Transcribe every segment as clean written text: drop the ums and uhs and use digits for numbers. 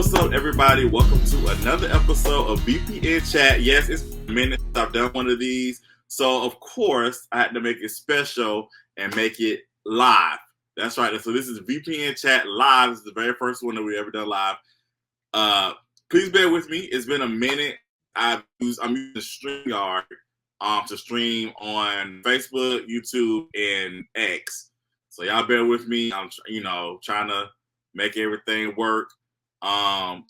what's up, everybody? Welcome to another episode of VPN Chat. Yes, it's a minute since I've done one of these. So, of course, I had to make it special and make it live. That's right. So this is VPN Chat Live. This is the very first one that we've ever done live. Please bear with me. It's been a minute. I'm using StreamYard to stream on Facebook, YouTube, and X. So y'all bear with me. I'm trying to make everything work. It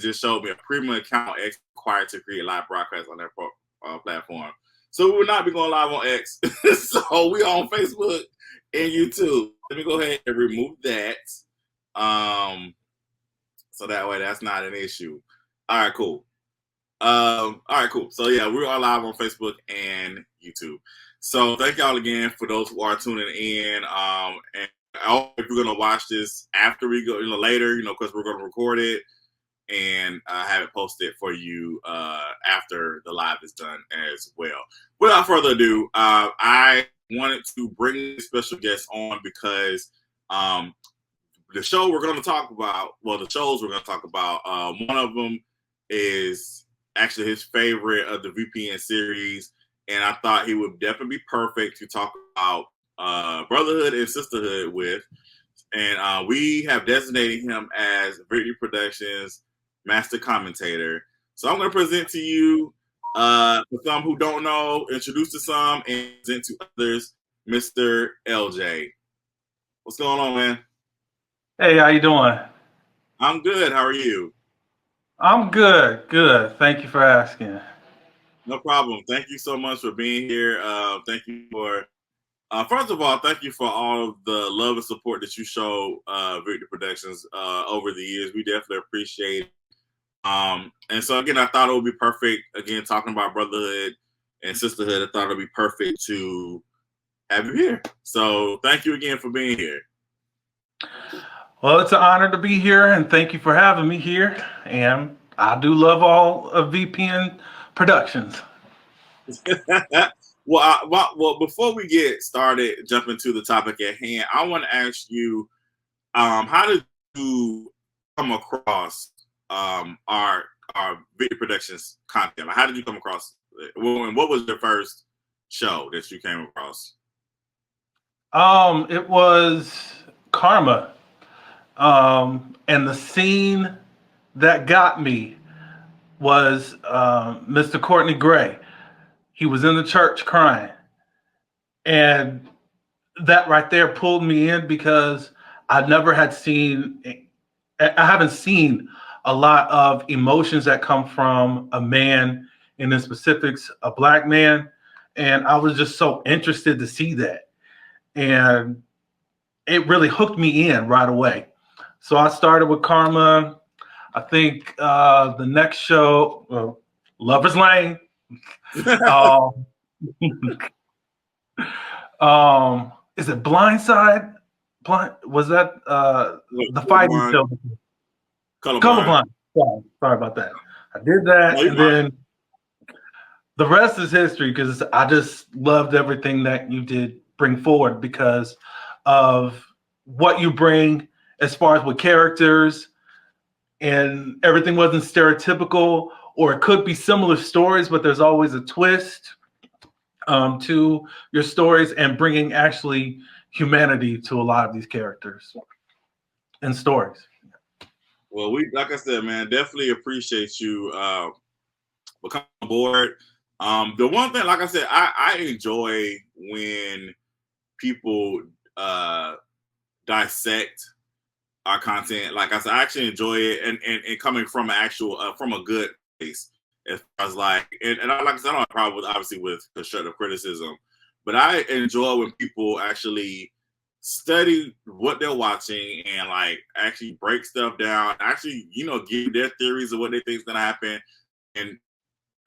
just showed me a premium account X required to create live broadcasts on that platform. So we will not be going live on X. So we on Facebook and YouTube. Let me go ahead and remove that. So that way that's not an issue. All right, cool. So yeah, we are live on Facebook and YouTube. So thank y'all again for those who are tuning in. And I hope if you're gonna watch this after we go, later, because we're gonna record it and have it posted for you after the live is done as well. Without further ado, I wanted to bring a special guest on because the show we're gonna talk about, the shows we're gonna talk about, one of them is actually his favorite of the VPN series, and I thought he would definitely be perfect to talk about Brotherhood and Sisterhood with. And we have designated him as Victory Productions Master Commentator. So I'm going to present to you, for some who don't know, introduce to some, and present to others, Mr. LJ. What's going on, man? Hey, how you doing? I'm good. How are you? I'm good. Good. Thank you for asking. No problem. Thank you so much for being here. Thank you for, first of all, thank you for all of the love and support that you show Victory Productions over the years. We definitely appreciate it. And so, again, I thought it would be perfect, again, talking about Brotherhood and Sisterhood, I thought it would be perfect to have you here. So thank you again for being here. Well, it's an honor to be here, and thank you for having me here. And I do love all of VPN Productions. Well, before we get started, jumping to the topic at hand, I want to ask you, how did you come across our Victory Productions content? How did you come across it? And what was your first show that you came across? It was Karma. And the scene that got me was Mr. Courtney Gray. He was in the church crying. And that right there pulled me in because I haven't seen a lot of emotions that come from a man, in the specifics, a black man. And I was just so interested to see that. And it really hooked me in right away. So I started with Karma. I think the next show, Lover's Lane. Is it Blindside? Was that the fighting show? Colorblind. Sorry about that. I did that, and then the rest is history because I just loved everything that you did bring forward because of what you bring as far as with characters, and everything wasn't stereotypical, or it could be similar stories, but there's always a twist to your stories and bringing actually humanity to a lot of these characters and stories. Well, like I said, man, definitely appreciate you becoming on board. The one thing, like I said, I enjoy when people dissect our content. Like I said, I actually enjoy it, and coming from from a good place. As far as like I like I said, I don't have a problem obviously with constructive criticism, but I enjoy when people actually study what they're watching and like actually break stuff down, actually, give their theories of what they think is gonna happen. And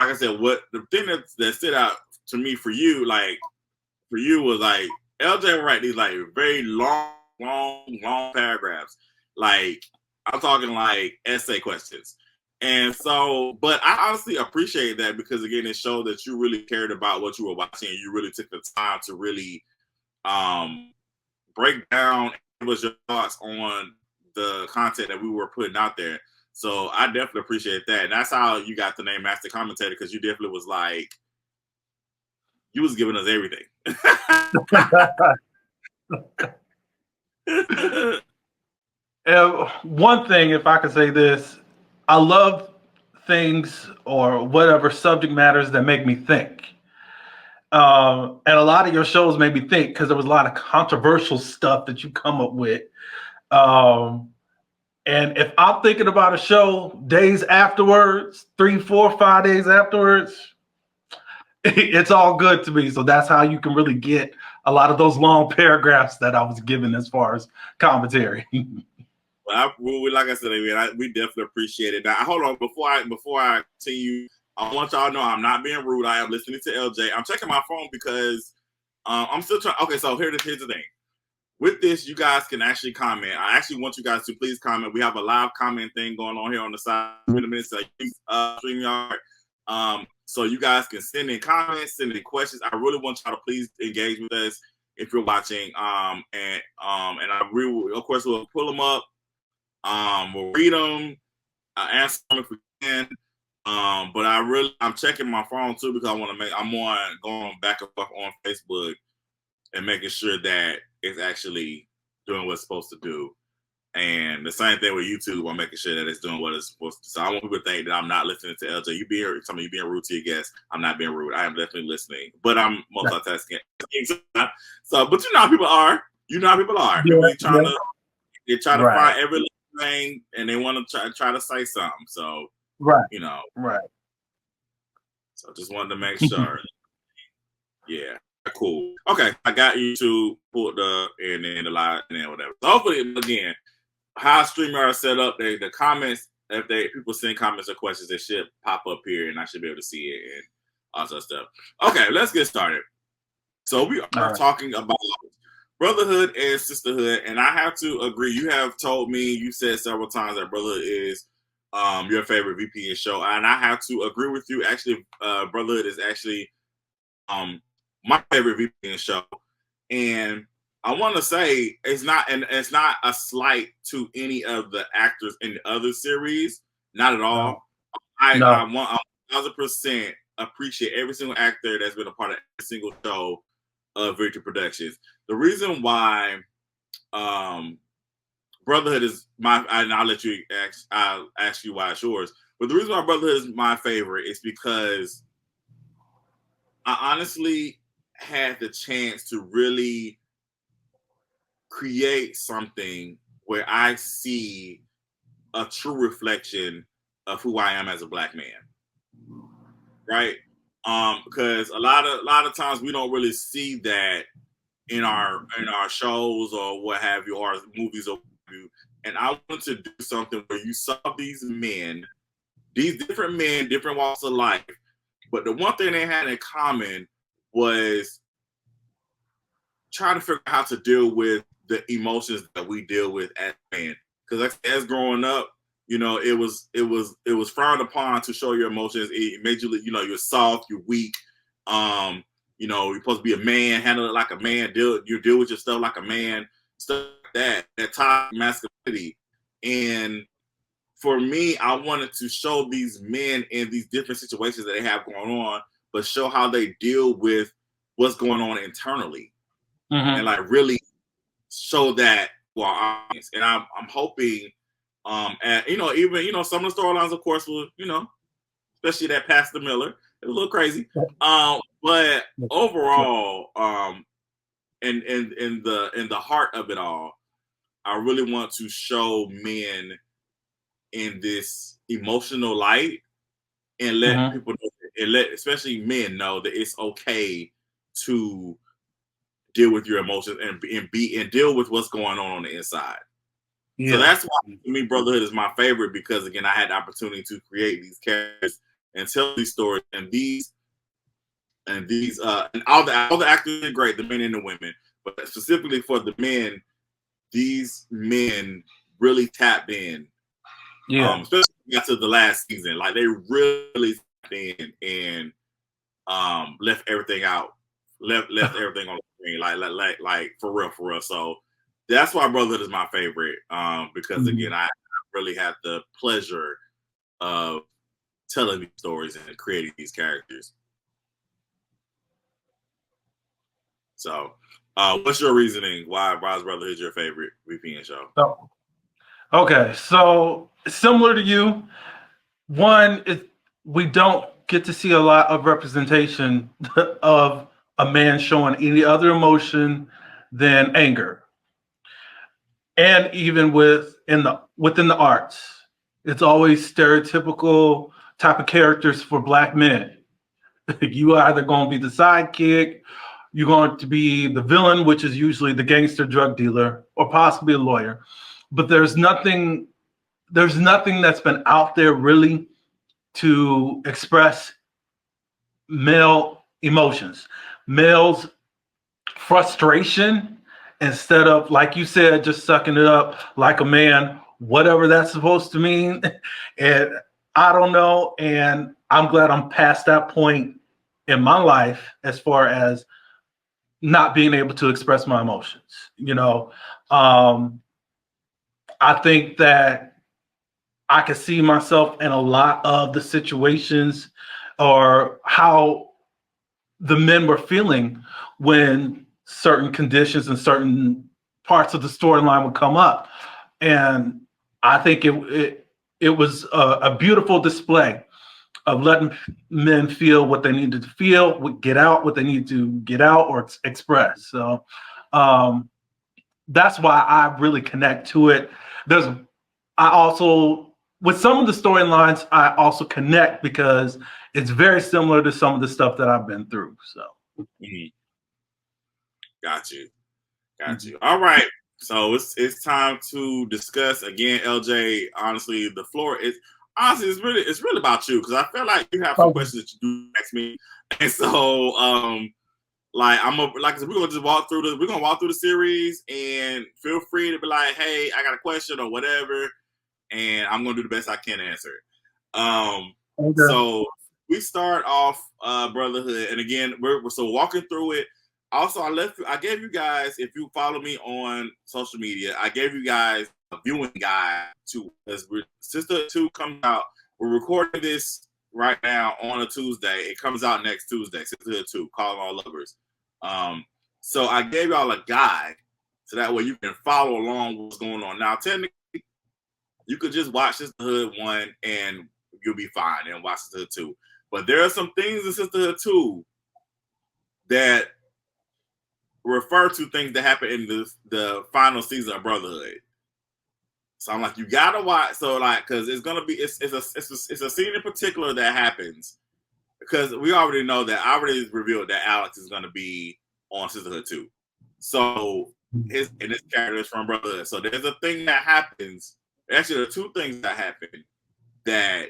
like I said, what the thing that stood out to me for you was like LJ would write these like very long paragraphs. Like I'm talking like essay questions. And so, but I honestly appreciate that because again, it showed that you really cared about what you were watching and you really took the time to really break down what was your thoughts on the content that we were putting out there. So I definitely appreciate that. And that's how you got the name Master Commentator, because you definitely was like, you was giving us everything. One thing, if I could say this, I love things or whatever subject matters that make me think. And a lot of your shows made me think because there was a lot of controversial stuff that you come up with. And if I'm thinking about a show days afterwards, 3, 4, 5 days afterwards, it's all good to me. So that's how you can really get a lot of those long paragraphs that I was given as far as commentary. Well, like I said, we definitely appreciate it. Now, hold on, before I continue, I want y'all to know I'm not being rude. I am listening to LJ. I'm checking my phone because I'm still trying. Okay, so here's the thing. With this, you guys can actually comment. I actually want you guys to please comment. We have a live comment thing going on here on the side. In a minute, so StreamYard. So you guys can send in comments, send in questions. I really want y'all to please engage with us if you're watching. And I really, of course, we'll pull them up. We'll read them, answer them if we can. But I'm checking my phone too because I'm going back and forth on Facebook and making sure that it's actually doing what it's supposed to do. And the same thing with YouTube, I'm making sure that it's doing what it's supposed to. So I want people to think that I'm not listening to LJ. You being rude to your guests. I'm not being rude. I am definitely listening, but I'm multitasking. So, but you know how people are. You know how people are. Yeah, They try to find every little thing, and they want to try to say something. So, you know, So just wanted to make sure. Yeah. Cool. Okay, I got YouTube pulled up and then the live and then whatever. So hopefully, again, how StreamYard set up, the comments, if people send comments or questions, they should pop up here and I should be able to see it and all that stuff. Okay, let's get started. So we are talking about brotherhood and sisterhood, and I have to agree. You have told me, you said several times that Brotherhood is your favorite VPN show, and I have to agree with you. Actually, Brotherhood is actually my favorite VPN show, and I want to say it's not a slight to any of the actors in the other series, not at all. I 1,000% appreciate every single actor that's been a part of every single show of Victory Productions. The reason why Brotherhood is and I'll let you I'll ask you why it's yours, but the reason why Brotherhood is my favorite is because I honestly had the chance to really create something where I see a true reflection of who I am as a Black man, right? Because a lot of times we don't really see that in our shows or what have you, or movies or what have you. And I wanted to do something where you saw these men, these different men, different walks of life, but the one thing they had in common was trying to figure out how to deal with the emotions that we deal with as men. Because as growing up, you know, it was frowned upon to show your emotions. It made you, you know, you're soft, you're weak. You know, you're supposed to be a man, handle it like a man, deal with your stuff like a man, stuff like that toxic masculinity. And for me, I wanted to show these men in these different situations that they have going on, but show how they deal with what's going on internally. And like really show that to our audience. And I'm hoping, and you know, even, you know, some of the storylines, of course, will, you know, especially that Pastor Miller, it was a little crazy. But overall, in the heart of it all, I really want to show men in this emotional light and let people know, and let especially men know that it's okay to deal with your emotions and deal with what's going on the inside. So that's why to me Brotherhood is my favorite, because again, I had the opportunity to create these characters and tell these stories, and all the actors are great, the men and the women, but specifically for the men, these men really tapped in. Especially after the last season, like they really tapped in and left everything out, left everything on the screen, like for real. So that's why Brotherhood is my favorite. Because again, I really had the pleasure of telling these stories and creating these characters. So, what's your reasoning why Rise Brotherhood is your favorite VPN show? Oh, okay, so similar to you, one is we don't get to see a lot of representation of a man showing any other emotion than anger, and even within the arts, it's always stereotypical type of characters for Black men. You are either going to be the sidekick, you're going to be the villain, which is usually the gangster drug dealer, or possibly a lawyer. But there's nothing that's been out there really to express male emotions, males' frustration, instead of, like you said, just sucking it up like a man, whatever that's supposed to mean. And I don't know. And I'm glad I'm past that point in my life as far as not being able to express my emotions. I think that I can see myself in a lot of the situations or how the men were feeling when certain conditions and certain parts of the storyline would come up. And I think it was a beautiful display of letting men feel what they needed to feel, get out what they need to get out or express. So that's why I really connect to it. I also, with some of the storylines, I also connect because it's very similar to some of the stuff that I've been through. So, Got you. All right, so it's time to discuss again, LJ. Honestly, the floor is it's really about you because I feel like you have some questions that you do ask me, and so we're gonna just walk through the series, and feel free to be like, hey, I got a question or whatever, and I'm gonna do the best I can to answer it. So we start off Brotherhood, and again we're walking through it. Also, I gave you guys, if you follow me on social media, I gave you guys a viewing guide too. As Sisterhood 2 comes out, we're recording this right now on a Tuesday. It comes out next Tuesday, Sisterhood 2, Calling All Lovers. So I gave y'all a guide so that way you can follow along what's going on. Now, technically, you could just watch Sisterhood 1 and you'll be fine and watch Sisterhood 2. But there are some things in Sisterhood 2 that refer to things that happen in the final season of Brotherhood. So I'm like, you gotta watch. So because it's gonna be it's a scene in particular that happens because we already know that I already revealed that Alex is gonna be on Sisterhood 2. So his character is from Brotherhood. So there's a thing that happens. Actually, there are two things that happen that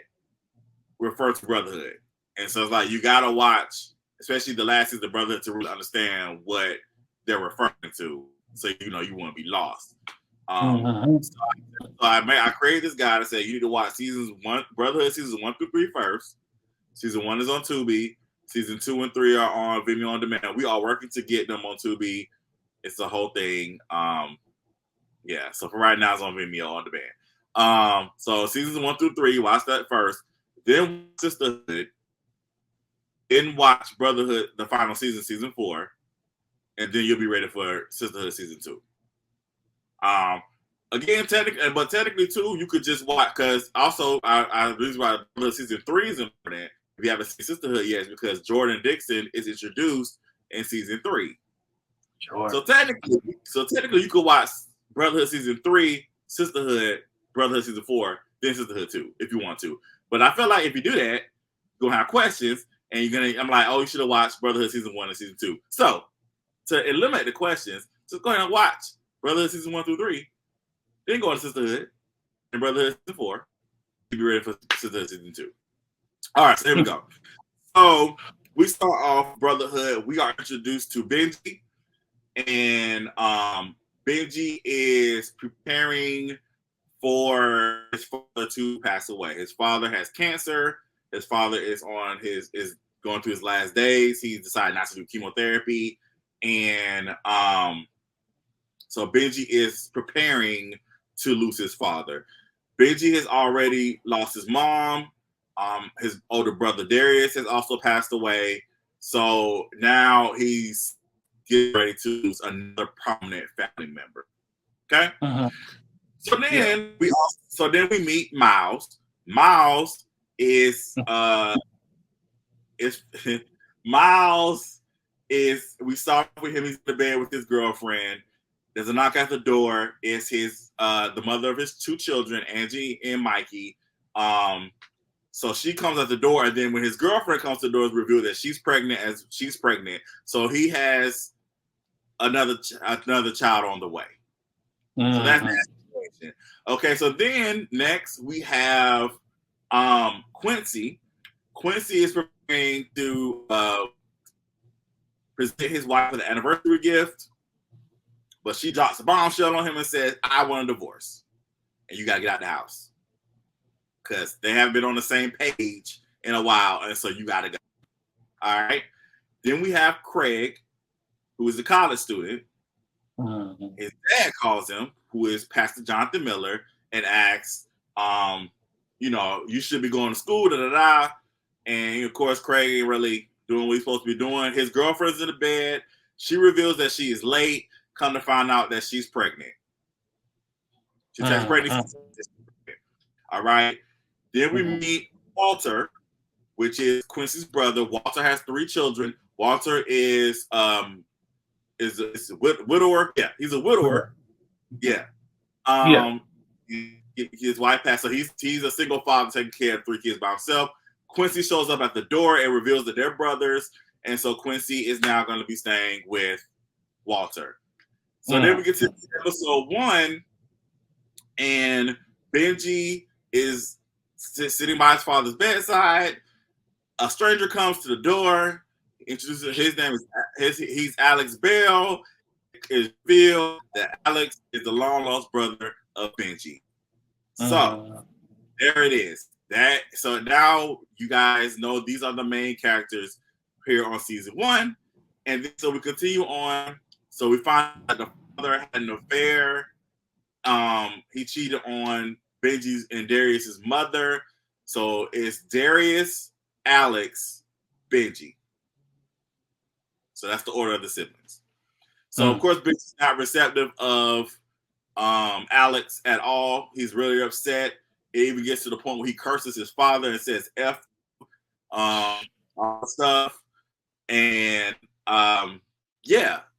refer to Brotherhood, and so it's like you gotta watch, especially the last season of Brotherhood, to really understand what they're referring to, so you won't be lost. So I created this guide. I said you need to watch Brotherhood seasons 1 through 3 first. Season 1 is on Tubi. Season 2 and 3 are on Vimeo on demand. We are working to get them on Tubi. It's the whole thing. So for right now, it's on Vimeo on demand. So seasons 1 through 3, watch that first. Then Sisterhood. Then watch Brotherhood, the final season, season 4. And then you'll be ready for Sisterhood season 2. Again, technically too, you could just watch because also the reason why season 3 is important if you haven't seen Sisterhood yet is because Jordan Dixon is introduced in season 3. Sure. So technically, you could watch Brotherhood season 3, Sisterhood, Brotherhood season 4, then Sisterhood 2 if you want to. But I feel like if you do that, you're gonna have questions, and I'm like, oh, you should have watched Brotherhood season 1 and season 2. So to eliminate the questions, just go ahead and watch Brotherhood season 1 through 3, then go to Sisterhood and Brotherhood season 4. You'll be ready for Sisterhood season 2. All right, so here we go. So we start off Brotherhood. We are introduced to Benji, and Benji is preparing for his father to pass away. His father has cancer. His father is going through his last days. He decided not to do chemotherapy. And So Benji is preparing to lose his father. Benji has already lost his mom. His older brother Darius has also passed away. So now he's getting ready to lose another prominent family member. Okay. So then we meet Miles. Miles is Miles is we start with him. He's in the bed with his girlfriend. There's a knock at the door. It's his the mother of his 2 children, Angie and Mikey. So she comes at the door, and then when his girlfriend comes to the door, it's revealed that she's pregnant. So he has another child on the way. So that's that situation. Okay, so then next we have Quincy. Quincy is preparing to present his wife with an anniversary gift, but she drops a bombshell on him and says, "I want a divorce, and you gotta get out the house." Because they haven't been on the same page in a while, and so you gotta go. All right. Then we have Craig, who is a college student. His dad calls him, who is Pastor Jonathan Miller, and asks, you should be going to school, And of course, Craig ain't really doing what he's supposed to be doing. His girlfriend's in the bed. She reveals that she is late. Come to find out that she's pregnant. She says pregnant. All right. Then we meet Walter, which is Quincy's brother. Walter has 3 children. Walter is a widower. Yeah, he's a widower. Yeah. His wife passed, so he's a single father taking care of 3 kids by himself. Quincy shows up at the door and reveals that they're brothers, and so Quincy is now going to be staying with Walter. So then we get to episode 1, and Benji is sitting by his father's bedside. A stranger comes to the door, introduces his name he's Alex Bell. It's revealed that Alex is the long lost brother of Benji. So there it is. So now you guys know these are the main characters here on season 1, and then, so we continue on. So we find that the father had an affair. He cheated on Benji's and Darius's mother. So it's Darius, Alex, Benji. So that's the order of the siblings. So of course, Benji's not receptive of Alex at all. He's really upset. It even gets to the point where he curses his father and says F all stuff. And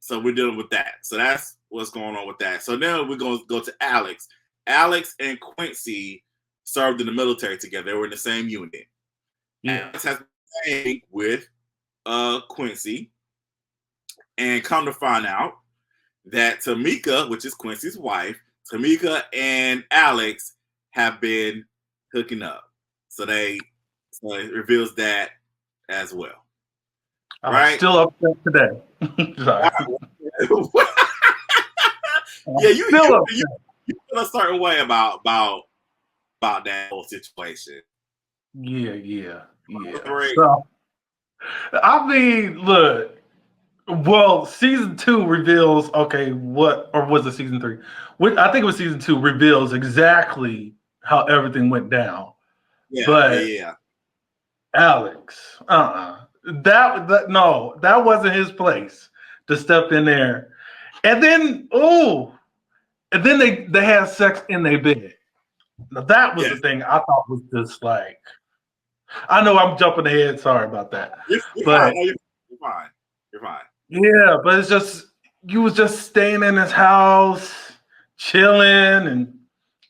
so we're dealing with that. So that's what's going on with that. So now we're going to go to Alex. Alex and Quincy served in the military together. They were in the same unit. Alex has been staying with Quincy, and come to find out that Tamika, which is Quincy's wife, Tamika and Alex have been hooking up. So it reveals that as well. I'm still upset today. Sorry. Yeah, you feel a certain way about that whole situation. Yeah. So, I mean, look. Well, season 2 reveals or was it season 3? I think it was season 2 reveals exactly how everything went down. Yeah. Alex, that wasn't his place to step in there. And then they had sex in their bed. Now that was the thing I thought was just like, I know I'm jumping ahead. Sorry about that. You're fine. Yeah, but it's just you was just staying in his house, chilling and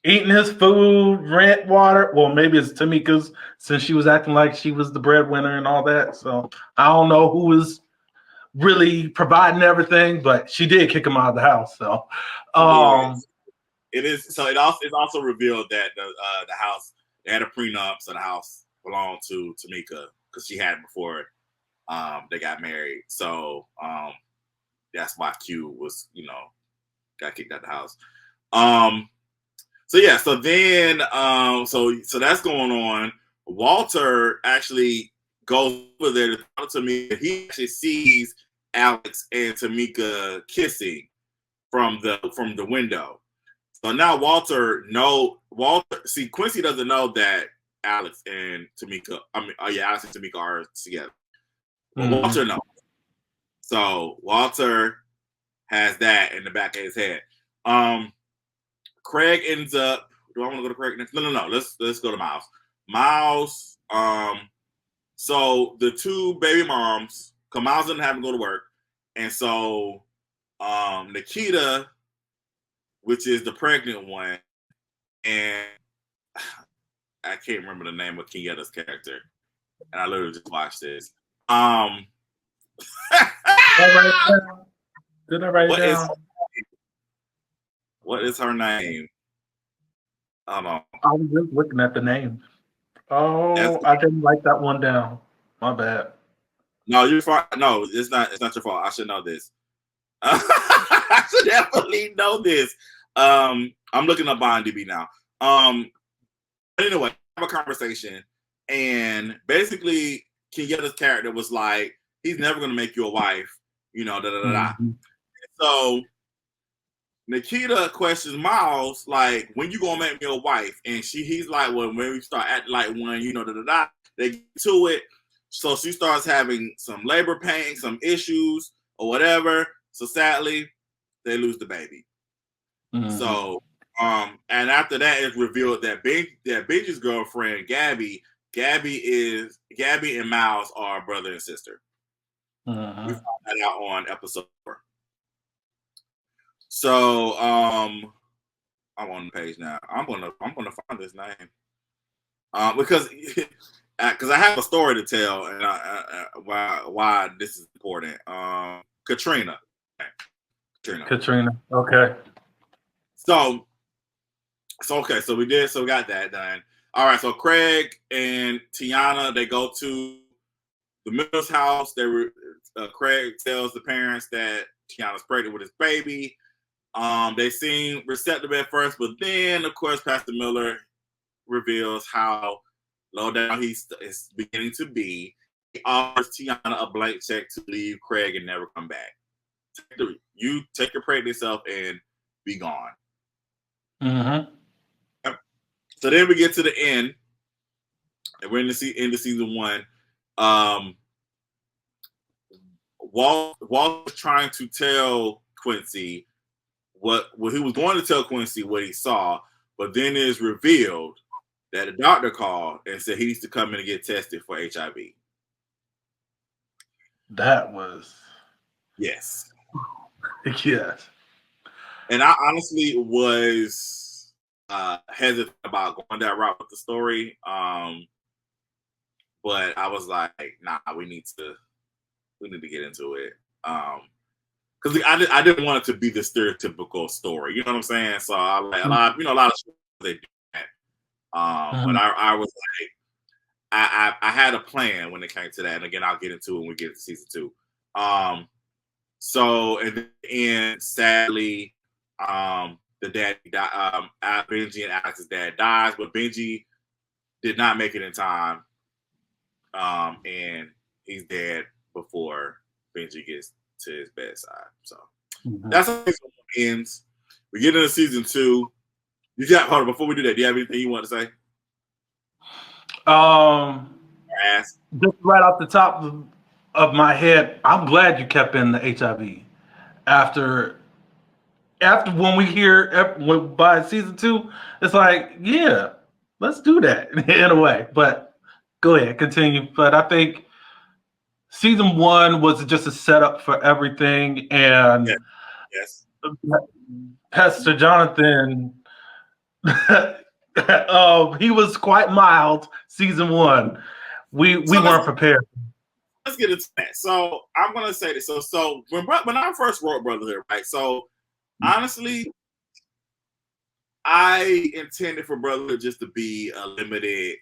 eating his food, rent, water. Well, maybe it's Tamika's since she was acting like she was the breadwinner and all that. So I don't know who was really providing everything, but she did kick him out of the house. So it is. So it's also revealed that the house, they had a prenup, so the house belonged to Tamika because she had it before they got married. So that's why Q was, got kicked out of the house. So then so that's going on. Walter actually goes over there to talk to me. He actually sees Alex and Tamika kissing from the window. So now see, Quincy doesn't know that Alex and Tamika, Alex and Tamika are together. But Walter knows. So Walter has that in the back of his head. Craig ends up. Do I want to go to Craig next? No. Let's go to Miles. Miles. So the two baby moms, because Miles didn't have to go to work, and so Nikita, which is the pregnant one, and I can't remember the name of Kenyatta's character, and I literally just watched this. Did I write it down? What is her name? I don't know. I was just looking at the name. Oh, I didn't write that one down. My bad. No, you're fine. No, it's not your fault. I should know this. I should definitely know this. I'm looking up on DB now. Anyway, have a conversation, and basically Kenyatta's character was like, he's never gonna make you a wife, So Nikita questions Miles, like, when you gonna make me a wife? And he's like, well, when we start acting like one, they get to it. So she starts having some labor pain, some issues or whatever. So sadly, they lose the baby. So, and after that, it's revealed that Benji's girlfriend, Gabby and Miles are brother and sister. We found that out on episode 4. So, I'm on the page now. I'm gonna find this name, because I have a story to tell, and why this is important. Katrina. Okay. So we got that done. All right. So Craig and Tiana, they go to the Mills house. Craig tells the parents that Tiana's pregnant with his baby. They seem receptive at first, but then, of course, Pastor Miller reveals how low down he is beginning to be. He offers Tiana a blank check to leave Craig and never come back. You take your pregnant self and be gone. So then we get to the end, and we're in the end of season 1. Walt was trying to tell Quincy what he was going to tell Quincy what he saw, but then it is revealed that a doctor called and said he needs to come in and get tested for HIV. That was yes. Yes. And I honestly was hesitant about going that route with the story. But I was like, nah, we need to get into it. Because I didn't want it to be the stereotypical story. You know what I'm saying? So I like a lot of shows they do that. But I was like, I had a plan when it came to that, and again, I'll get into it when we get to season 2. So in the end, sadly, the dad Benji and Alex's dad dies, but Benji did not make it in time, and he's dead before Benji gets to his bedside. So that's how season 1 ends. We get into season 2. Hold on, before we do that, do you have anything you want to say? Just right off the top of my head, I'm glad you kept in the HIV. After when we hear by season 2, it's like, yeah, let's do that in a way. But go ahead, continue. But I think season 1 was just a setup for everything, and yes. Pastor Jonathan, he was quite mild. Season 1, we weren't prepared. Let's get into that. So I'm gonna say this. So when I first wrote Brotherhood, right? So honestly, I intended for Brotherhood just to be a limited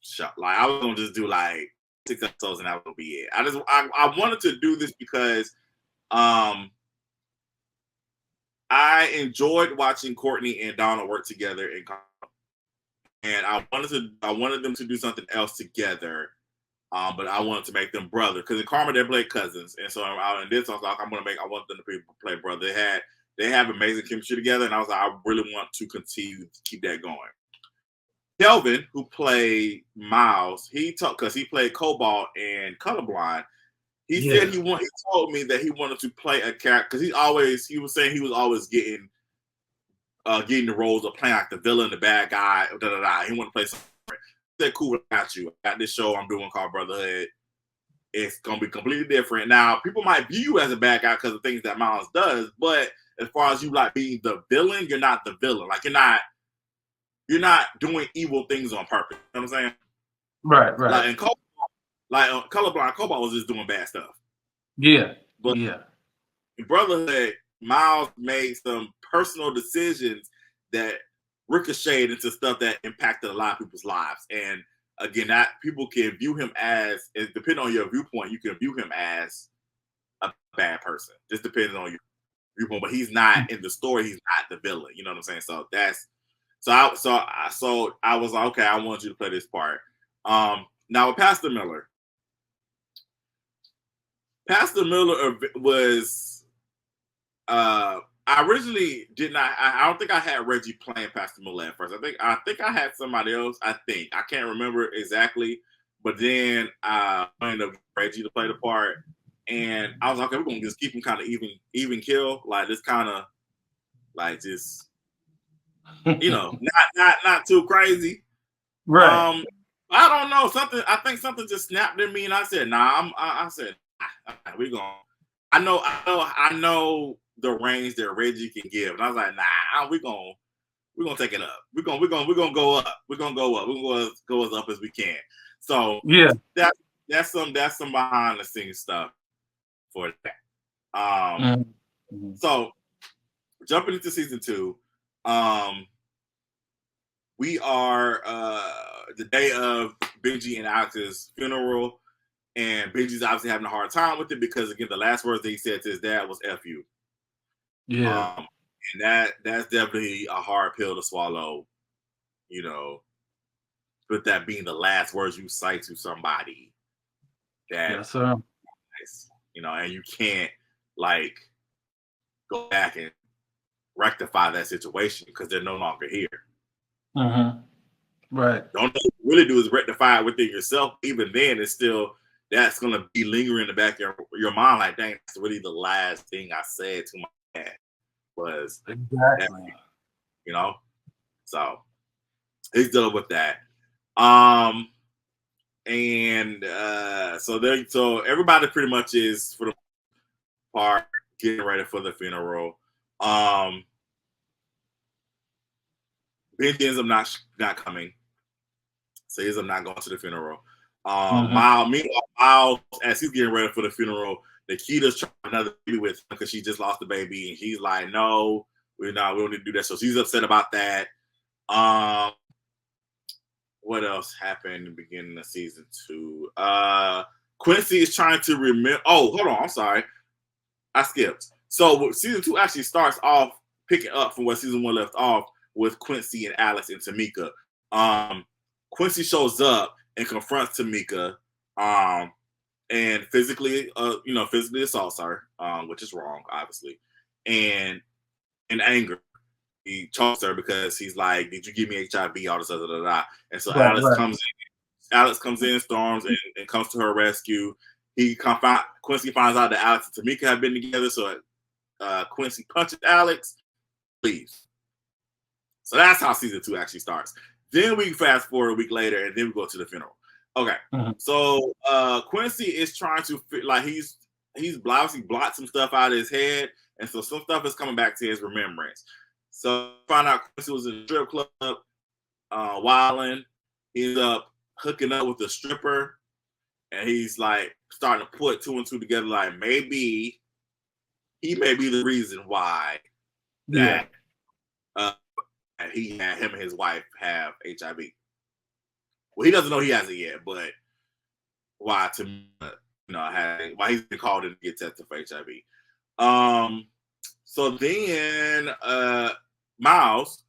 show. Like I was gonna just do like 6 episodes and that would be it. I wanted to do this because I enjoyed watching Courtney and Donna work together in Karma, and I wanted them to do something else together. But I wanted to make them brother because in Karma they played cousins, and so in this I was like, I want them to play brother. They have amazing chemistry together, and I was like, I really want to continue to keep that going. Kelvin, who played Miles, he talked because he played Cobalt and Colorblind. He said he told me that he wanted to play a character because he was saying he was always getting the roles of playing like the villain, the bad guy, He wanted to play something different. I said, cool, I got you. I got this show I'm doing called Brotherhood. It's gonna be completely different. Now, people might view you as a bad guy because of things that Miles does, but as far as you like being the villain, you're not the villain. Like you're not doing evil things on purpose. You know what I'm saying? Right. Like in Colorblind, Cobalt was just doing bad stuff. Yeah. But in Brotherhood, Miles made some personal decisions that ricocheted into stuff that impacted a lot of people's lives. And again, that people can view him as, depending on your viewpoint, you can view him as a bad person. Just depending on your viewpoint. But he's not in the story. He's not the villain. You know what I'm saying? So I was like, okay, I want you to play this part. Now with Pastor Miller was. I originally did not. I don't think I had Reggie playing Pastor Miller at first. I think I had somebody else. I can't remember exactly. But then I ended up Reggie to play the part, and I was like, okay, we're gonna just keep him kind of even kill, like this kind of like just not too crazy. Right. I don't know, I think something just snapped in me, and I said, nah. I said, nah, we gonna. I know the range that Reggie can give, and I was like, nah, we're gonna take it up. We're gonna go up. We're gonna go up. We're gonna go as up as we can. So that's some behind the scenes stuff for that. So jumping into season 2, we are the day of Benji and Alex's funeral. And Benji's obviously having a hard time with it because, again, the last words that he said to his dad was "F you." Yeah. And that's definitely a hard pill to swallow, with that being the last words you say to somebody. That, and you can't, like, go back and rectify that situation because they're no longer here. Right. The only thing you really do is rectify it within yourself. Even then, it's still... that's going to be lingering in the back of your mind. Like, dang, that's really the last thing I said to my dad was exactly. So he's dealing with that. So everybody pretty much is, for the part, getting ready for the funeral. Benji ends up not coming. So he ends up not going to the funeral. Miles, as he's getting ready for the funeral, Nikita's trying another baby with him because she just lost the baby, and he's like, "No, we don't need to do that." So she's upset about that. What else happened in the beginning of season 2? Quincy is trying to remember. Oh, hold on, I'm sorry, I skipped. So season 2 actually starts off picking up from where season 1 left off with Quincy and Alex and Tamika. Quincy shows up and confronts Tamika, and physically assaults her, which is wrong, obviously. And in anger, he chokes her because he's like, "Did you give me HIV?" All this other. And so Alex comes in, storms, and comes to her rescue. Quincy finds out that Alex and Tamika have been together, so Quincy punches Alex, leaves. So that's how season 2 actually starts. Then we fast forward a week later, and then we go to the funeral. Okay, so Quincy is trying to he's obviously blocked some stuff out of his head, and so some stuff is coming back to his remembrance. So find out Quincy was in a strip club, wilding. He ends up hooking up with a stripper, and he's like starting to put 2 and 2 together. Like, maybe he may be the reason why that him and his wife have HIV. Well, he doesn't know he has it yet, but why why he's been called in to get tested for HIV. So then Miles,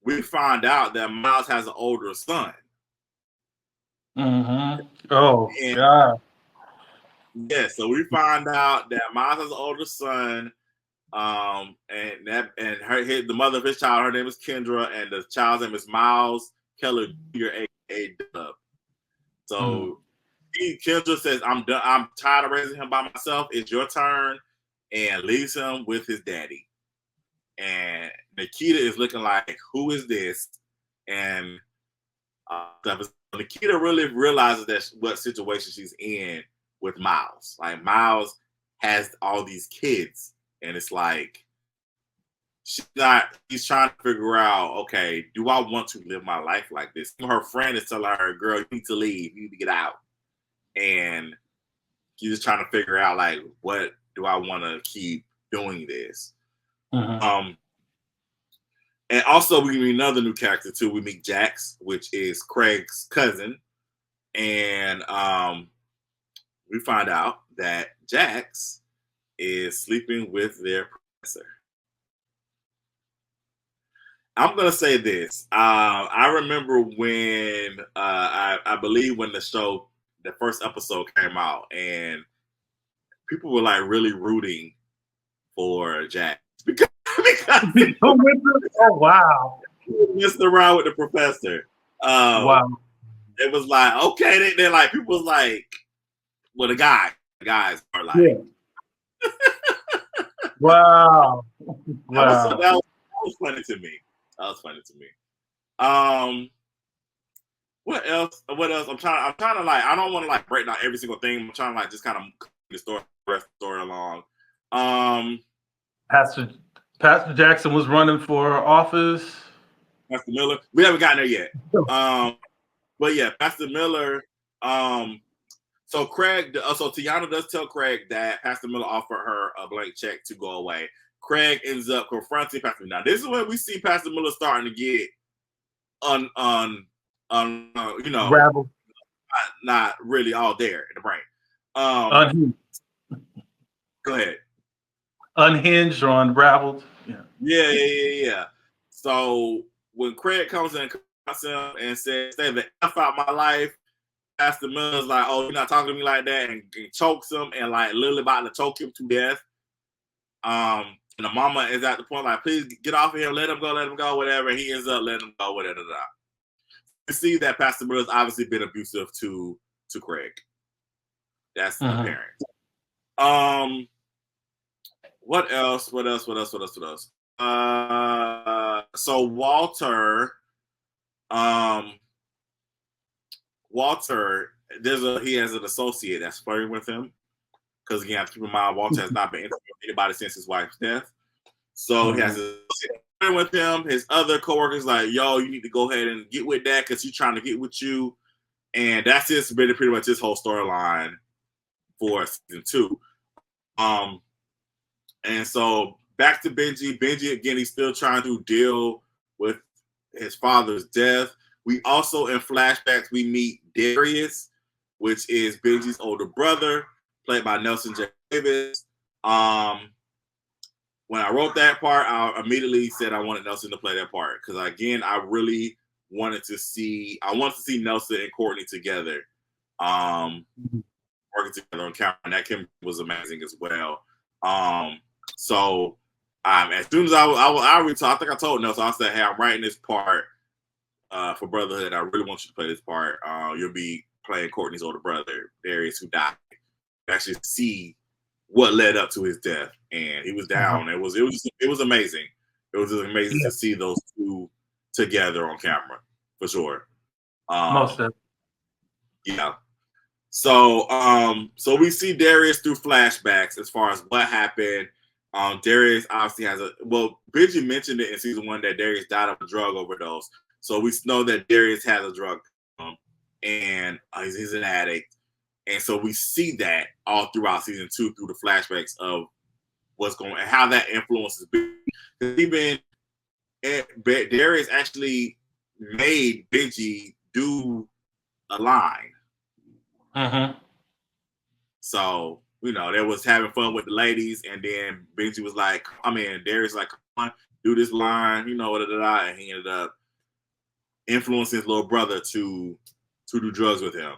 we find out that Miles has an older son. Oh, God. Yeah, so we find out that Miles has an older son, the mother of his child, her name is Kendra, and the child's name is Miles Keller Jr., aka Dub. So Kendra says, "I'm done. I'm tired of raising him by myself. It's your turn," and leaves him with his daddy. And Nikita is looking like, "Who is this?" And Nikita really realizes that what situation she's in with Miles. Like Miles has all these kids, and it's like she's trying to figure out, okay, do I want to live my life like this? Her friend is telling her, "Girl, you need to leave, you need to get out." And she's just trying to figure out, like, what do I want to keep doing this? And also we meet another new character too. We meet Jax, which is Craig's cousin. And we find out that Jax is sleeping with their professor. I'm gonna say this. I remember when I believe when the first episode came out, and people were like really rooting for Jax because oh wow, he messed around with the professor. Wow. It was like, okay, they're like, people was like, well, the guys are like, yeah. Wow. That was funny to me. What else? I'm trying to like, I don't want to like break down every single thing. I'm trying to like just kind of the story along. Pastor Jackson was running for office. Pastor Miller. We haven't gotten there yet. But yeah, Pastor Miller. So Craig, so Tiana does tell Craig that Pastor Miller offered her a blank check to go away. Craig ends up confronting Pastor Miller. Now, this is when we see Pastor Miller starting to get Rabble. not really all there in the brain. Unhinged. Go ahead. Unhinged or unraveled. Yeah. So when Craig comes in and says, "Stay the F out my life," Pastor Miller's like, "Oh, you're not talking to me like that," and chokes him and like literally about to choke him to death. And the mama is at the point like, "Please get off of him, let him go, whatever." He ends up letting him go, whatever. You see that Pastor Miller's obviously been abusive to Craig. That's apparent. What else? So Walter, he has an associate that's flirting with him. Because again, keep in mind, Walter has not been interviewed with anybody since his wife's death. So he has a flirting with him. His other coworkers like, "Yo, you need to go ahead and get with that because he's trying to get with you." And that's just been pretty much his whole storyline for season 2. And so back to Benji. Benji, again, he's still trying to deal with his father's death. We also, in flashbacks, we meet Darius, which is Benji's older brother, played by Nelson J. Davis. When I wrote that part, I immediately said I wanted Nelson to play that part because, again, I really wanted to see Nelson and Courtney together, working together on camera, and that chemistry was amazing as well. So as soon as I think I told Nelson, I said, "Hey, I'm writing this part for Brotherhood. I really want you to play this part. You'll be playing Courtney's older brother, Darius, who died. Actually see what led up to his death," and he was down. It was amazing. It was just amazing to see those two together on camera for sure. Most of. Yeah. So we see Darius through flashbacks as far as what happened. Darius obviously has Benji mentioned it in season 1 that Darius died of a drug overdose. So we know that Darius has a drug and he's an addict. And so we see that all throughout season 2 through the flashbacks of what's going on and how that influences Benji. Darius actually made Benji do a line. So, they was having fun with the ladies, and then Benji was like, Darius was like, "Come on, do this line, and he ended up influencing his little brother to do drugs with him.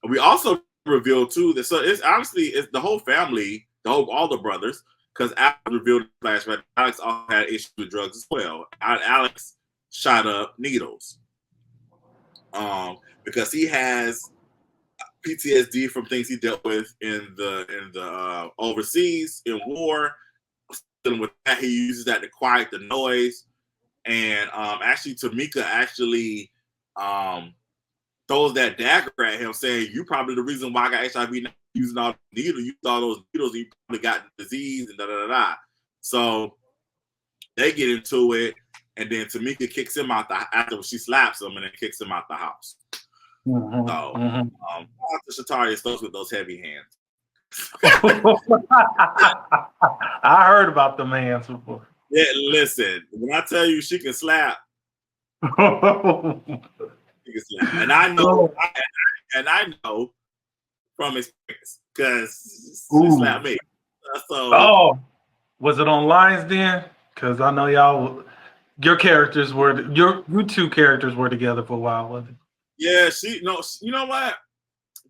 We also revealed too that it's the whole family, all the brothers because Alex revealed in the flashback Alex also had issues with drugs as well. Alex shot up needles because he has PTSD from things he dealt with in the overseas in war. Dealing with that, he uses that to quiet the noise. And actually, Tamika actually throws that dagger at him, saying, "You probably the reason why I got HIV. Not using all the needles. You thought those needles, you probably got the disease and da da da da." So they get into it, and then Tamika kicks him out after she slaps him, and then kicks him out the house. Mm-hmm. So, Shatari starts with those heavy hands. I heard about the hands before. Yeah, listen. When I tell you she can slap, she can slap. And I know, I know from experience because she slapped me. So, was it on lines then? Because I know you two characters were together for a while, wasn't it? Yeah, you know what?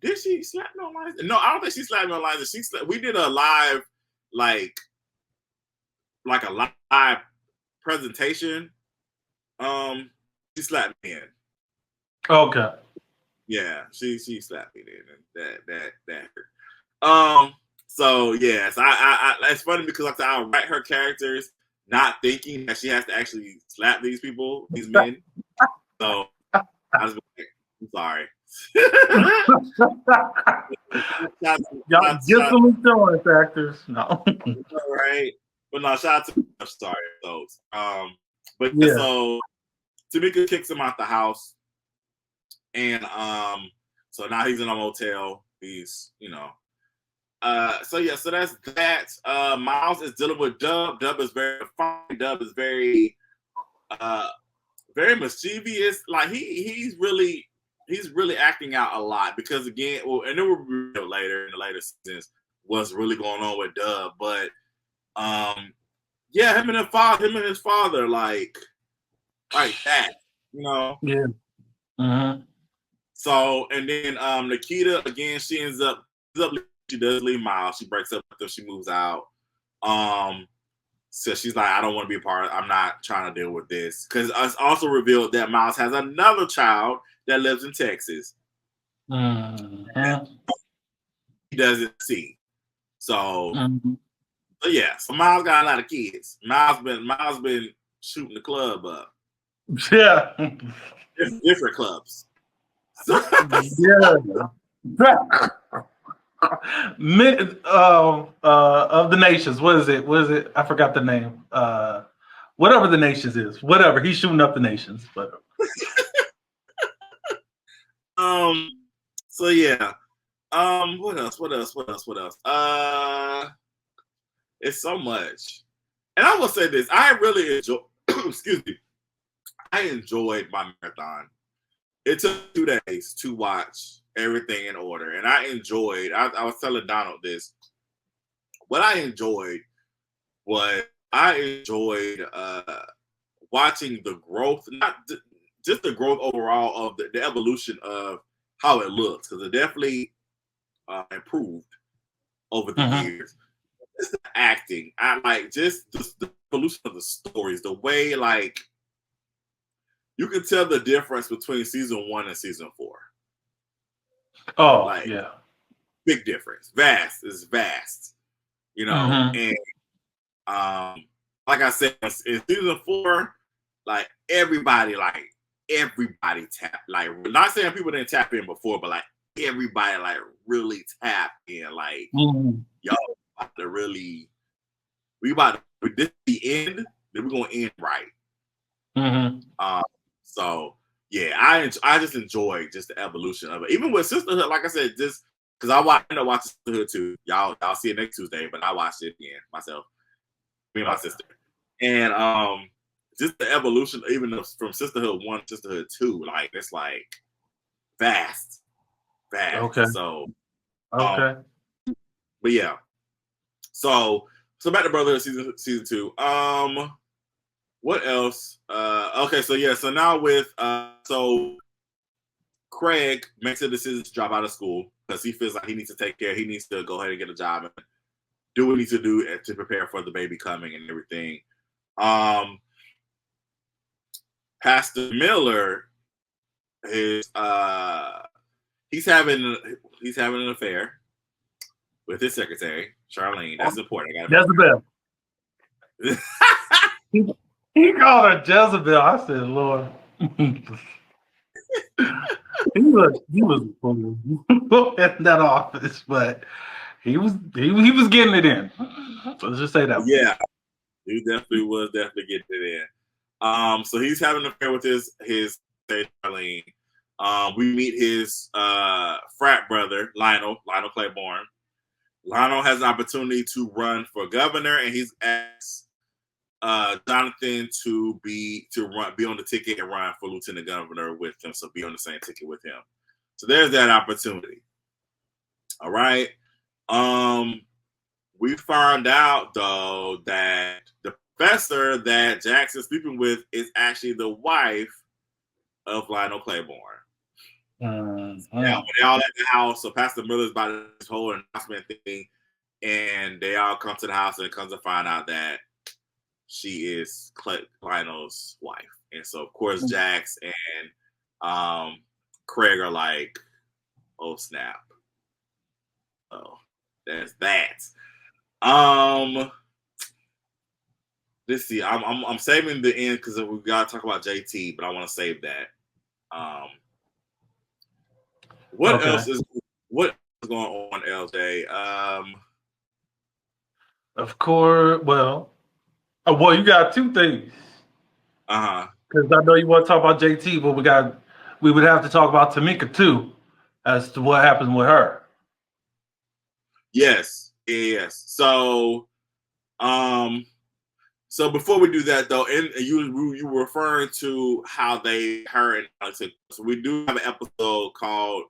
Did she slap me on lines? No, I don't think she slapped me on lines. We did a live, like a live presentation. She slapped me in. Okay. Yeah, she slapped me then, and that hurt. So yes, I it's funny because I write her characters not thinking that she has to actually slap these men. So I was like, I'm sorry. Y'all get some insurance actors. No. Right. But no, shout out to sorry those. But yeah. So Tamika kicks him out the house. And so now he's in a motel. He's, so that's that. Miles is dealing with Dub. Dub is very funny. Dub is very very mischievous. Like he's really acting out a lot because again, and it will be revealed later in the later seasons what's really going on with Dub. But him and his father, like that, Yeah. Mm-hmm. So and then Nikita again, she does leave Miles. She breaks up with him. She moves out. So she's like, I don't want to be a part. I'm not trying to deal with this because it's also revealed that Miles has another child that lives in Texas. Mm-hmm. He doesn't see. So, so Miles got a lot of kids. Miles been shooting the club up. Yeah, different clubs. Yeah. Of the nations, what is it? I forgot the name. Whatever the nations is, whatever. He's shooting up the nations. But so yeah. What else? It's so much. And I will say this, I really enjoy excuse me. I enjoyed my marathon. It took 2 days to watch everything in order. And I enjoyed, I was telling Donald this. What I enjoyed was watching the growth, just the growth overall of the evolution of how it looks, because it definitely improved over the years. Just the acting, I like just the evolution of the stories, the way like you can tell the difference between season 1 and season 4. Oh, like, yeah, big difference. Vast, and like I said, in season 4, like everybody tapped. Like, not saying people didn't tap in before, but like everybody like really tapped in. Like, y'all about to really, this the end, then we're gonna end right. So yeah, I just enjoyed just the evolution of it. Even with Sisterhood, like I said, just because I end up watching Sisterhood too. Y'all see it next Tuesday, but I watched it again myself, me and my sister, and just the evolution, even from Sisterhood 1 to Sisterhood 2, like it's like vast. Okay. So okay, but yeah, so back to Brotherhood season 2. What else? Okay, so yeah, so now with so Craig makes a decision to drop out of school because he feels like he needs to go ahead and get a job do what he needs to do to prepare for the baby coming and everything. Pastor Miller is he's having an affair with his secretary, Charlene. That's important. Jezebel. He called her Jezebel. I said, Lord. he was in that office, but he was getting it in. Let's just say that. Yeah, he definitely was getting it in. So he's having an affair with his Charlene. We meet his frat brother, Lionel Claiborne. Lionel has an opportunity to run for governor, and he's asked Jonathan to be on the ticket and run for lieutenant governor with him. So be on the same ticket with him. So there's that opportunity. All right. We found out though that the professor that Jackson's sleeping with is actually the wife of Lionel Claiborne. Now, when they all at the house, so Pastor Miller's about this whole announcement thing, and they all come to the house, and it comes to find out that she is Lionel's wife. And so, of course, Jax and Craig are like, oh, snap. Oh, there's that. Let's see. I'm saving the end because we got to talk about JT, but I want to save that. What else is going on, LJ? Of course. Well, you got two things. Because I know you want to talk about JT, but we would have to talk about Tamika too, as to what happens with her. Yes. So, so before we do that though, and you were referring to how her and Alex. So we do have an episode called.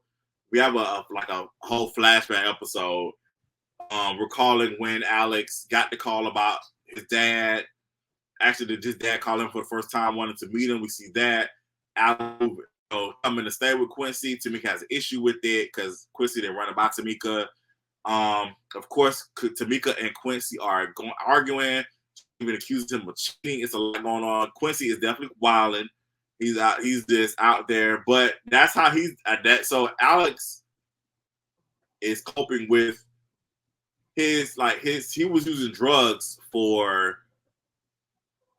We have a whole flashback episode, recalling when Alex got the call about his dad. Actually, his dad called him for the first time, wanted to meet him. We see that Alex coming to stay with Quincy. Tamika has an issue with it because Quincy didn't run about Tamika. Of course, Tamika and Quincy are arguing, even accusing him of cheating. It's a lot going on. Quincy is definitely wilding. He's just out there, but that's how he's at that. So Alex is coping with he was using drugs for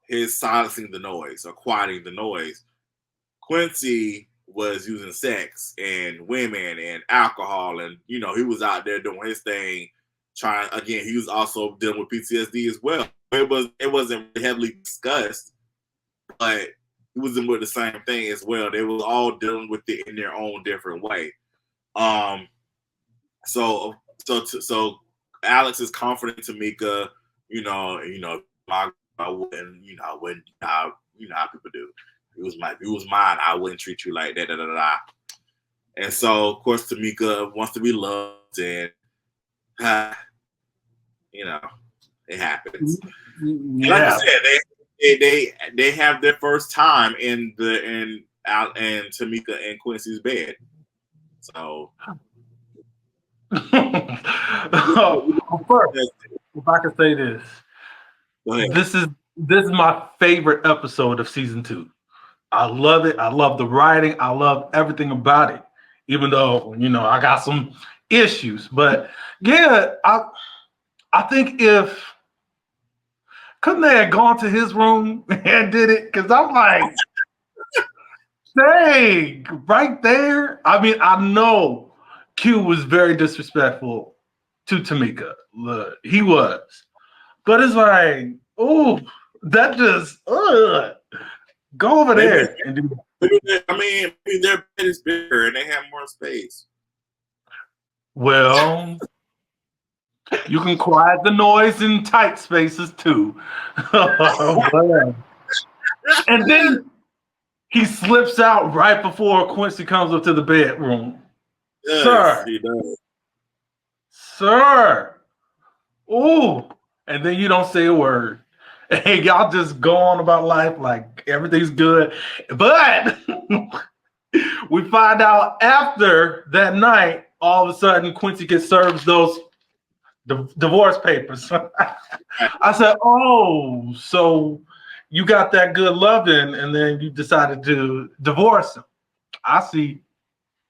his silencing the noise or quieting the noise. Quincy was using sex and women and alcohol, and he was out there doing his thing. He was also dealing with PTSD as well. It wasn't heavily discussed, but he was dealing with the same thing as well. They were all dealing with it in their own different way. So Alex is confident Tamika, I wouldn't, I wouldn't, how people do. If it was mine, I wouldn't treat you like that, And so, of course, Tamika wants to be loved, and it happens. Yeah. Like I said, they have their first time in Tamika and Quincy's bed. So, first, if I could say this, this is my favorite episode of season 2. I love it. I love the writing. I love everything about it. Even though I got some issues, but yeah, I think couldn't they have gone to his room and did it? Because I'm like, dang, right there. I mean, I know Q was very disrespectful to Tamika. Look, he was. But it's like, oh, that just, go over there and do that. I mean, their bed is bigger and they have more space. Well, you can quiet the noise in tight spaces too. And then he slips out right before Quincy comes up to the bedroom. Yes, sir. He does. Sir. Ooh. And then you don't say a word. Hey, y'all just go on about life like everything's good. But we find out after that night, all of a sudden Quincy gets served those divorce papers. I said, oh, so you got that good loving, and then you decided to divorce him. I see.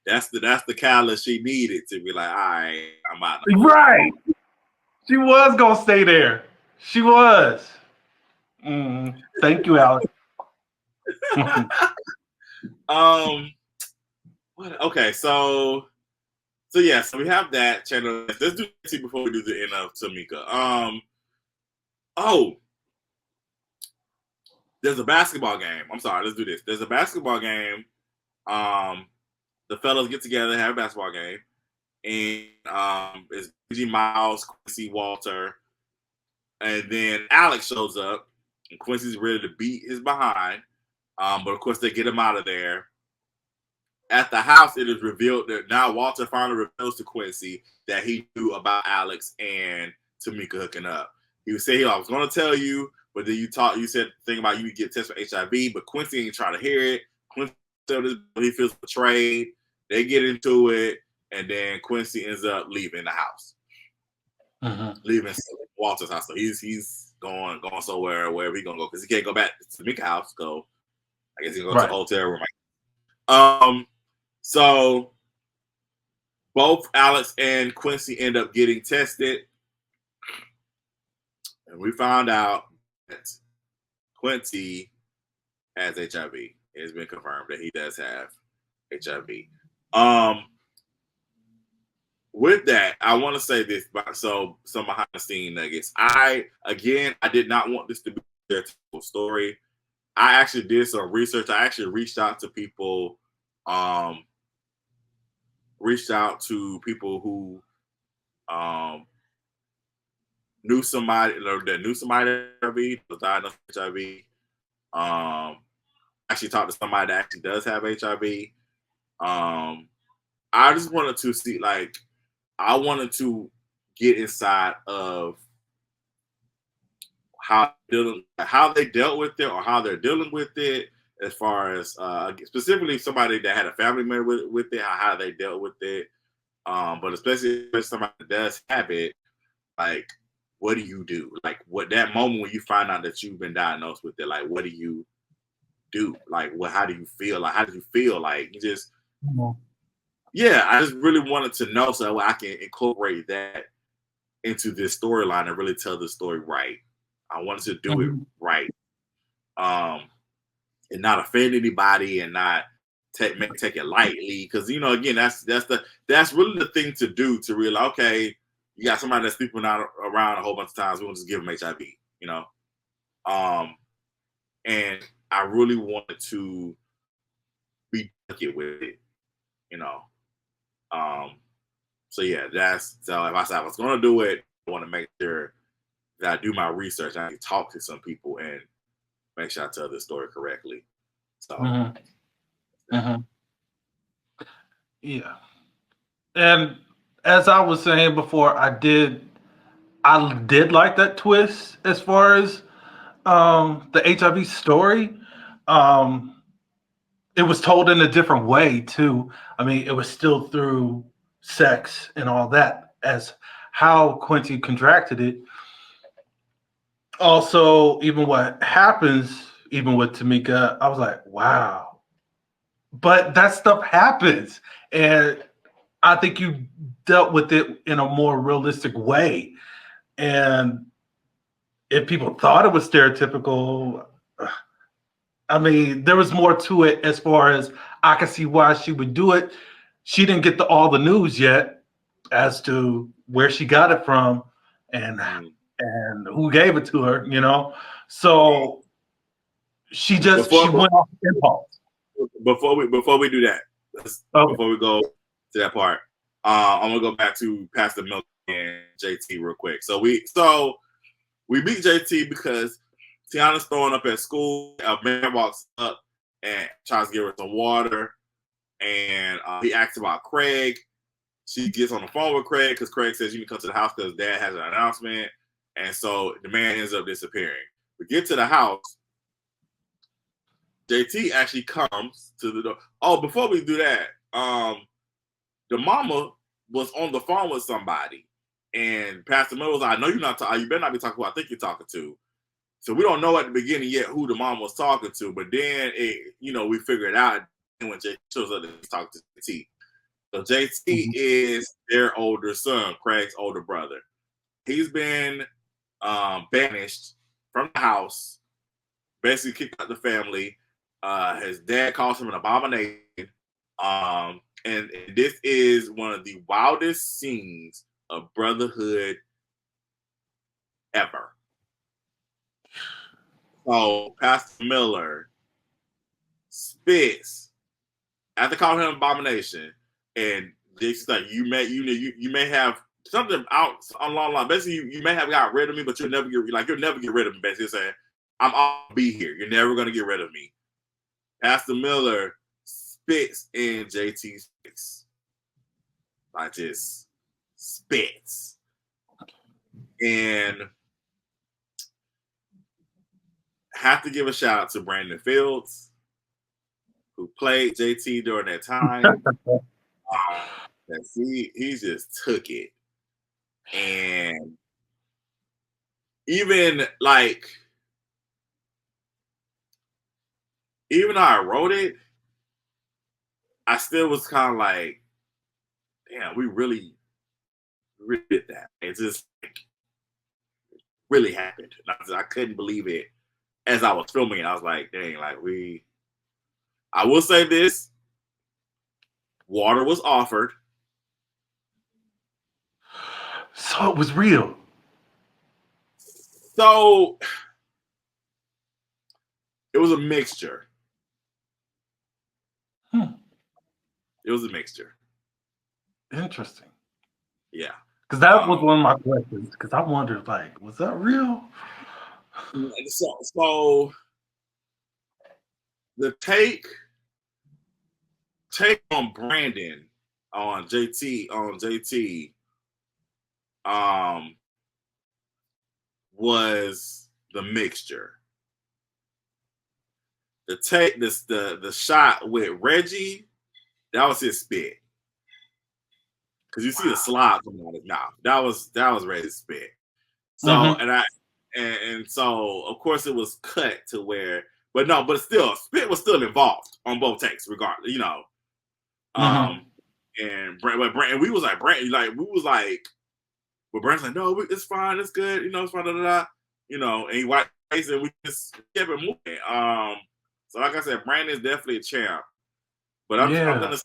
That's the catalyst she needed to be like, all right, I'm out. Right. She was gonna stay there. She was. Thank you, Alex. Okay, so yeah, so we have that channel. Let's do it before we do the end of Tamika. There's a basketball game. I'm sorry, let's do this. There's a basketball game. The fellas get together, have a basketball game, and it's BG Miles, Quincy Walter, and then Alex shows up, and Quincy's ready to beat his behind. But of course, they get him out of there. At the house, it is revealed that now Walter finally reveals to Quincy that he knew about Alex and Tamika hooking up. He would say, I was going to tell you, but then you said the thing about you get tested for HIV, but Quincy ain't trying to hear it. Quincy he feels betrayed. They get into it, and then Quincy ends up leaving the house, leaving Walter's house. So he's going somewhere, wherever he's gonna go, because he can't go back to Tamika's house. So I guess he's gonna go to the hotel room. So both Alex and Quincy end up getting tested, and we found out that Quincy has HIV. It has been confirmed that he does have HIV. With that, I want to say this, so some behind the scene nuggets. I did not want this to be their typical story. I actually did some research. I actually reached out to people who knew somebody that was diagnosed with HIV. Actually talked to somebody that actually does have HIV. I just wanted to see, I wanted to get inside of how they dealt with it, or how they're dealing with it, as far as specifically somebody that had a family member with it, how they dealt with it. But especially if somebody that does have it, like, what do you do? Like, what that moment when you find out that you've been diagnosed with it, like, what do you do? Like, how do you feel? Like, how do you feel? Like, you just, yeah, I just really wanted to know so I can incorporate that into this storyline and really tell the story right. I wanted to do it right, and not offend anybody, and not take it lightly, because again, that's really the thing to do, to realize, okay, you got somebody that's sleeping around a whole bunch of times, we'll just give them HIV, and I really wanted to be delicate with it, so yeah, so if I said I was going to do it, I want to make sure that I do my research, and I can talk to some people and make sure I tell this story correctly. So, yeah. And as I was saying before, I did like that twist as far as the HIV story. It was told in a different way too. I mean, it was still through sex and all that, as how Quincy contracted it. Also, even what happens, even with Tamika, I was like, wow. But that stuff happens. And I think you dealt with it in a more realistic way. And if people thought it was stereotypical, I mean, there was more to it, as far as I can see why she would do it. She didn't get all the news yet as to where she got it from and who gave it to her, So she went off impulse. Before we do that, before we go to that part, I'm gonna go back to Pastor Milk and JT real quick. So we meet JT because Tiana's throwing up at school. A man walks up and tries to give her some water, and he asks about Craig. She gets on the phone with Craig because Craig says you can come to the house because Dad has an announcement, and so the man ends up disappearing. We get to the house. JT actually comes to the door. Oh, before we do that, the mama was on the phone with somebody, And Pastor Miller was like, I know you're not talking. You better not be talking who I think you're talking to. So we don't know at the beginning yet who the mom was talking to, but then we figure it out when JT shows up that he's talking to JT. So JT is their older son, Craig's older brother. He's been banished from the house, basically kicked out the family. His dad calls him an abomination. And this is one of the wildest scenes of Brotherhood ever. So Pastor Miller spits after calling him abomination, and Jason's like, you may have something out along the line. Basically, you may have got rid of me, but you'll never get rid of me. Basically saying, I'm all be here. You're never gonna get rid of me. Pastor Miller spits in JT's face. Like just spits. And have to give a shout out to Brandon Fields, who played JT during that time. He just took it. And even though I wrote it, I still was kind of like, damn, we really did that. It just really happened. I couldn't believe it as I was filming it. I was like, dang, I will say this. Water was offered. So it was real. So it was a mixture. It was a mixture. Interesting. Yeah. Because that was one of my questions. Because I wondered, was that real? So the take on Brandon on JT was the mixture. The shot with Reggie, that was his spit. Because you see the slob coming out of his mouth. That was Reggie's spit. So and so of course it was cut to where, but still spit was still involved on both takes, regardless, And Brandon, we was like, but Brandon's like, no, it's fine, it's good, it's fine, and he wiped his face and we just kept it moving. So like I said, Brandon's definitely a champ. But I'm gonna say,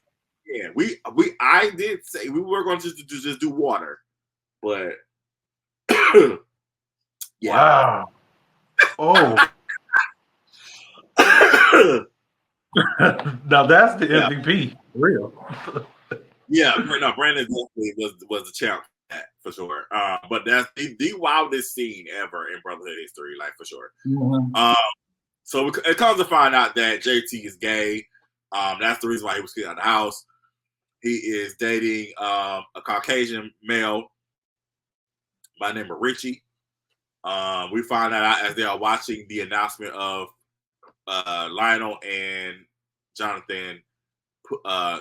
I did say we were going to just do water, but yeah. Wow. Oh. Now that's the MVP, for real. No, Brandon definitely was the champ for sure. But that's the wildest scene ever in Brotherhood history, for sure. So it comes to find out that JT is gay. That's the reason why he was kicked out of the house. He is dating a Caucasian male by the name of Richie. We find that out as they are watching the announcement of Lionel and Jonathan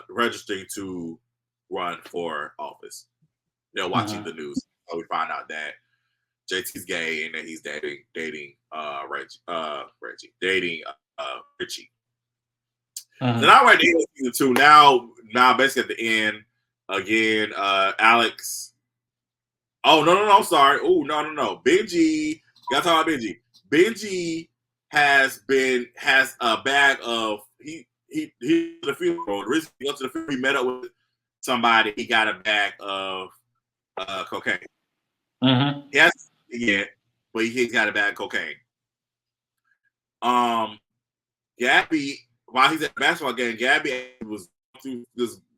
registering to run for office. They're watching the news. So we find out that JT's gay and that he's dating Richie. So now we're at the end of season 2. Now basically at the end, again, Alex. Oh no, I'm sorry. Oh no. Benji, gotta talk about Benji. Benji has a bag of he the funeral. Recently he went to the funeral. He met up with somebody. He got a bag of cocaine. He hasn't yet, but he's got a bag of cocaine. Gabby, while he's at the basketball game, Gabby was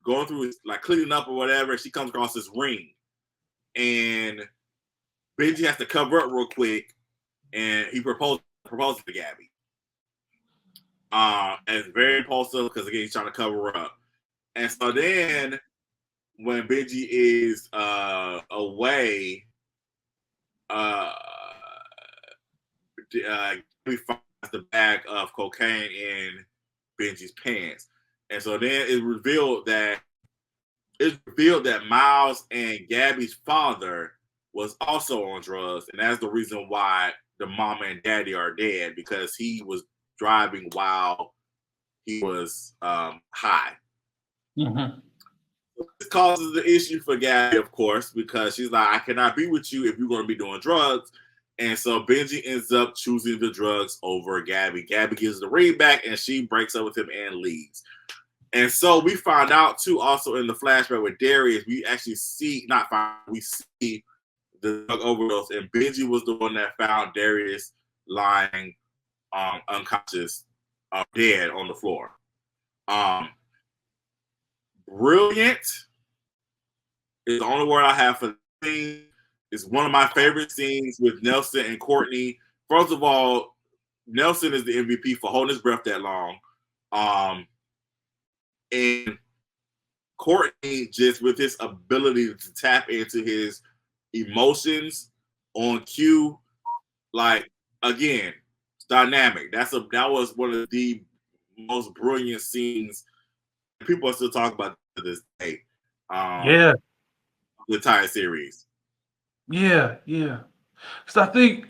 going through cleaning up or whatever. She comes across this ring, and Benji has to cover up real quick, and he proposes to Gabby. And it's very impulsive because again he's trying to cover up. And so then when Benji is away, we find the bag of cocaine in Benji's pants, and so then it's revealed that Miles and Gabby's father was also on drugs, and that's the reason why the mama and daddy are dead, because he was driving while he was high. Mm-hmm. This causes the issue for Gabby, of course, because she's like, I cannot be with you if you're going to be doing drugs. And so Benji ends up choosing the drugs over Gabby. Gabby gives the ring back, and she breaks up with him and leaves. And so we find out, too, also in the flashback with Darius, we actually see, we see the drug overdose, and Benji was the one that found Darius lying unconscious, dead on the floor. Brilliant is the only word I have for the scene. It's one of my favorite scenes with Nelson and Courtney. First of all, Nelson is the MVP for holding his breath that long. And Courtney, just with his ability to tap into his emotions on cue, like, again, it's dynamic. That was one of the most brilliant scenes. People are still talking about to this day. Yeah. The entire series. Yeah. Because I think,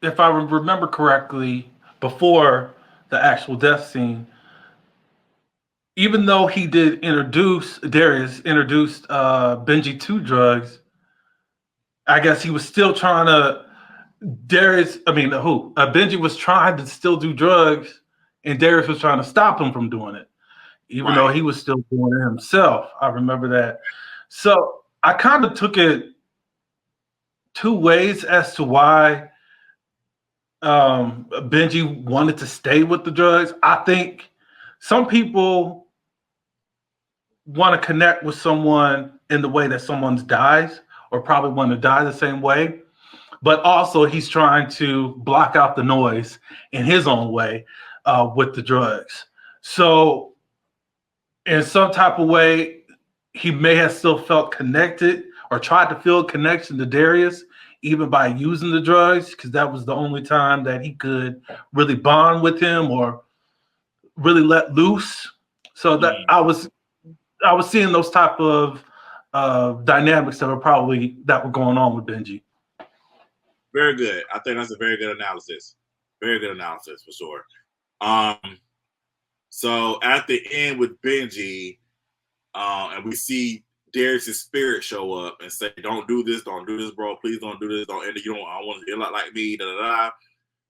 if I remember correctly, before the actual death scene, even though he did Darius introduced Benji to drugs, I guess he was still trying to, Benji was trying to still do drugs, and Darius was trying to stop him from doing it, even though he was still doing it himself. I remember that. So I kind of took it two ways as to why Benji wanted to stay with the drugs. I think some people want to connect with someone in the way that someone dies, or probably want to die the same way. But also, he's trying to block out the noise in his own way with the drugs. So, in some type of way, he may have still felt connected or tried to feel a connection to Darius, even by using the drugs, because that was the only time that he could really bond with him or really let loose. So that I was seeing those type of dynamics that were going on with Benji. Very good. I think that's a very good analysis. Very good analysis for sure. So at the end with Benji, and we see Darius' spirit show up and say, "Don't do this, bro. Please don't do this. Don't end it. I want to end like me." Da da da.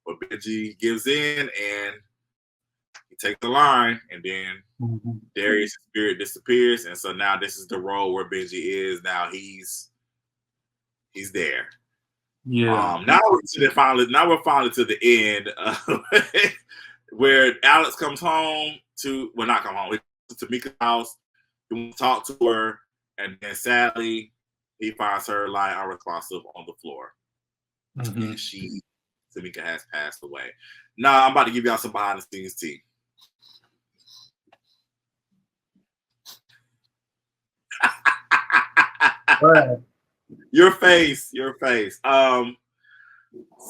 But Benji gives in and he takes the line, and then Darius' spirit disappears, and so now this is the role where Benji is. Now he's there. Yeah. Now we're finally to the end, where Alex comes home to not come home. To Tamika's house. He wants to talk to her, and then sadly, he finds her lying unresponsive on the floor, and Tamika has passed away. Now I'm about to give y'all some behind the scenes tea. Your face.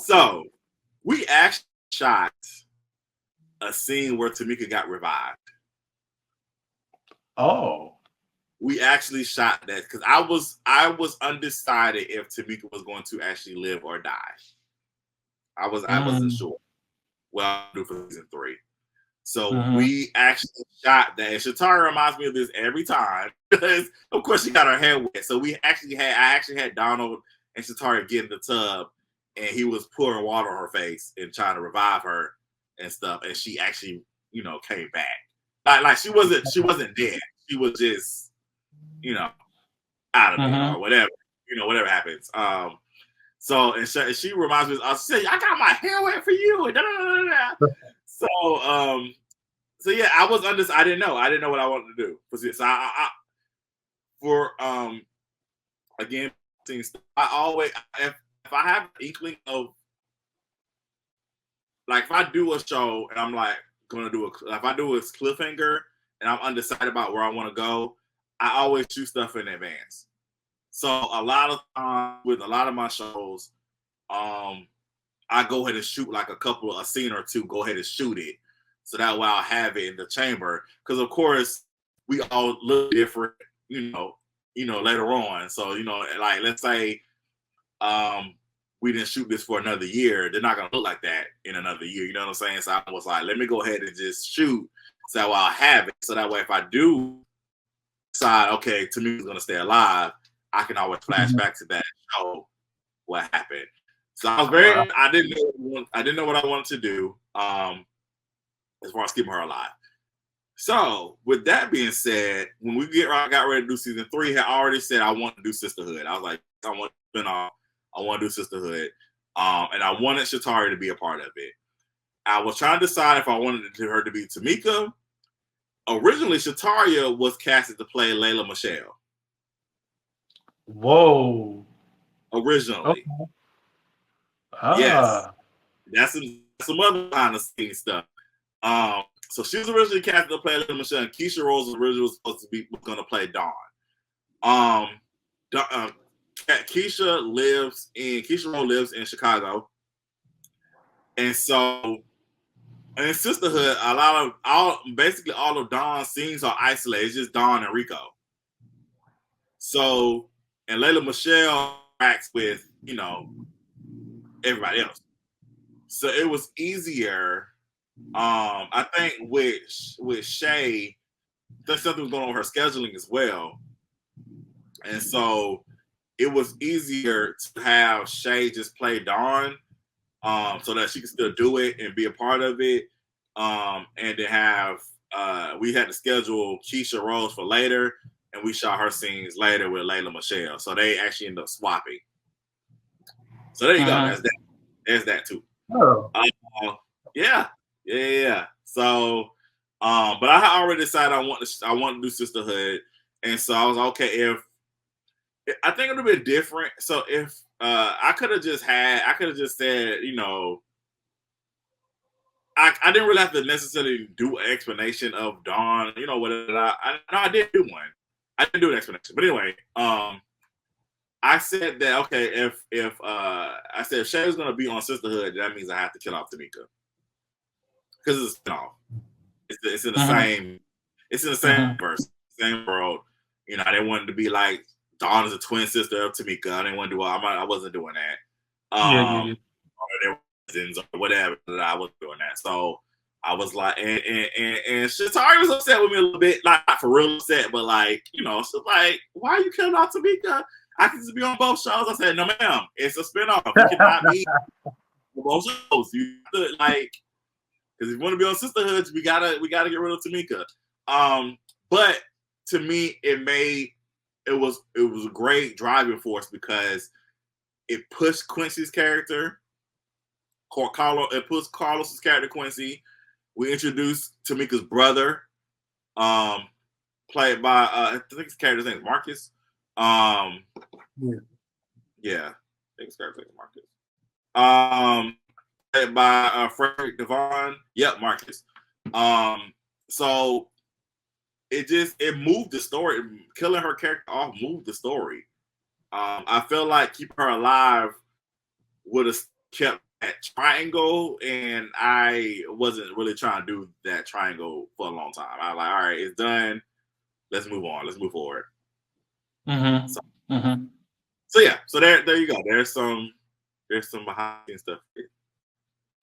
So we actually shot a scene where Tamika got revived. Oh. We actually shot that because I was undecided if Tamika was going to actually live or die. I wasn't sure. Well, I'll do for season 3. So we actually shot that. And Shatara reminds me of this every time because, of course, she got her hair wet. So I actually had Donald and Shatara get in the tub, and he was pouring water on her face and trying to revive her and stuff. And she actually, came back. Like she wasn't dead. She was just, out of it or whatever. Whatever happens. So and she reminds me. I said, "I got my hair wet for you." And So yeah, I was I didn't know. I didn't know what I wanted to do. So again, things. I always if I have an inkling of, like, if I do a show and I'm like going to do if I do a cliffhanger and I'm undecided about where I want to go, I always shoot stuff in advance. So a lot of times with a lot of my shows, I go ahead and shoot like a scene or two. Go ahead and shoot it, so that way I'll have it in the chamber. Because of course we all look different, later on. So like let's say we didn't shoot this for another year, they're not gonna look like that in another year. You know what I'm saying? So I was like, let me go ahead and just shoot so I'll have it. So that way, if I do decide, okay, Tamika's gonna stay alive, I can always flash back to that show what happened. So I was I didn't know what I wanted to do as far as keeping her alive. So with that being said, when we got ready to do season 3, I already said I want to do Sisterhood. I was like, I want to spin off. I want to do Sisterhood. And I wanted Shatari to be a part of it. I was trying to decide if I wanted her to be Tamika. Originally, Shataria was casted to play Layla Michelle. Whoa. Originally. Okay. Yes. That's some other behind the scenes stuff. So she was originally casted to play Layla Michelle, and Keisha Rose originally was supposed to be going to play Dawn. Keisha Rose lives in Chicago, and so in Sisterhood, basically all of Dawn's scenes are isolated. It's just Dawn and Rico. So, and Layla Michelle acts with everybody else. So it was easier. I think with Shay, there's something was going on with her scheduling as well, and so it was easier to have Shay just play Dawn, so that she could still do it and be a part of it, and to have we had to schedule Keisha Rose for later, and we shot her scenes later with Layla Michelle, so they actually ended up swapping. So there you go. There's that too. Oh. Yeah. So, but I already decided I want to do Sisterhood, and so I was okay. If I think it would have been different. So if I could have just said, I didn't really have to necessarily do an explanation of Dawn. I did do one. I didn't do an explanation, but anyway, I said that okay, if Shay is gonna be on Sisterhood, that means I have to kill off Tamika. Because it's a spinoff. It's in the same. It's in the same verse, same world. I didn't want it to be like Dawn is a twin sister of Tamika. I didn't want to do. I wasn't doing that. Or their cousins or whatever. I wasn't doing that. So I was like, and Shatari was upset with me a little bit, like not for real upset, but like she's like, why are you killing off Tamika? I can just be on both shows. I said, no, ma'am, it's a spinoff. You cannot be on both shows. You have to because if you want to be on Sisterhood, we gotta get rid of Tamika. But to me, it was a great driving force because it pushed Quincy's character. It pushed Carlos's character Quincy. We introduced Tamika's brother, played by I think his character's name is Marcus. Yeah, I think his character's name is Marcus. By Frederick Devon. Yep, Marcus. So it moved the story. Killing her character off moved the story. I feel like keeping her alive would have kept that triangle, and I wasn't really trying to do that triangle for a long time. I was like, all right, it's done. Let's move on. Let's move forward. So yeah, so there you go. There's some behind the scenes stuff.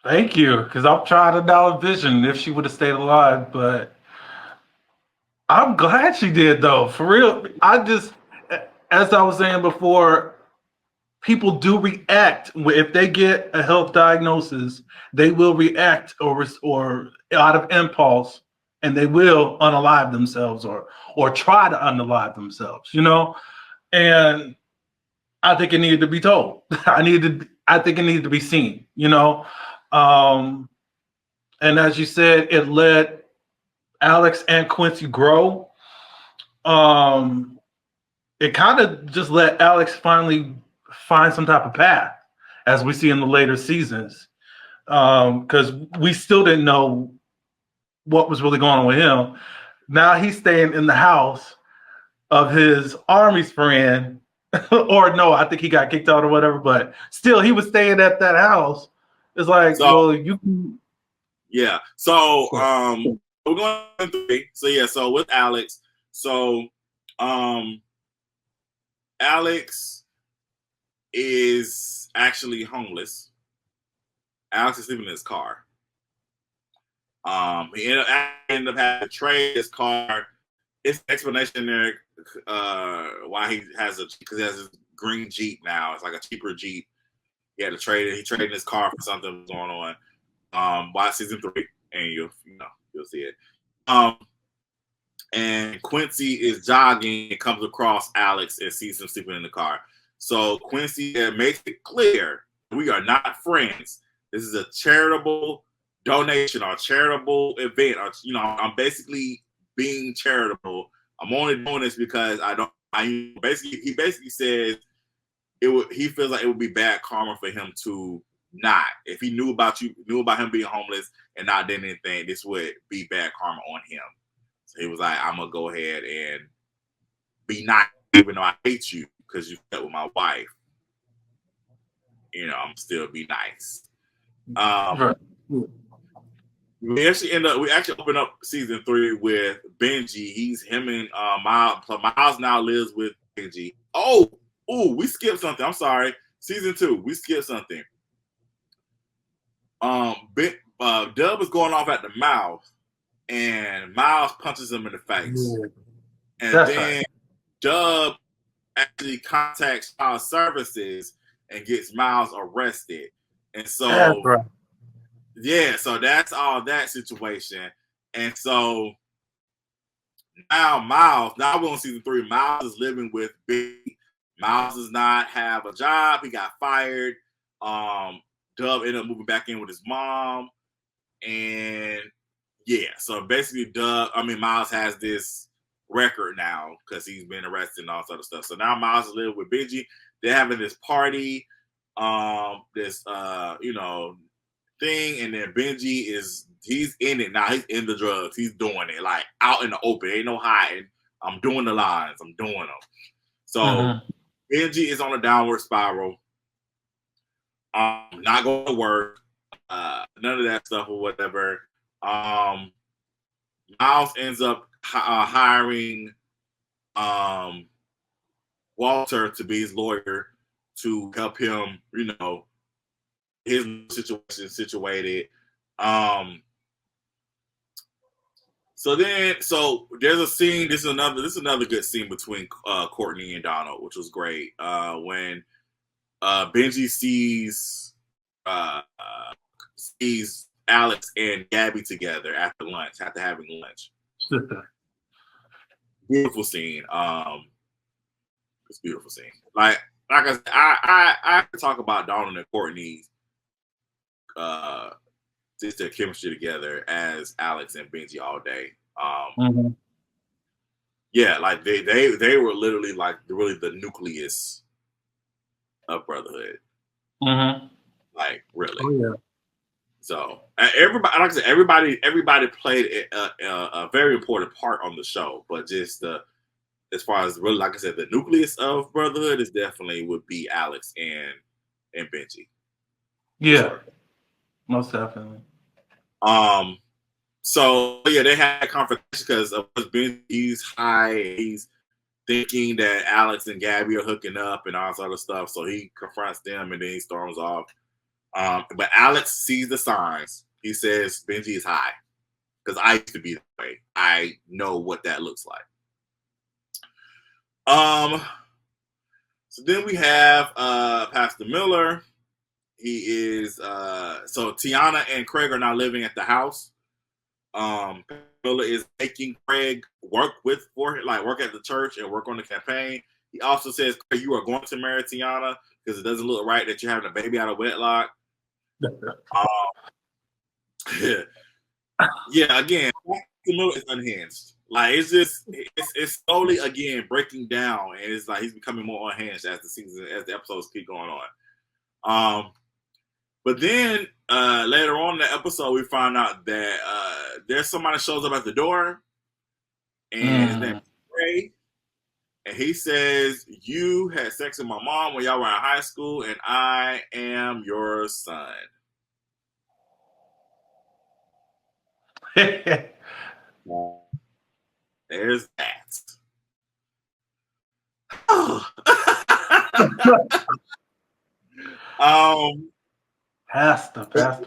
Thank you, because I'm trying to now envision if she would have stayed alive, but I'm glad she did, though. For real, as I was saying before, people do react if they get a health diagnosis. They will react or out of impulse, and they will unalive themselves or try to unalive themselves. And I think it needed to be told. I think it needed to be seen. And as you said, it let Alex and Quincy grow. It kind of just let Alex finally find some type of path, as we see in the later seasons, because we still didn't know what was really going on with him. Now he's staying in the house of his Army's friend, or no, I think he got kicked out or whatever, but still he was staying at that house. It's like, well, you can. Yeah. So we're going through 3. So yeah, so with Alex, so Alex is actually homeless. Alex is sleeping in his car. He ended up having to trade his car. It's an explanation there why he has because he has this green Jeep now. It's like a cheaper Jeep. He had to trade it. He traded his car for something going on. Watch season 3, and you'll see it. And Quincy is jogging and comes across Alex and sees him sleeping in the car. So Quincy makes it clear we are not friends. This is a charitable donation or charitable event. Or, I'm basically being charitable. I'm only doing this because he basically says he feels like it would be bad karma for him to not. If he knew about him being homeless and not doing anything, this would be bad karma on him. So he was like, I'm gonna go ahead and be nice, even though I hate you because you slept with my wife. I'm still be nice. Right. We actually open up season 3 with Benji. Him and Miles. Miles now lives with Benji. We skipped something. I'm sorry. Season 2, we skipped something. Dub is going off at the mouth, and Miles punches him in the face. Yeah. And that's then right. Dub actually contacts Child Services and gets Miles arrested. And so that's right. Yeah, so that's all that situation. And so now we're on season 3. Miles is living with Big. Miles does not have a job. He got fired. Dub ended up moving back in with his mom. And yeah, so basically Miles has this record now because he's been arrested and all sort of stuff. So now Miles is living with Benji. They're having this party, thing, and then Benji he's in it now. He's in the drugs. He's doing it like out in the open. Ain't no hiding. I'm doing the lines. I'm doing them. So Benji is on a downward spiral. Not going to work. None of that stuff or whatever. Miles ends up hiring Walter to be his lawyer to help him, his situation situated. So there's a scene. This is another good scene between Courtney and Donald, which was great. When Benji sees Alex and Gabby together after having lunch. Beautiful scene. It's a beautiful scene. Like I said, I could talk about Donald and Courtney's just their chemistry together as Alex and Benji all day. Yeah, like they were literally like really the nucleus of Brotherhood. Like really. Oh yeah. So everybody, like I said, everybody played a very important part on the show, but just as far as really, like I said, the nucleus of Brotherhood is definitely would be Alex and Benji. Yeah, sure. Most definitely. So yeah, they had a confrontation because of Benji. He's high. He's thinking that Alex and Gabby are hooking up and all sort of stuff. So he confronts them and then he storms off. But Alex sees the signs. He says Benji is high because I used to be that way. I know what that looks like. So then we have Pastor Miller. He is so Tiana and Craig are now living at the house. Miller is making Craig work at the church and work on the campaign. He also says, Craig, you are going to marry Tiana because it doesn't look right that you're having a baby out of wedlock. Yeah, again, Miller is unhinged. Like it's slowly again breaking down, and it's like he's becoming more unhinged as the episodes keep going on. But then later on in the episode, we find out that there's somebody shows up at the door, and his name is Ray, and he says, "You had sex with my mom when y'all were in high school, and I am your son." There's that. Pass the pass.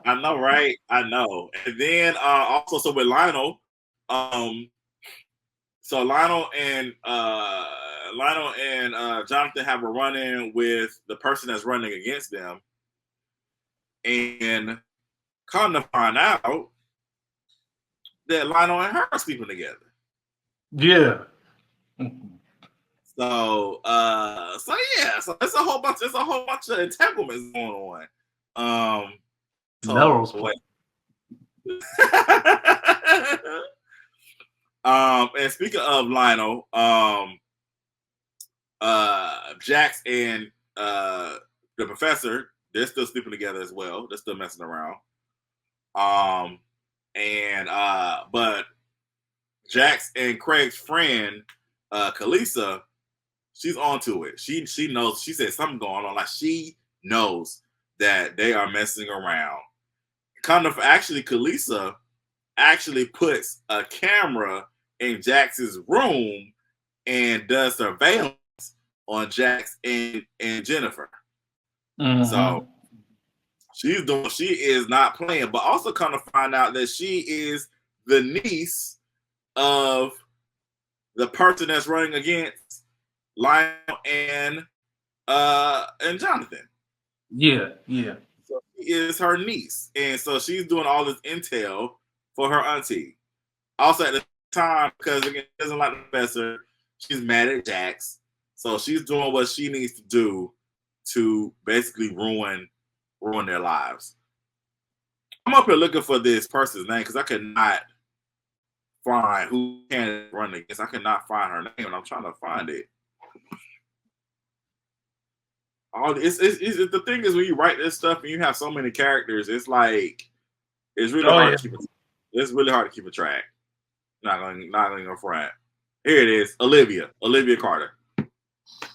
I know, right? I know. And then also, so with Lionel, so Lionel and Jonathan have a run-in with the person that's running against them, and come to find out that Lionel and her are sleeping together. Yeah. So yeah, so it's a whole bunch of entanglements going on. Melrose Place. And speaking of Lionel, Jax and the professor, they're still sleeping together as well. They're still messing around. But Jax and Craig's friend, Kalisa, she's onto it. She knows. She said something going on. Like she knows that they are messing around. Kind of actually, Kalisa actually puts a camera in Jax's room and does surveillance on Jax and Jennifer. Mm-hmm. So she is not playing, but also kind of find out that she is the niece of the person that's running against Lionel and Jonathan. Yeah. So she is her niece, and so she's doing all this intel for her auntie. Also at the time, because again, she doesn't like the professor, she's mad at Jax, so she's doing what she needs to do to basically ruin their lives. I'm up here looking for this person's name because I could not find who can run against. I could not find her name, and I'm trying to find it. The thing is when you write this stuff and you have so many characters, it's like it's really hard to keep it. It's really hard to keep a track. Not going to front. Here it is, Olivia Carter.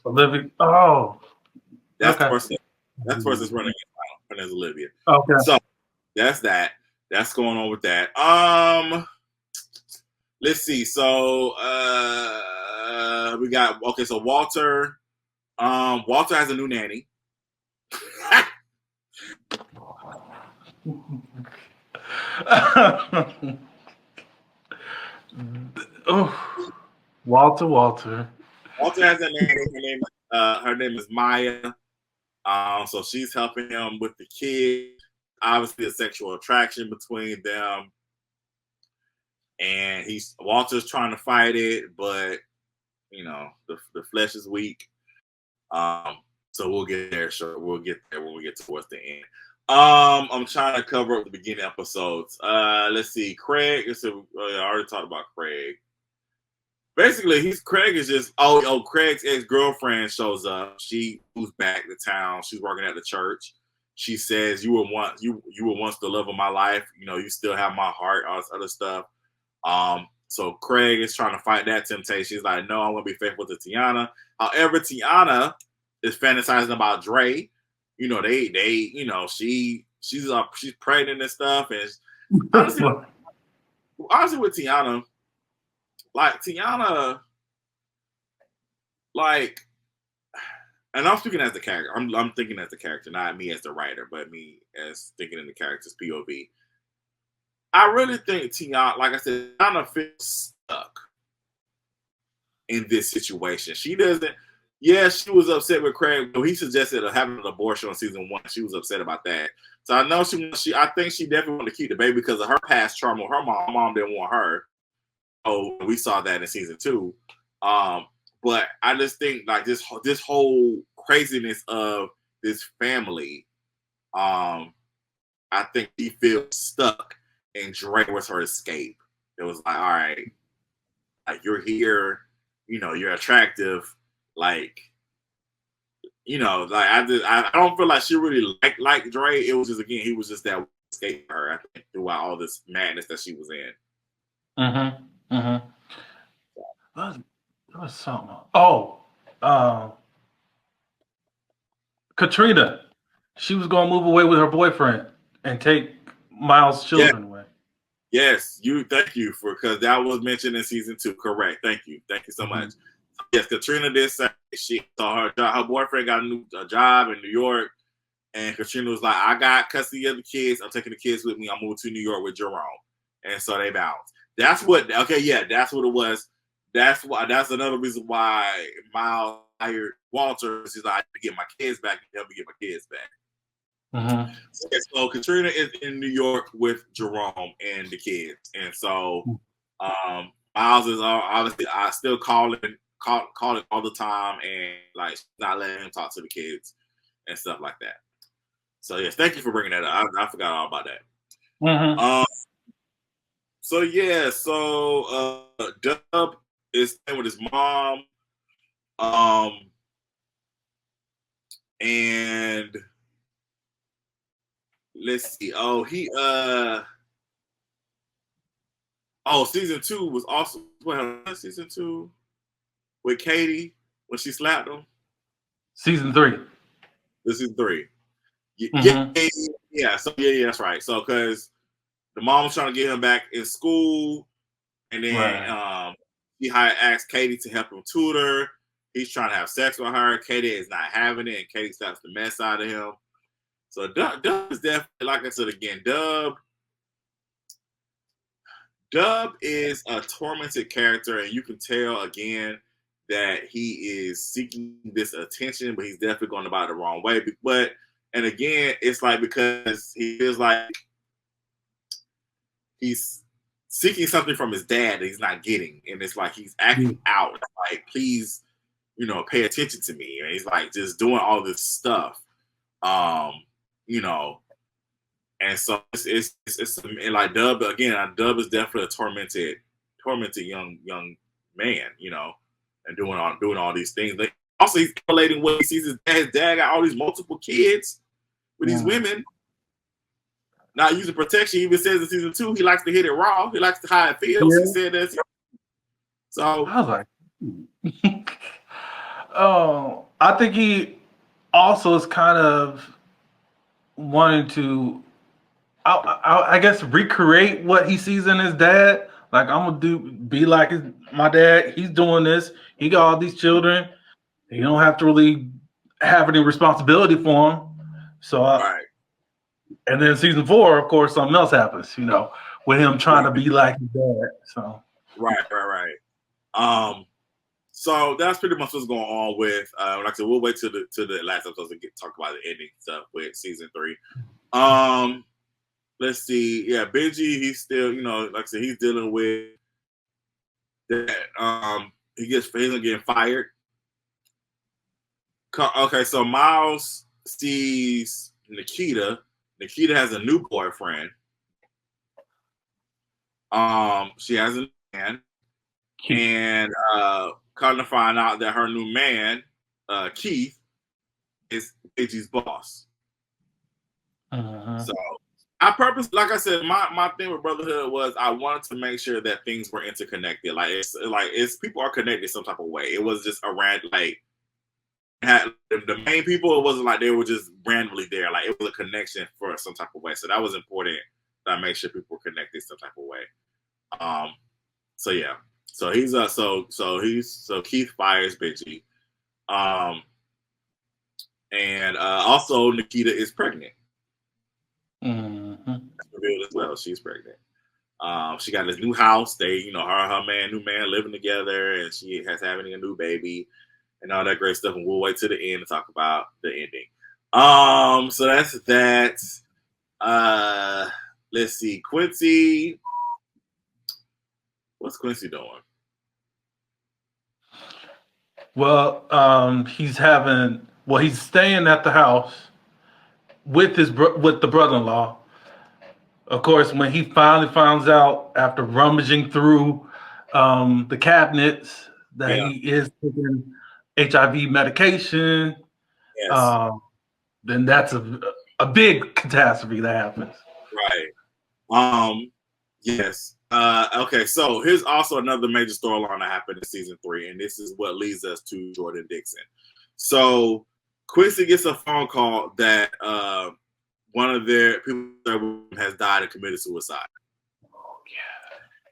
Olivia. Oh, that's the person. That's the person that's running against. Her name's Olivia. Okay. So that's that. That's going on with that. Let's see. So we got so Walter. Walter has a new nanny. Oh, Walter. Walter has a nanny. Her name is Maya. So she's helping him with the kid. Obviously, a sexual attraction between them, and Walter's trying to fight it, but you know the flesh is weak. So we'll get there. Sure, we'll get there when we get towards the end. I'm trying to cover up the beginning episodes. Let's see. Craig. I already talked about Craig. Basically, Craig is just Craig's ex-girlfriend shows up. She moves back to town. She's working at the church. She says, "You were once the love of my life. You know, you still have my heart." All this other stuff. So Craig is trying to fight that temptation. He's like, "No, I want to be faithful to Tiana." However, Tiana is fantasizing about Dre. You know, she's pregnant and stuff. And honestly, with Tiana. Like Tiana, and I'm speaking as the character. I'm thinking as the character, not me as the writer, but me as thinking in the character's POV. I really think Tiana, like I said, Tiana feels stuck in this situation. She doesn't. Yeah, she was upset with Craig. He suggested having an abortion on season 1. She was upset about that. So I know I think she definitely wanted to keep the baby because of her past trauma with her mom. Her mom didn't want her. Oh, we saw that in season 2. But I just think like this whole craziness of this family, I think he feels stuck, and Dre was her escape. It was like, all right, like you're here, you know, you're attractive, like, you know, like I don't feel like she really liked Dre. It was just, again, he was just that escape for her, I think, throughout all this madness that she was in. That was something. Oh, Katrina. She was gonna move away with her boyfriend and take Miles' children away. Yes, thank you because that was mentioned in season 2. Correct. Thank you so much. Yes, Katrina did say she saw her boyfriend got a job in New York, and Katrina was like, "I got custody of the kids. I'm taking the kids with me. I'm moving to New York with Jerome," and so they bounced. That's what. Okay, yeah, that's what it was. That's why. That's another reason why Miles hired Walter. He's like, to get my kids back and help me get my kids back. Mm-hmm. So Katrina is in New York with Jerome and the kids, and so Miles is obviously I still calling all the time, and like not letting him talk to the kids and stuff like that. So yes, thank you for bringing that up. I forgot all about that. Mm-hmm. So yeah, so Dub is staying with his mom, and let's see. Season 2 was also season 2 with Katie when she slapped him. Season 3. This is 3. Mm-hmm. Yeah. So yeah, that's right. So because the mom was trying to get him back in school, and then he asked Katie to help him tutor. He's trying to have sex with her. Katie is not having it, and Katie starts to mess out of him. So Dub is definitely, like I said again, Dub is a tormented character, and you can tell again that he is seeking this attention, but he's definitely going about it the wrong way. And again, it's like because he feels like he's seeking something from his dad that he's not getting, and it's like he's acting out, like, please, pay attention to me. And he's like just doing all this stuff, and so it's like Dub again. Dub is definitely a tormented young man, and doing all these things. Like, also, he's correlating what he sees his dad got all these multiple kids with these women. Not using protection. He even says in season 2 he likes to hit it raw. He likes to how it feels. Yeah. He said that. So I was like, I think he also is kind of wanting to, I guess, recreate what he sees in his dad. Like, I'm gonna be like my dad. He's doing this. He got all these children. You don't have to really have any responsibility for him. So, right. And then season 4, of course, something else happens. With him trying to be like his dad. So right. So that's pretty much what's going on with. Like I said, we'll wait to the last episode to talk about the ending stuff with season 3. Let's see. Yeah, Benji, he's still, like I said, he's dealing with that. He's getting fired. Okay, so Miles sees Nikita. Nikita has a new boyfriend. She has a man, and come to find out that her new man, Keith, is Benji's boss. So I purpose, like I said, my thing with Brotherhood was I wanted to make sure that things were interconnected. It's people are connected some type of way. It was just around had the main people. It wasn't like they were just randomly there. Like it was a connection for some type of way. So that was important that I make sure people were connected some type of way. So yeah. So he's so Keith fires Benji. And also Nikita is pregnant. That's revealed as well. She's pregnant. She got this new house. They, new man living together, and she has having a new baby and all that great stuff. And we'll wait to the end to talk about the ending. So that's that. Let's see. Quincy. What's Quincy doing? Well, he's staying at the house with the brother-in-law. Of course, when he finally finds out after rummaging through the cabinets that he is taking HIV medication, then that's a big catastrophe that happens. Right. Yes. Okay, so here's also another major storyline that happened in season 3, and this is what leads us to Jordan Dixon. So Quincy gets a phone call that one of their people has died and committed suicide. Oh,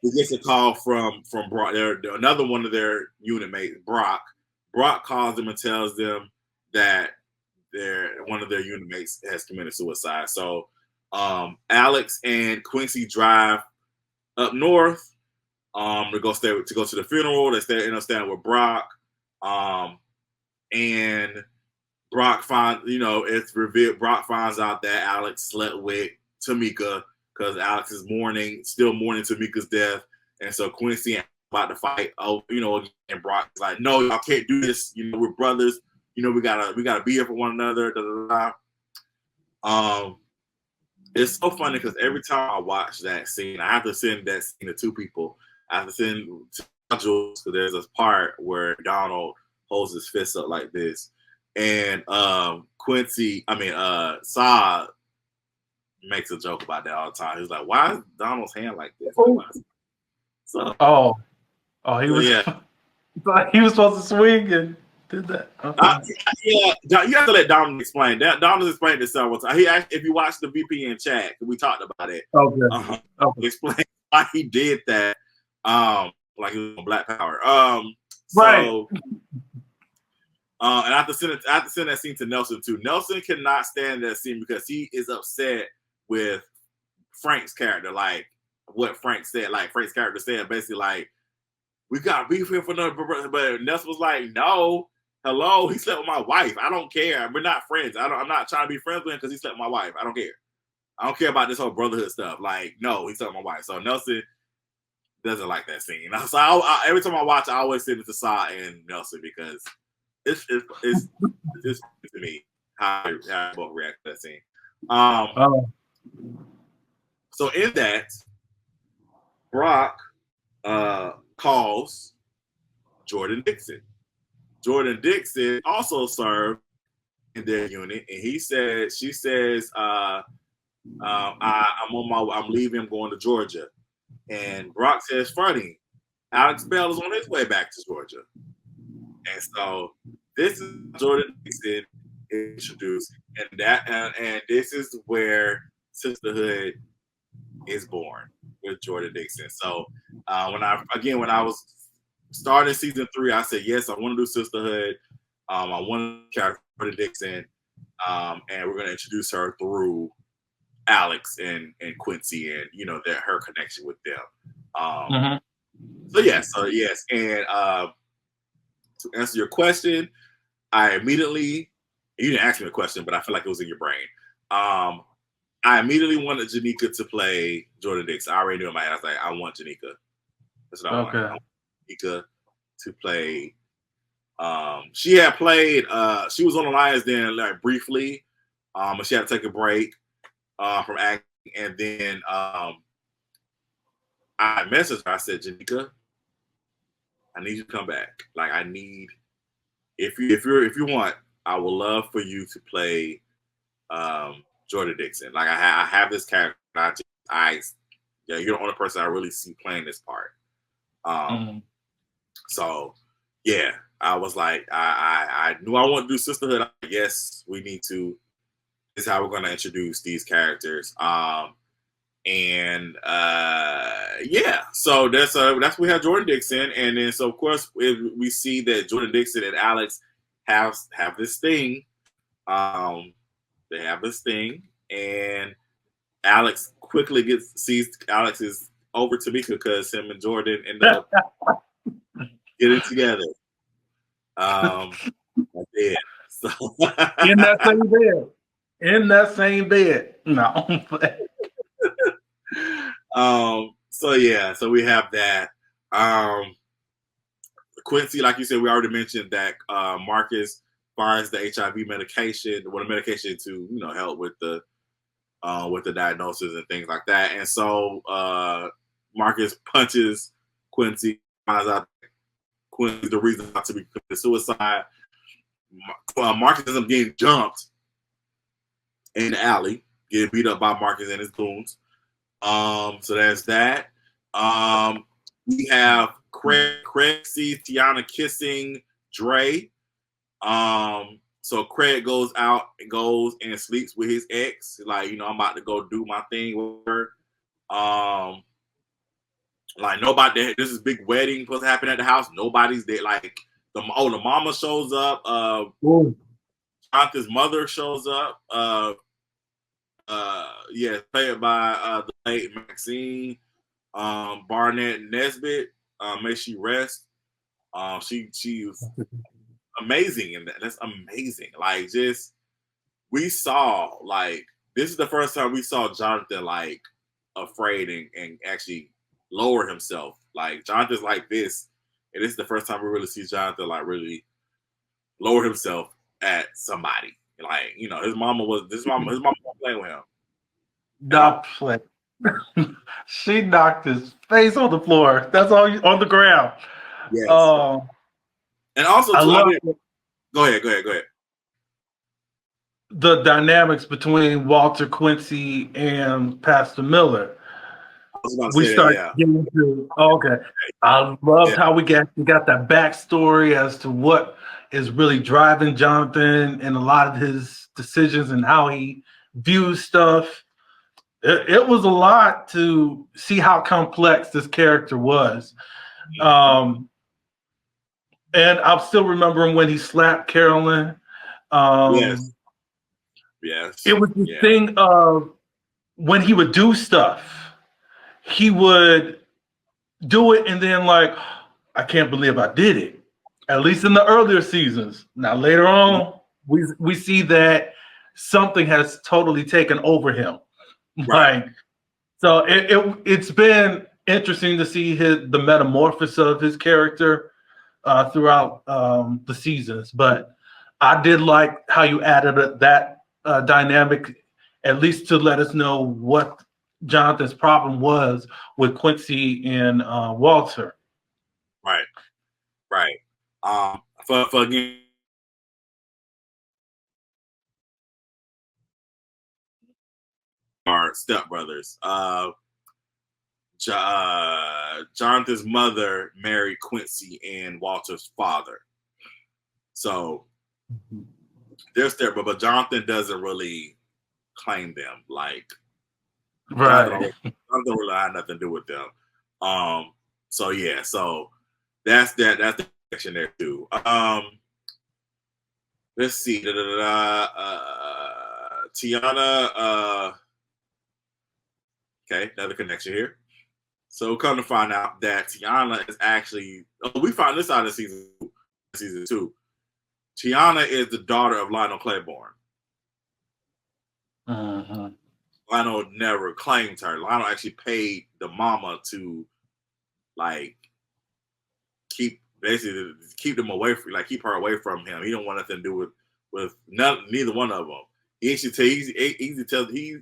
he gets a call from Brock. Another one of their unit mates, Brock. Brock calls them and tells them that one of their unit mates has committed suicide. So Alex and Quincy drive up north to go to the funeral. They end up staying with Brock. And Brock it's revealed. Brock finds out that Alex slept with Tamika because Alex is still mourning Tamika's death, and so Quincy about to fight. And Brock's like, "No, y'all can't do this. We're brothers. We gotta be here for one another." Da, da, da. It's so funny because every time I watch that scene, I have to send that scene to two people. I have to send to Jules because there's this part where Donald holds his fist up like this, and Saad makes a joke about that all the time. He's like, "Why is Donald's hand like this?" He was supposed to swing and did that. Okay. You have to let Donald explain. Donald explained this several times. If you watch the VPN chat, we talked about it. Okay. Explain why he did that. Like he was on Black Power. Right. And I have to send that scene to Nelson too. Nelson cannot stand that scene because he is upset with Frank's character, like what Frank said. Like Frank's character said, basically like, "We got beef here for another," but Nelson was like, "No, hello, he slept with my wife. I don't care. We're not friends. I'm not trying to be friends with him because he slept with my wife. I don't care. I don't care about this whole brotherhood stuff. Like, no, he slept with my wife." So Nelson doesn't like that scene. So every time I watch, I always send it to Saw and Nelson because it's to me how I both react to that scene. So in that, Brock calls Jordan Dixon. Jordan Dixon also served in their unit, and she says, I'm leaving, I'm going to Georgia. And Brock says, "Funny, Alex Bell is on his way back to Georgia." And so this is Jordan Dixon introduced, and this is where sisterhood is born with Jordan Dixon. So when I was starting season 3, I said, yes, I want to do sisterhood. I want to character Jordan Dixon, and we're going to introduce her through Alex and Quincy and her connection with them. So yes, and to answer your question, you didn't ask me a question, but I feel like it was in your brain. I immediately wanted Janika to play Jordan Dixon. I already knew in my head. I was like, I want Janika. That's what I want. I want Janika to play. She had played. She was on the Lions Den like briefly, but she had to take a break from acting, and then I messaged her. I said, "Janika, I need you to come back. Like, I need if you want, I would love for you to play Jordan Dixon. Like, I have this character. You're the only person I really see playing this part. So yeah, I was like, I knew I wanted to do sisterhood. Yes, we need to. This is how we're going to introduce these characters. Yeah, so that's we have Jordan Dixon, and then so of course we see that Jordan Dixon and Alex have this thing. They have this thing, and Alex quickly sees Alex is over Tamika because him and Jordan end up getting together. Yeah. So in that same bed. No. So we have that. Quincy, like you said, we already mentioned that Marcus finds the HIV medication, the medication to help with the diagnosis and things like that. And so Marcus punches Quincy, finds out Quincy's the reason not to be committed suicide. Marcus ends up getting jumped in the alley, getting beat up by Marcus and his goons. So there's that. We have Craig sees Tiana kissing Dre. So Craig goes and sleeps with his ex. Like, I'm about to go do my thing with her. Like nobody, this is big wedding supposed to happen at the house. Nobody's there. Like the mama shows up. Jonathan's mother shows up. Yeah, played by the late Maxine Barnett Nesbitt. May she rest. She was amazing in that. That's amazing. Like just we saw like this is the first time we saw Jonathan like afraid and actually lower himself. Like Jonathan's like this, and this is the first time we really see Jonathan like really lower himself at somebody. Like his mama was playing with him. Not play. She knocked his face on the floor. That's all on the ground. Yes. And also, go ahead. The dynamics between Walter Quincy and Pastor Miller. We start getting into okay. I loved how we got that backstory as to what is really driving Jonathan and a lot of his decisions and how he views stuff. It was a lot to see how complex this character was. And I'm still remembering when he slapped Carolyn. Yes. It was the thing of when he would do stuff, he would do it and then like, I can't believe I did it. At least in the earlier seasons. Now later on, we see that something has totally taken over him. Right. Like, so it's been interesting to see the metamorphosis of his character throughout the seasons. But I did like how you added that dynamic, at least to let us know what Jonathan's problem was with Quincy and Walter. Right. For again, our stepbrothers. Jonathan's mother married Quincy and Walter's father. So they're stepbrothers, but Jonathan doesn't really claim them. Like, right. Jonathan really had nothing to do with them. So yeah, so that's the section there too. Let's see. Tiana. Okay, another connection here. So come to find out that Tiana is actually. We found this out in season 2. Tiana is the daughter of Lionel Claiborne. Lionel never claimed her. Lionel actually paid the mama to, like, keep them away from, like, keep her away from him. He don't want nothing to do with neither one of them. He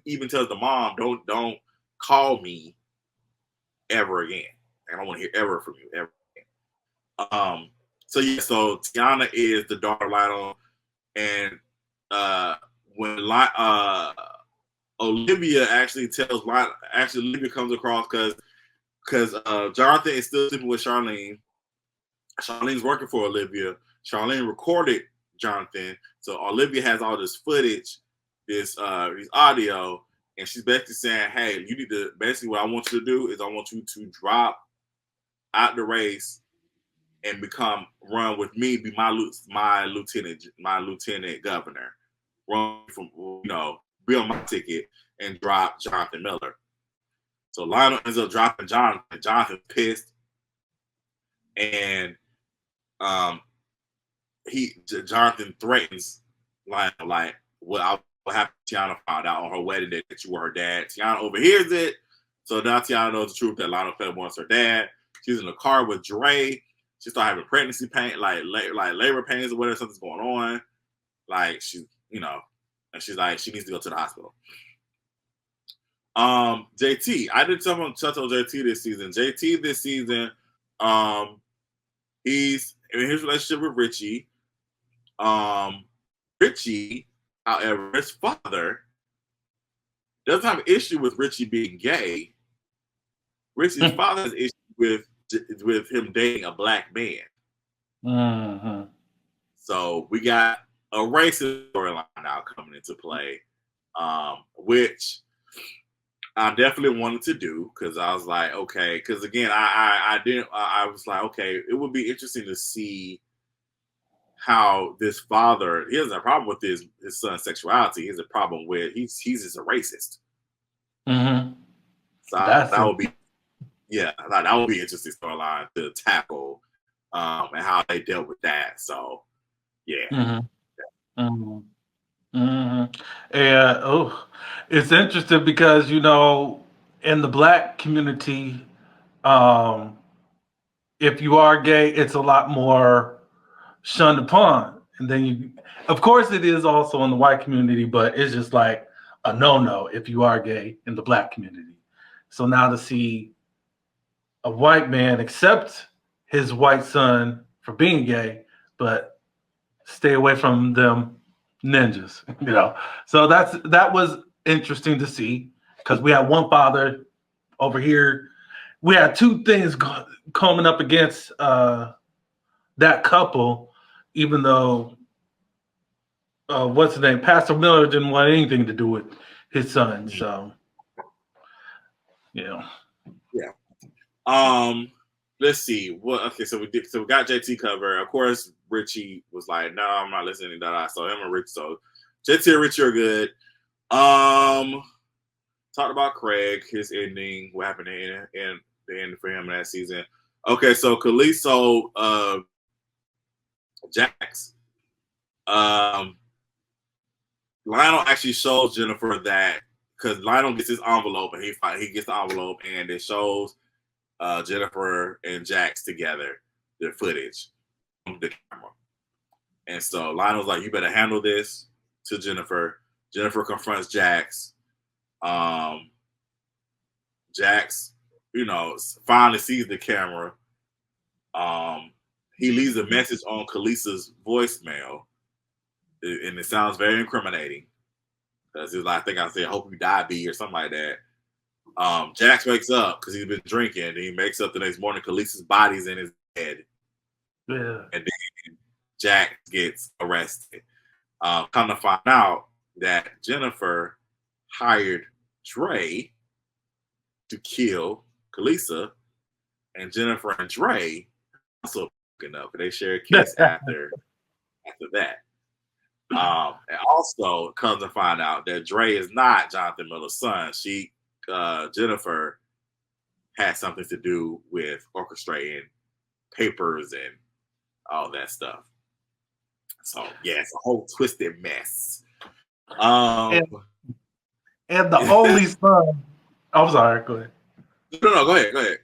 even tells the mom, don't call me ever again. I don't want to hear ever from you ever again. So Tiana is the daughter of Lionel, and when Olivia actually tells Lionel, Olivia comes across because Jonathan is still sleeping with Charlene. Charlene's working for Olivia. Charlene recorded Jonathan, so Olivia has all this footage, this audio, and she's basically saying, "Hey, you need to. Basically, what I want you to do is I want you to drop out the race and run with me, be my lieutenant governor, run from be on my ticket and drop Jonathan Miller." So Lionel ends up dropping Jonathan. Jonathan's pissed, and Jonathan threatens Lionel, like, what happened to Tiana found out on her wedding day that you were her dad. Tiana overhears it, so now Tiana knows the truth that Lionel Claiborne's her dad. She's in the car with Dre. She started having pregnancy pain, like labor pains or whatever, something's going on. Like, she's, and she's like, she needs to go to the hospital. JT, I didn't touch on JT this season. JT this season, he's in his relationship with Richie. Richie, however, his father doesn't have an issue with Richie being gay. Richie's father has issue with him dating a black man. So we got a racist storyline now coming into play, which I definitely wanted to do because I was like, okay, because again, I was like, okay, it would be interesting to see how this father, he has a problem with his son's sexuality. He has a problem with he's just a racist. Mm-hmm. So that would be, yeah, that would be an interesting storyline to tackle, and how they dealt with that. So yeah. Mm-hmm. Mm-hmm. Mm-hmm. And it's interesting because in the Black community, if you are gay, it's a lot more shunned upon. And then of course, it is also in the white community, but it's just like a no if you are gay in the Black community. So now to see a white man accept his white son for being gay, but stay away from them ninjas, So that was interesting to see because we had one father over here. We had two things coming up against that couple, even though what's his name, Pastor Miller didn't want anything to do with his son. So, yeah. Let's see. Okay, so we got JT covered. Of course, Richie was like, "No, I'm not listening." So him and Rich. So JT and Richie are good. Talked about Craig, his ending, what happened in the end for him in that season. Okay, so Kalisto, Jax, Lionel actually shows Jennifer that because Lionel gets his envelope and he gets the envelope and it shows Jennifer and Jax together, their footage from the camera. And so Lionel's like, "You better handle this," to Jennifer. Jennifer confronts Jax. Jax, finally sees the camera. He leaves a message on Kalisa's voicemail, and it sounds very incriminating. Because he's like, I think I said, "Hope you die, B," or something like that. Jax wakes up because he's been drinking, and he wakes up the next morning. Kalisa's body's in his bed. Yeah. And then Jax gets arrested. Come to find out that Jennifer hired Dre to kill Kalisa, and Jennifer and Dre also broken up. They share a kiss after that. And also comes to find out that Dre is not Jonathan Miller's son. Jennifer had something to do with orchestrating papers and all that stuff. So yeah, it's a whole twisted mess. And the only son. I'm sorry. Go ahead. No, go ahead.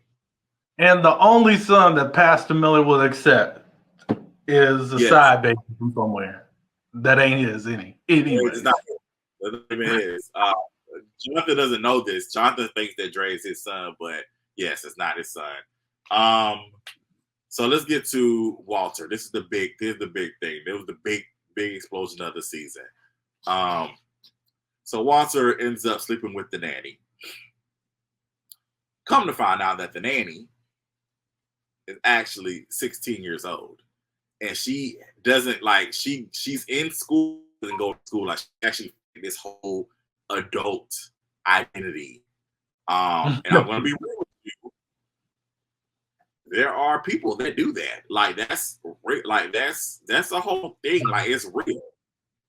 And the only son that Pastor Miller will accept is a side baby from somewhere. That ain't his anyway. It's not. It is. Jonathan doesn't know this. Jonathan thinks that Dre is his son, but yes, it's not his son. So let's get to Walter. This is the big thing. It was the big explosion of the season. So Walter ends up sleeping with the nanny. Come to find out that the nanny is actually 16 years old. And she doesn't she's in school, doesn't go to school. Like, she actually this whole adult identity. And I'm going to be real with you. There are people that do that. Like, that's a whole thing. Like, it's real.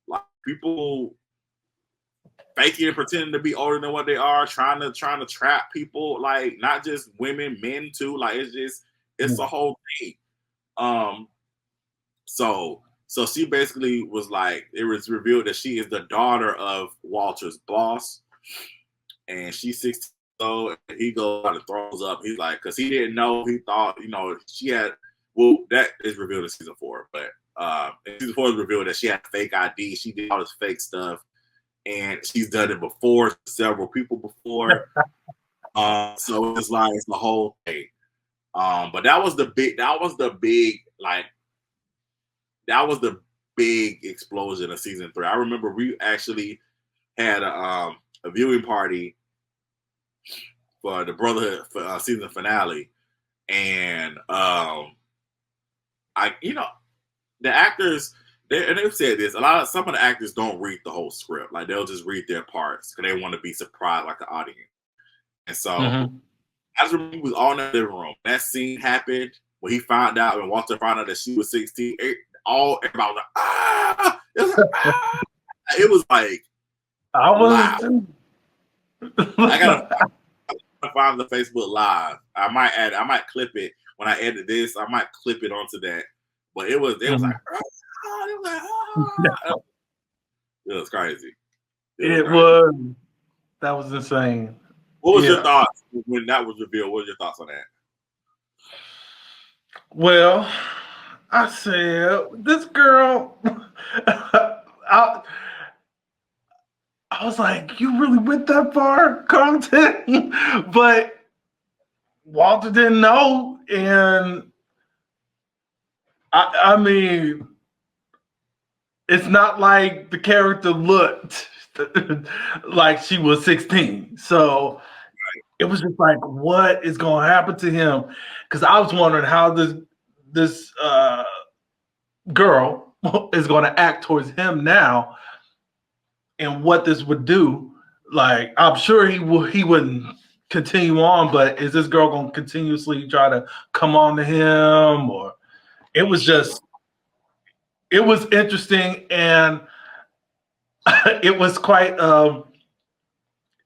Like, people faking and pretending to be older than what they are, trying to trap people. Like, not just women, men too. Like, it's a whole thing. So she basically was like, it was revealed that she is the daughter of Walter's boss, and she's 16 years old. And he goes out and throws up. He's like, because he didn't know. He thought, she had. Well, that is revealed in season 4, but in season 4 is revealed that she had fake ID. She did all this fake stuff, and she's done it before, several people before. So it's like it's the whole thing. But that was the big explosion of season 3. I remember we actually had a viewing party for the BrothAhood for season finale, and the actors they've said this. Some of the actors don't read the whole script. Like, they'll just read their parts because they want to be surprised like the audience. And so I just remember we was all in the living room. That scene happened when he found out, when Walter found out that she was 16. Everybody was like, ah! It was like, ah! It was like, I wasn't. I gotta find the Facebook Live. I might clip it when I edit this. I might clip it onto that. But it was like, it was crazy. That was insane. What was your thoughts when that was revealed? What were your thoughts on that? Well, I said, this girl, I was like, you really went that far, Carlton? But Walter didn't know. And I mean, it's not like the character looked like she was 16. So it was just like, what is going to happen to him? Because I was wondering how this girl is going to act towards him now, and what this would do. Like, I'm sure he wouldn't continue on, but is this girl going to continuously try to come on to him? Or it was interesting, and it was quite.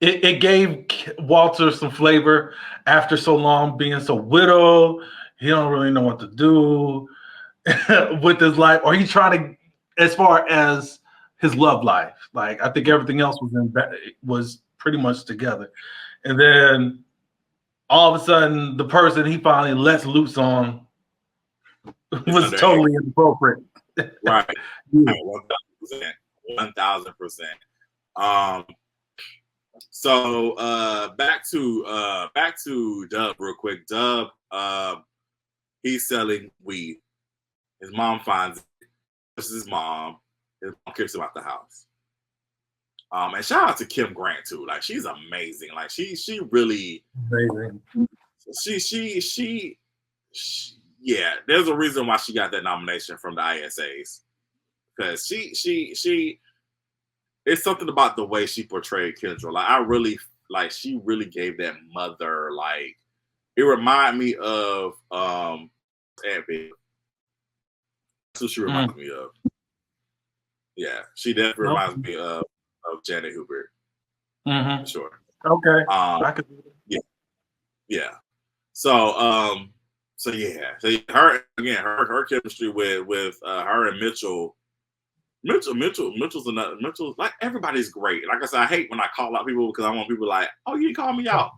It gave Walter some flavor after so long being so widowed. He don't really know what to do with his life, or he's trying to, as far as his love life. Like, I think everything else was pretty much together, and then all of a sudden, the person he finally lets loose on was totally inappropriate. Right. 1,000%. So back to Dub real quick. Dub, he's selling weed. His mom finds it. This is his mom. His mom kicks him out the house. And shout out to Kim Grant too. Like, she's amazing. Like, she really amazing. She yeah. There's a reason why she got that nomination from the ISAs, because she it's something about the way she portrayed Kendra. Like, she really gave that mother, like, it reminded me of Aunt Viv. That's what she reminds me of. Yeah, she definitely reminds me of Janet Hubert. For sure. Okay. Yeah. So her chemistry with her and Mitchell. Mitchell's like, everybody's great. Like I said, I hate when I call out people because I want people like, oh, you didn't call me out.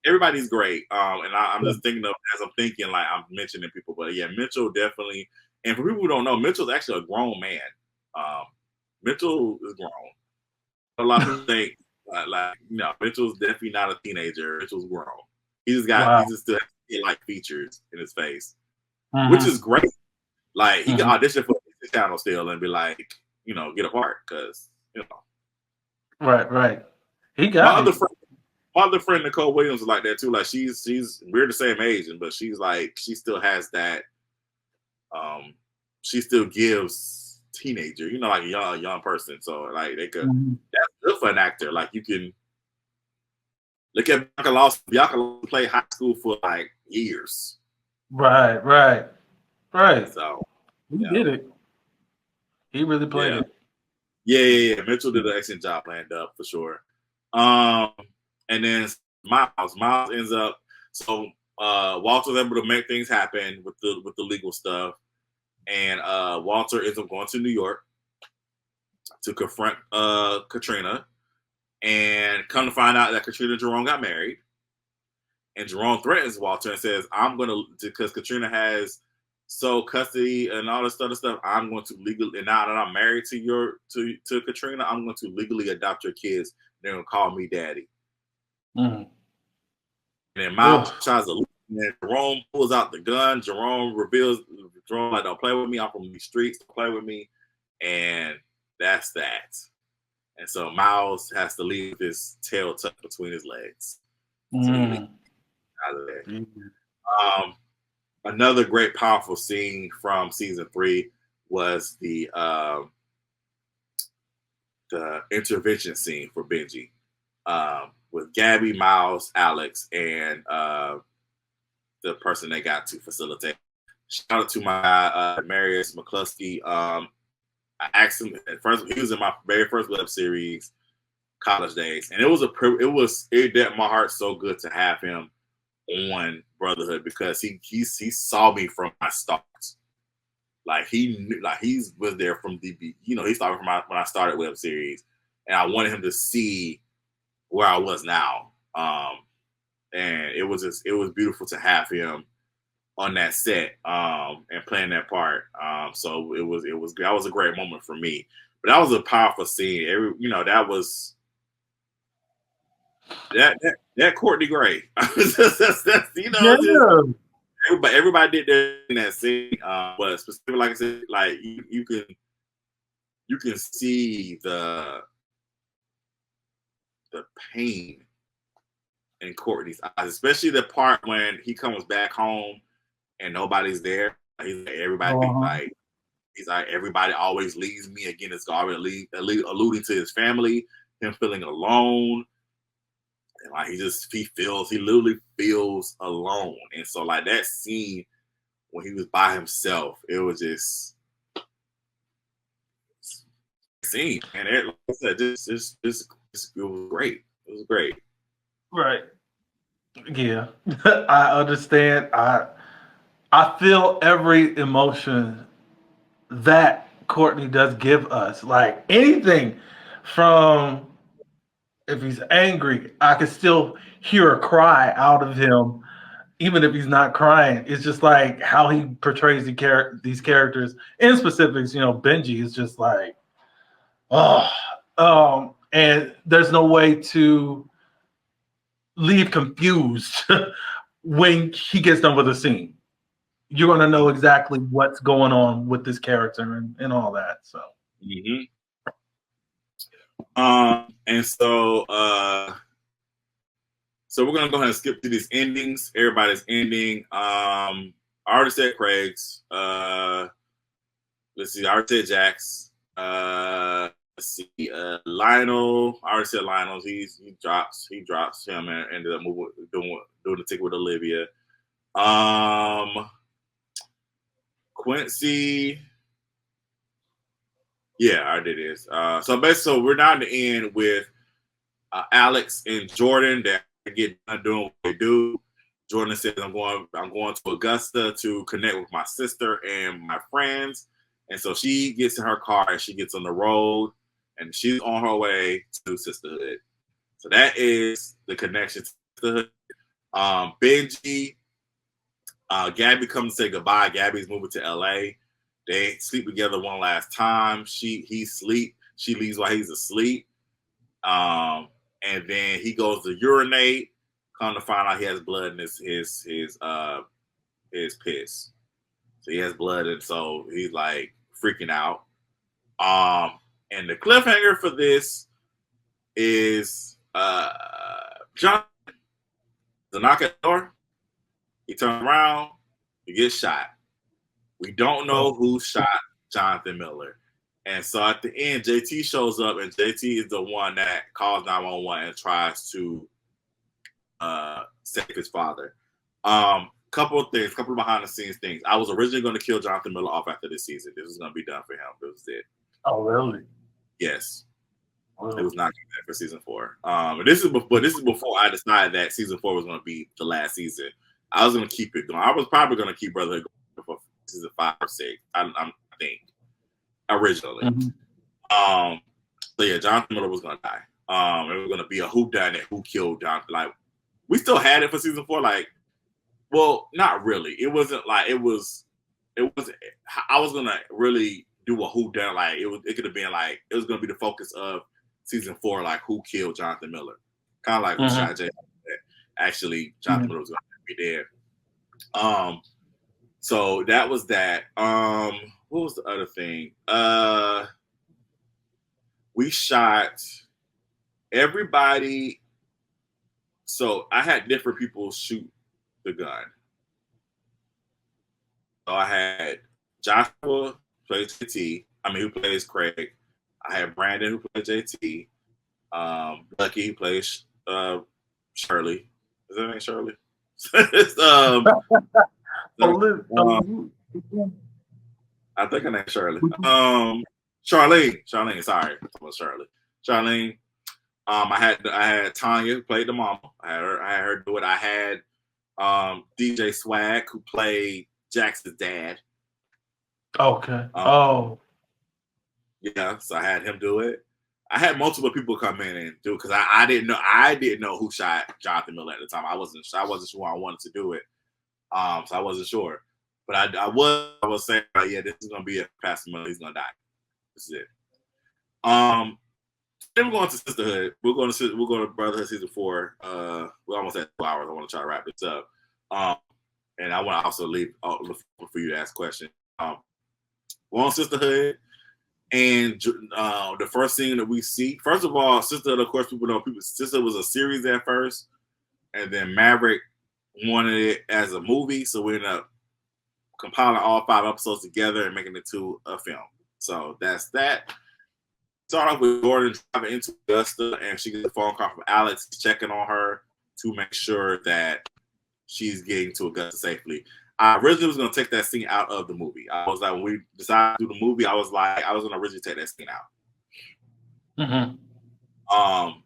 Everybody's great. And I'm just thinking of, as I'm thinking, like, I'm mentioning people, but yeah, Mitchell definitely. And for people who don't know, Mitchell's actually a grown man. Mitchell is grown. A lot of people think Mitchell's definitely not a teenager. Mitchell's grown. He just still has like features in his face, which is great. Like, he can audition for the channel still and be like, get a part, because Right. He got my other friend Nicole Williams is like that too. Like, we're the same age, but she's like, she still has that. She still gives teenager, like a young person. So, like, they could. That's good for an actor. Like, you can look at Bianca Lawson. Bianca Lawson played high school for like years. Right. So he did it. He really played it. Yeah. Mitchell did an excellent job playing Dub, for sure. And then Miles ends up. So Walter was able to make things happen with the legal stuff, and Walter ends up going to New York to confront Katrina, and come to find out that Katrina and Jerome got married, and Jerome threatens Walter and says, "I'm going to, because Katrina has sole custody and all this other stuff, I'm going to legally, and now that I'm married to Katrina, I'm going to legally adopt your kids. They're going to call me daddy." And then Miles tries to leave, and Jerome pulls out the gun. Jerome like, "Don't play with me. I'm from these streets. Don't play with me." And that's that. And so Miles has to leave with his tail tucked between his legs. Out of there. Another great, powerful scene from season 3 was the intervention scene for Benji. with Gabby, Miles, Alex, and the person they got to facilitate. Shout out to my guy, Marius McCluskey. I asked him at first. He was in my very first web series, college days, and it did my heart so good to have him on Brotherhood because he saw me from my start. Like he knew, like he was there from the, he started from when I started web series, and I wanted him to see where I was now. And it was beautiful to have him on that set and playing that part. So it was that was a great moment for me. But that was a powerful scene. That was that Courtney Gray. Everybody did that in that scene. But specifically, like I said, like you can see the pain in Courtney's eyes, especially the part when he comes back home and nobody's there. He's like, everybody everybody always leaves me again. It's already alluding to his family, him feeling alone, and like he literally feels alone. And so like that scene when he was by himself, it was just scene, and like I said, it was great. It was great. Right. Yeah, I understand. I feel every emotion that Courtney does give us. Like anything from if he's angry, I can still hear a cry out of him, even if he's not crying. It's just like how he portrays these characters. In specifics, Benji is just like, oh, and there's no way to leave confused when he gets done with a scene. You're going to know exactly what's going on with this character and all that. So, and so we're gonna go ahead and skip to these endings. Everybody's ending. I already said Craig's. Let's see. I already said Jack's. Let's see. Lionel. I already said Lionel's. He drops him and ended up doing the ticket with Olivia. Quincy. Yeah, I did this. So basically, we're down to end with Alex and Jordan that get done doing what they do. Jordan says, I'm going to Augusta to connect with my sister and my friends. And so she gets in her car and she gets on the road and she's on her way to sisterhood. So that is the connection to sisterhood. Benji, Gabby comes to say goodbye. Gabby's moving to LA. They sleep together one last time. He sleep. She leaves while he's asleep. And then he goes to urinate. Come to find out he has blood in his piss. So he has blood, and so he's like freaking out. And the cliffhanger for this is John. The knock at the door. He turns around. He gets shot. We don't know who shot Jonathan Miller. And so at the end, JT shows up, and JT is the one that calls 911 and tries to save his father. Couple of behind the scenes things. I was originally going to kill Jonathan Miller off after this season. This was going to be done for him. This was it. Oh, really? Yes. Wow. It was not good for season 4. This is before I decided that season 4 was going to be the last season. I was going to keep it going. I was probably going to keep Brotherhood going for season 5 or 6. I think originally. Mm-hmm. So yeah, Jonathan Miller was going to die. It was going to be a whodunit, who killed Jonathan. Like, we still had it for season 4. Like, well, not really. It wasn't like it was. I was gonna really do a whodunit. Like it could have been like it was gonna be the focus of season 4. Like who killed Jonathan Miller? Kind of like who shot Jay. Actually, Jonathan Miller was gonna be there. So that was that. What was the other thing? We shot everybody. So I had different people shoot the gun. So I had Joshua who plays JT. Who plays Craig. I had Brandon who plays JT. Lucky plays Shirley. Is that name Shirley? I think her name's Shirley. Charlene. Sorry, Shirley. Charlene. I had Tanya who played the mama. I had her do it. I had DJ Swag who played Jackson's dad. Okay. Yeah, so I had him do it. I had multiple people come in and do it because I didn't know who shot Jonathan Miller at the time. I wasn't sure I wanted to do it. So I wasn't sure. But I was saying, yeah, this is gonna be a Pastor Miller, he's gonna die. This is it. Then we're going to Sisterhood. We're going to Brotherhood season 4. We're almost at 2 hours. I want to try to wrap this up. And I want to also leave for you to ask questions. We're on Sisterhood, and the first thing that we see, first of all, Sisterhood, of course, people know Sisterhood was a series at first, and then Maverick wanted it as a movie, so we ended up compiling all 5 episodes together and making it to a film. So that's that. Start off with Jordan driving into Augusta, and she gets a phone call from Alex checking on her to make sure that she's getting to Augusta safely. I originally was going to take that scene out of the movie. I was like, when we decided to do the movie, I was going to originally take that scene out. Mm-hmm.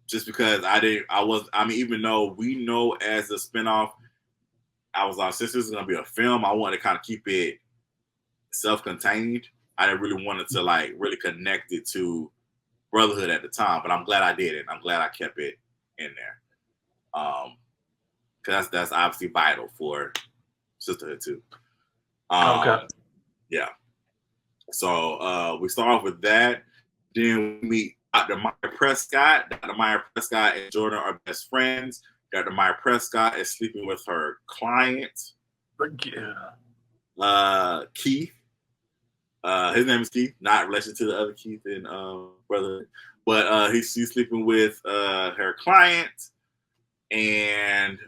Just because even though we know as a spinoff, I was like, since this is going to be a film, I wanted to kind of keep it self-contained. I didn't really want it to like really connect it to Brotherhood at the time, but I'm glad I did it. I'm glad I kept it in there. Because that's obviously vital for Sisterhood too. Okay. Yeah. So we start off with that. Then we meet Dr. Maya Prescott. Dr. Maya Prescott and Jordan are best friends. Dr. Maya Prescott is sleeping with her client. Keith. His name is Keith, not in relation to the other Keith in Brotherhood. But she's sleeping with her client. And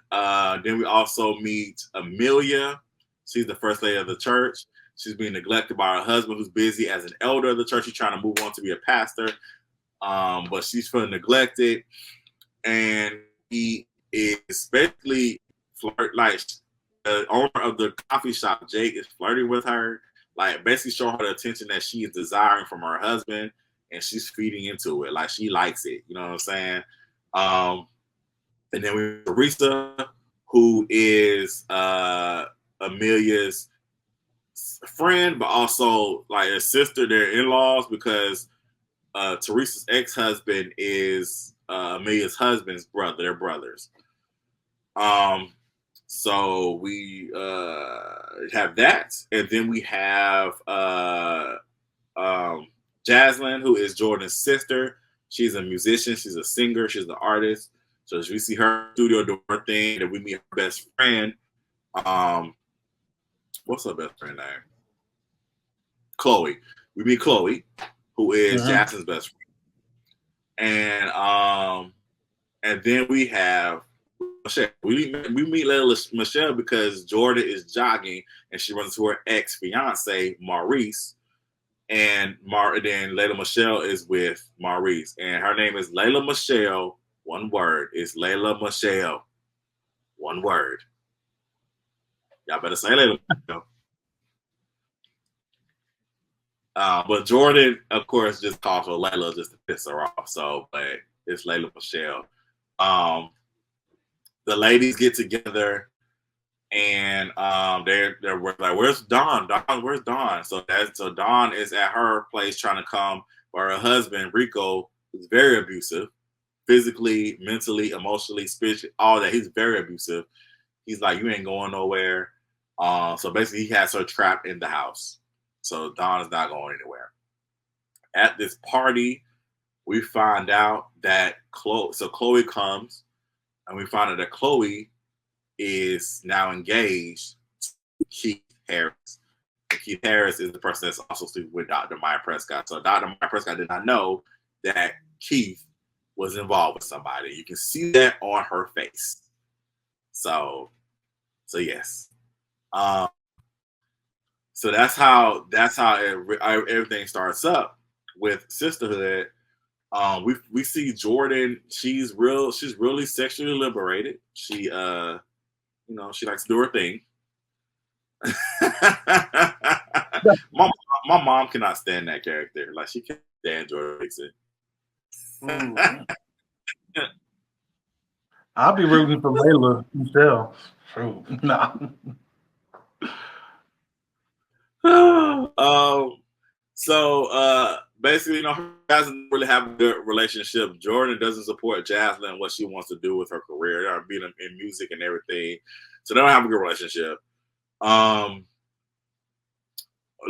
then we also meet Amelia. She's the first lady of the church. She's being neglected by her husband, who's busy as an elder of the church. She's trying to move on to be a pastor. But she's feeling neglected. And he is basically like the owner of the coffee shop, Jake, is flirting with her. Like basically showing her the attention that she is desiring from her husband, and she's feeding into it. Like she likes it. You know what I'm saying? And then we have Teresa, who is Amelia's friend, but also like a sister. They're in-laws because Teresa's ex-husband is Amelia's husband's brother. They're brothers. So we have that, and then we have Jaslyn, who is Jordan's sister. She's a musician. She's a singer. She's an artist. So as we see her studio doing her thing, and we meet her best friend. What's her best friend name? Chloe. We meet Chloe, who is Jaslyn's best friend, and then we have Michelle. We meet Michelle because Jordan is jogging and she runs into her ex-fiance Maurice, and then Layla Michelle is with Maurice, and her name is Layla Michelle. One word. It's Layla Michelle. One word. Y'all better say Layla Michelle. But Jordan, of course, just calls her Layla just to piss her off. So, but it's Layla Michelle. The ladies get together, and they're like, "Where's Dawn? Where's Dawn?" So Dawn is at her place trying to come, but her husband Rico is very abusive, physically, mentally, emotionally, spiritually, all that. He's very abusive. He's like, "You ain't going nowhere." So basically, he has her trapped in the house. So Dawn is not going anywhere. At this party, we find out that Chloe comes, and we find out that Chloe is now engaged to Keith Harris. And Keith Harris is the person that's also sleeping with Dr. Maya Prescott. So Dr. Maya Prescott did not know that Keith was involved with somebody. You can see that on her face. So yes. So that's how everything starts up with Sisterhood. We see Jordan. She's really sexually liberated. She she likes to do her thing. my mom cannot stand that character. Like, she can't stand Jordan Dixon. I'll be rooting for Layla Michelle. No. So basically, her guys don't really have a good relationship. Jordan doesn't support Jaslyn and what she wants to do with her career, being in music and everything. So they don't have a good relationship.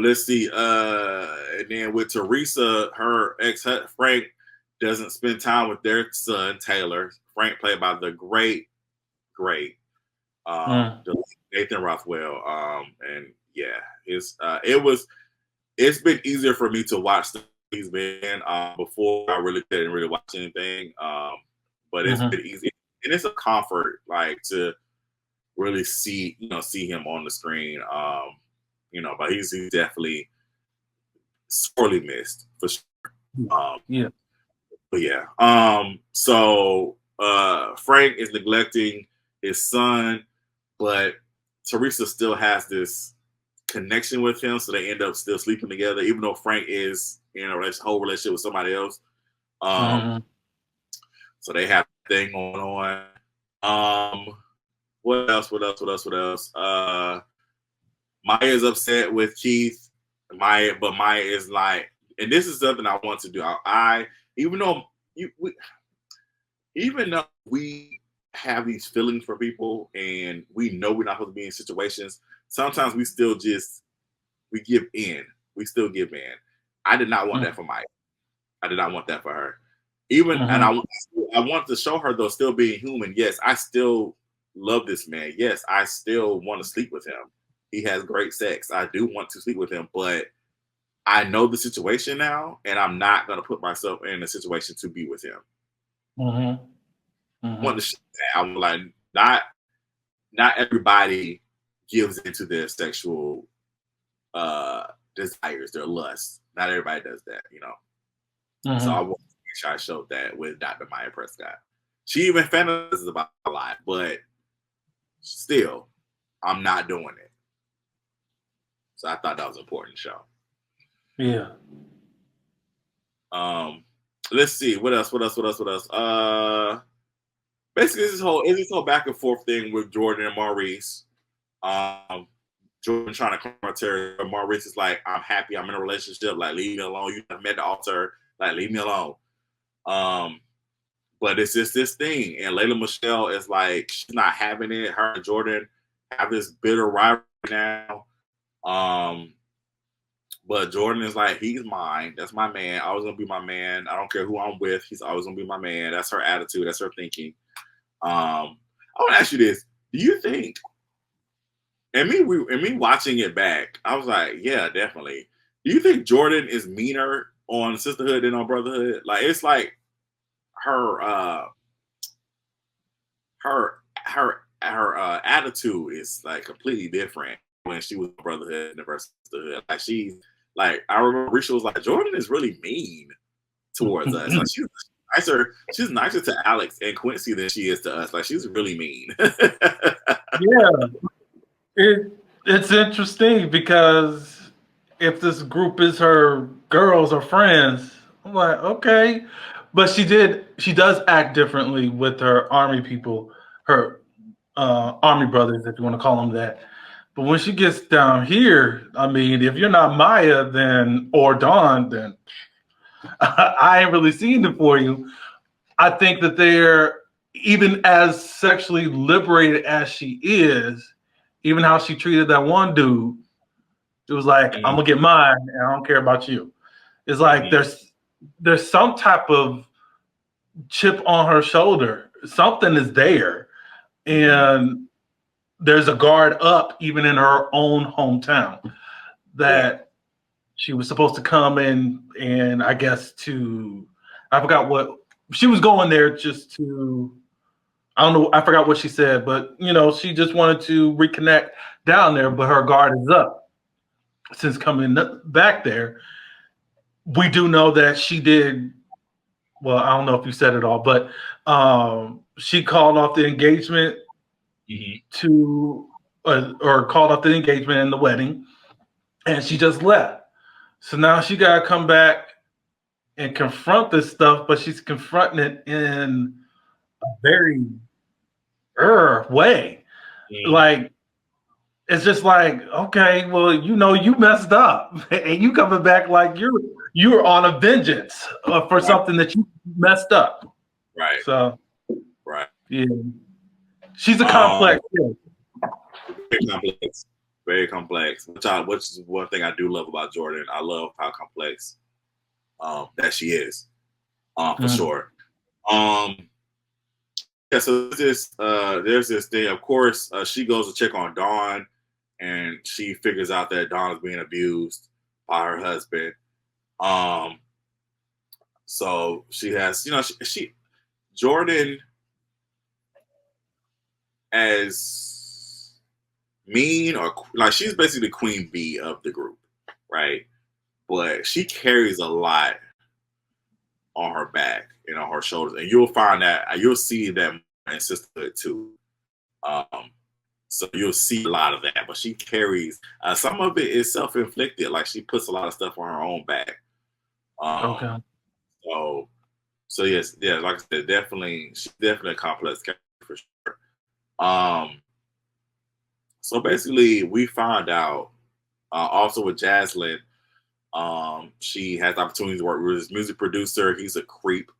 Let's see. And then with Teresa, her ex Frank doesn't spend time with their son Taylor. Frank, played by the great Nathan Rothwell. And yeah, it's been easier for me to watch the he's been before. I really couldn't really watch anything. But it's been easy, and it's a comfort, like, to really see him on the screen. But he's definitely sorely missed for sure. But yeah. So Frank is neglecting his son, but Teresa still has this connection with him, so they end up still sleeping together, even though Frank is in a whole relationship with somebody else. So they have a thing going on. What else? Maya's upset with Keith. Maya is like, and this is something I want to do. Even though we have these feelings for people and we know we're not supposed to be in situations, sometimes we still give in. We still give in. I did not want that for Maya. I did not want that for her. And I want to show her, though, still being human. Yes, I still love this man. Yes, I still want to sleep with him. He has great sex. I do want to sleep with him, but I know the situation now, and I'm not going to put myself in a situation to be with him. I want to show that. I'm like, not everybody gives into their sexual desires, their lusts. Not everybody does that, So I want to make sure I showed that with Dr. Maya Prescott. She even fantasizes about a lot, but still, I'm not doing it. So I thought that was an important show. Yeah. Let's see what else. Basically, this whole back and forth thing with Jordan and Maurice. Jordan trying to commentary. Maurice is like, I'm happy. I'm in a relationship. Like, leave me alone. You have met the altar. Like, leave me alone. But it's just this thing. And Layla Michelle is like, she's not having it. Her and Jordan have this bitter rivalry now. But Jordan is like, he's mine. That's my man. Always gonna be my man. I don't care who I'm with. He's always gonna be my man. That's her attitude. That's her thinking. I want to ask you this: do you think? And me watching it back, I was like, yeah, definitely. Do you think Jordan is meaner on Sisterhood than on Brotherhood? Like, it's like her attitude is like completely different when she was on Brotherhood and versus Sisterhood. Like, she's like, I remember Risha was like, Jordan is really mean towards us. Like, she's nicer to Alex and Quincy than she is to us. Like, she's really mean. Yeah. It's interesting because if this group is her girls or friends, I'm like, okay. But she does act differently with her army people, her army brothers, if you want to call them that. But when she gets down here, I mean, if you're not Maya or Dawn, then I ain't really seen it for you. I think that they're, even as sexually liberated as she is, even how she treated that one dude, it was like, I'm gonna get mine and I don't care about you. It's like there's some type of chip on her shoulder. Something is there. And there's a guard up even in her own hometown that she was supposed to come in, and I guess I forgot what she was going there just to, I don't know, I forgot what she said, but she just wanted to reconnect down there, but her guard is up since coming back there. We do know that she did well, I don't know if you said it all, but she called off the engagement to, or called off the engagement and the wedding, and she just left. So now she got to come back and confront this stuff, but she's confronting it in a very way. Like, it's just like, okay, well, you know, you messed up, and you coming back like you're on a vengeance for something that you messed up. Right. So, right. Yeah, she's a complex. Very complex. Very complex. Which is one thing I do love about Jordan. I love how complex that she is, for sure. Yeah, so there's this thing. Of course, she goes to check on Dawn, and she figures out that Dawn is being abused by her husband. So she has, you know, she Jordan, as mean, or like, she's basically the queen bee of the group, right? But she carries a lot on her back and on her shoulders, and you'll see that in sisterhood too. So you'll see a lot of that, but she carries some of it is self-inflicted. Like, she puts a lot of stuff on her own back. Okay. So yes, yeah, like I said, she's definitely a complex character for sure. So basically, we found out also with Jaslyn, she has opportunities to work with his music producer. He's a creep.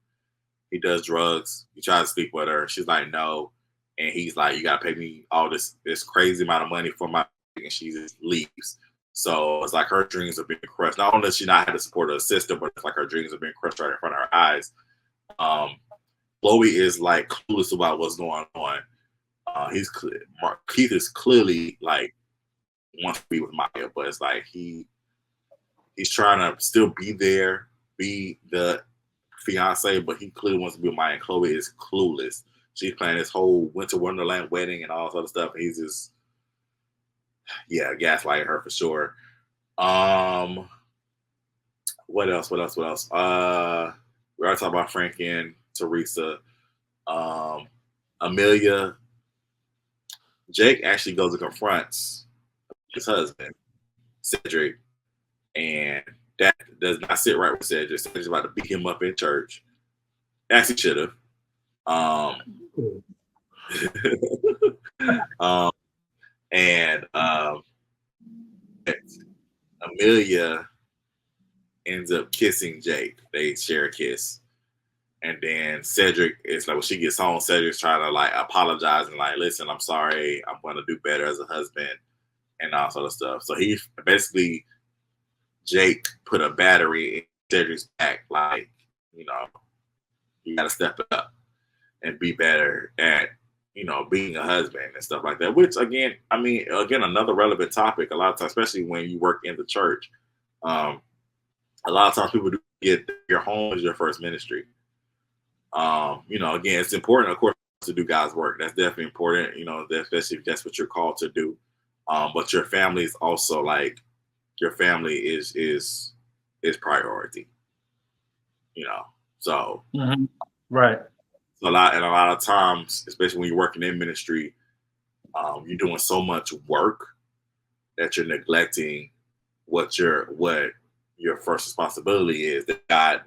He does drugs. He tries to sleep with her. She's like, no. And he's like, you gotta pay me all this crazy amount of money for my, and she just leaves. So it's like her dreams are being crushed. Not only does she not have the support of her sister, but it's like her dreams are being crushed right in front of her eyes. Chloe is like clueless about what's going on. Keith is clearly like wants to be with Maya, but it's like he's trying to still be there, be the fiance, but he clearly wants to be with Maya. And Chloe is clueless. She's planning this whole Winter Wonderland wedding and all this other stuff. And he's just, gaslighting her for sure. What else? We already talked about Frank and Teresa. Amelia. Jake actually goes and confronts his husband, Cedric, and that does not sit right with Cedric. Cedric's about to beat him up in church. Actually should have. And Amelia ends up kissing Jake. They share a kiss. And then Cedric is like, when she gets home, Cedric's trying to like apologize and like, listen, I'm sorry. I'm going to do better as a husband and all sort of stuff. So he basically, Jake put a battery in Cedric's back. Like, you know, you got to step it up and be better at, you know, being a husband and stuff like that. Which again, another relevant topic. A lot of times, especially when you work in the church, a lot of times people do get your home as your first ministry. Again, it's important, of course, to do God's work. That's definitely important, especially if that's what you're called to do. But your family is also like, your family is priority, so. Mm-hmm. Right. A lot of times, especially when you're working in ministry, you're doing so much work that you're neglecting what your first responsibility is, that God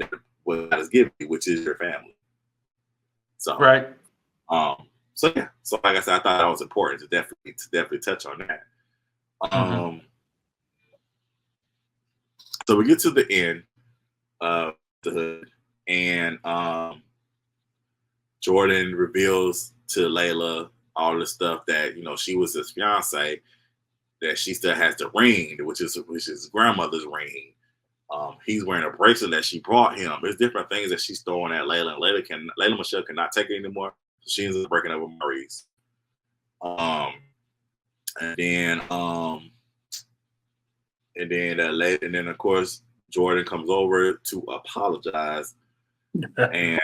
has given you, which is your family. So right. So like I said, I thought that was important to definitely touch on that. So we get to the end of the hood, and Jordan reveals to Layla all the stuff that, she was his fiance, that she still has the ring, which is his grandmother's ring. He's wearing a bracelet that she brought him. There's different things that she's throwing at Layla, and Layla Michelle cannot take it anymore. So she ends up breaking up with Maurice. And then of course Jordan comes over to apologize, and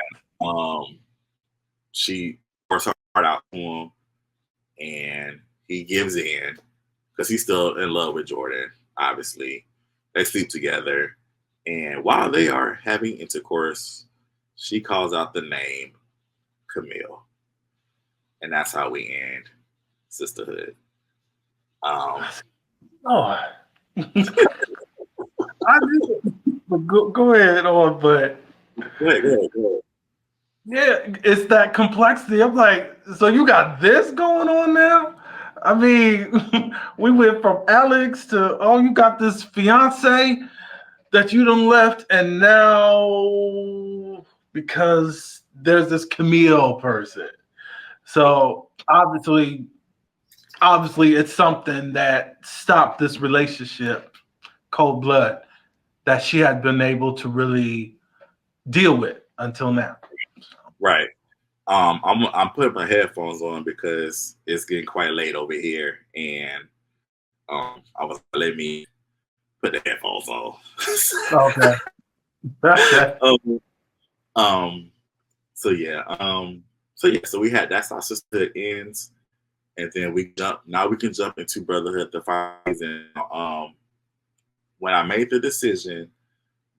she pours her heart out to him, and he gives in because he's still in love with Jordan. Obviously, they sleep together, and while they are having intercourse, she calls out the name Camille, and that's how we end sisterhood. Oh, go ahead on, but go ahead. Yeah, it's that complexity. I'm like, so you got this going on now? I mean, we went from Alex to, oh, you got this fiance that you done left, and now because there's this Camille person. So obviously it's something that stopped this relationship, cold blood, that she had been able to really deal with until now. Right. I'm putting my headphones on because it's getting quite late over here, and I was let me put the headphones on. Okay. So we had that's how sisterhood ends, and then we can jump into brotherhood the final season. When I made the decision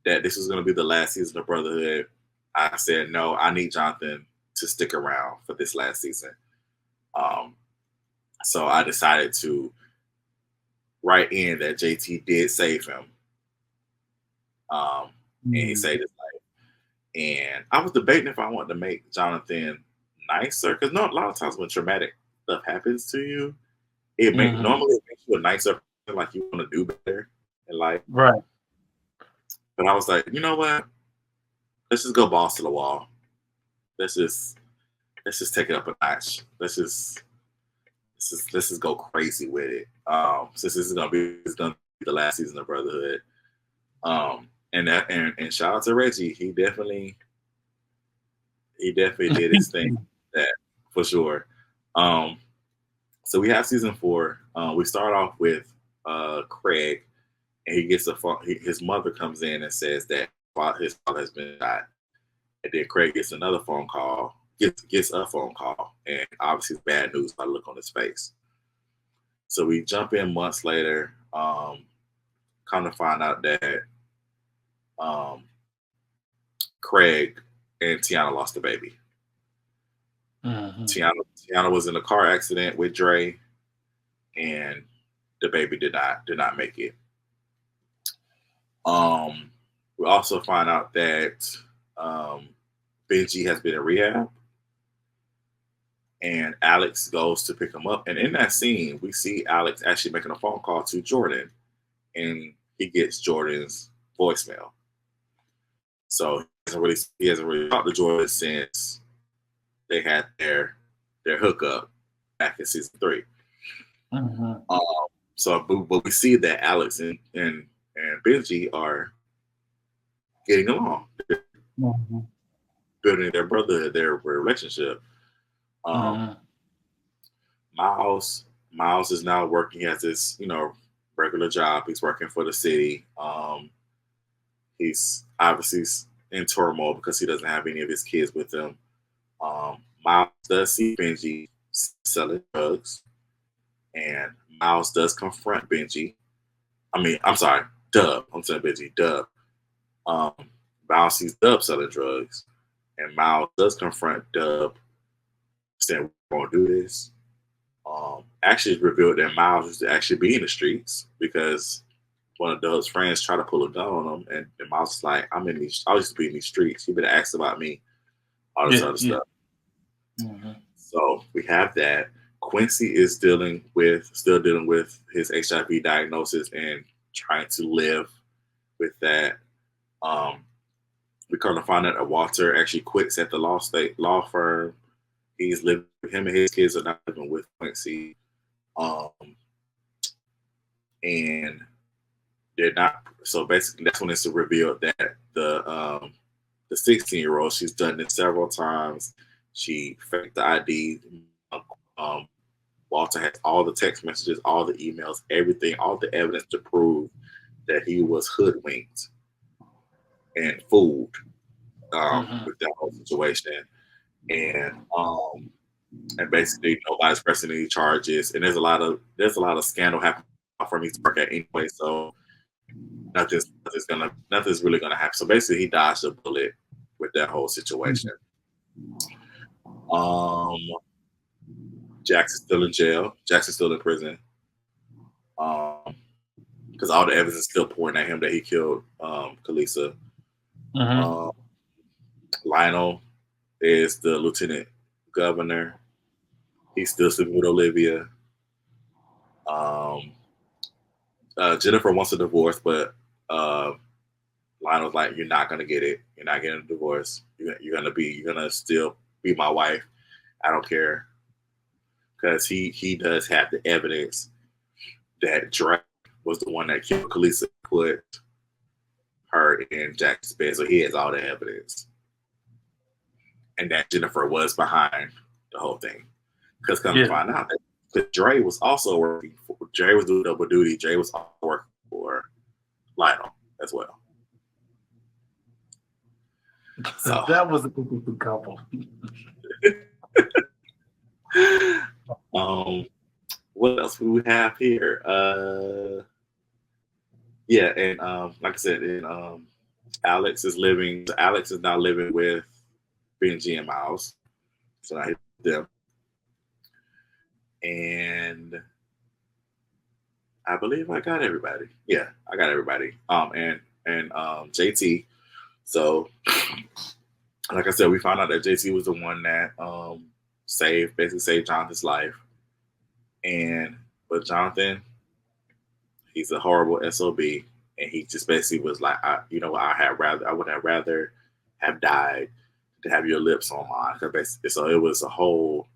that this was going to be the last season of brotherhood, I said no, I need Jonathan to stick around for this last season. So I decided to write in that JT did save him, and he saved his life. And I was debating if I wanted to make Jonathan nicer, because a lot of times when traumatic stuff happens to you, normally it makes you a nicer person, like you want to do better in life. Right. But I was like, you know what? Let's just go balls to the wall. Let's just take it up a notch. Let's just go crazy with it. Since this is gonna be the last season of Brotherhood. And shout out to Reggie. He definitely did his thing. That for sure. So we have season 4. We start off with Craig, and he gets a phone. His mother comes in and says that his father has been shot. And then Craig gets another phone call. Gets a phone call, and obviously it's bad news by the look on his face. So we jump in months later, come to find out that Craig and Tiana lost the baby. Tiana was in a car accident with Dre, and the baby did not make it. We also find out that Benji has been in rehab, and Alex goes to pick him up. And in that scene, we see Alex actually making a phone call to Jordan, and he gets Jordan's voicemail. So he hasn't really talked to Jordan since they had their hookup back in season 3. But we see that Alex and Benji are getting along, building their brotherhood, their relationship. Miles is now working as this, regular job. He's working for the city. He's obviously in turmoil because he doesn't have any of his kids with him. Miles does see Benji selling drugs, and Miles does confront Benji. I'm sorry, Dub. I'm saying Benji, Dub. Miles sees Dub selling drugs, and Miles does confront Dub, saying, "We're going to do this." Actually revealed that Miles used to actually be in the streets because one of Dub's friends tried to pull a gun on him, and Miles was like, I used to be in these streets. You better ask about me, all this other stuff. So we have that. Quincy is still dealing with his HIV diagnosis and trying to live with that. We kind of find out that Walter actually quits at the law firm. He's living with him, and his kids are not living with Quincy. And they're not. So basically, that's when it's revealed that the 16-year-old, she's done this several times. She faked the ID. Walter has all the text messages, all the emails, everything, all the evidence to prove that he was hoodwinked and fooled with that whole situation. And basically nobody's pressing any charges, and there's a lot of scandal happening from his work at anyway. So nothing's really gonna happen. So basically, he dodged a bullet with that whole situation. Jackson's still in jail. Jackson's still in prison. Because all the evidence is still pointing at him that he killed Kalisa. Lionel is the lieutenant governor. He's still sleeping with Olivia. Jennifer wants a divorce, but Lionel's like, "You're not gonna get it. You're not getting a divorce. You're gonna still be my wife. I don't care." Because he does have the evidence that Drake was the one that killed Kalisa, put her in Jack's bed, so he has all the evidence, and that Jennifer was behind the whole thing. Because come to find out that Dre was also working for, Dre was doing double duty. Dre was also working for Lionel as well. So that was a good couple. What else do we have here? And like I said, and Alex is now living with Benji and Miles. So I hit them. And I believe I got everybody. Yeah, I got everybody. And JT. So like I said, we found out that JT was the one that basically saved Jonathan's life. But Jonathan, he's a horrible SOB, and he just basically was like, I would have rather have died to have your lips on mine. So it was a whole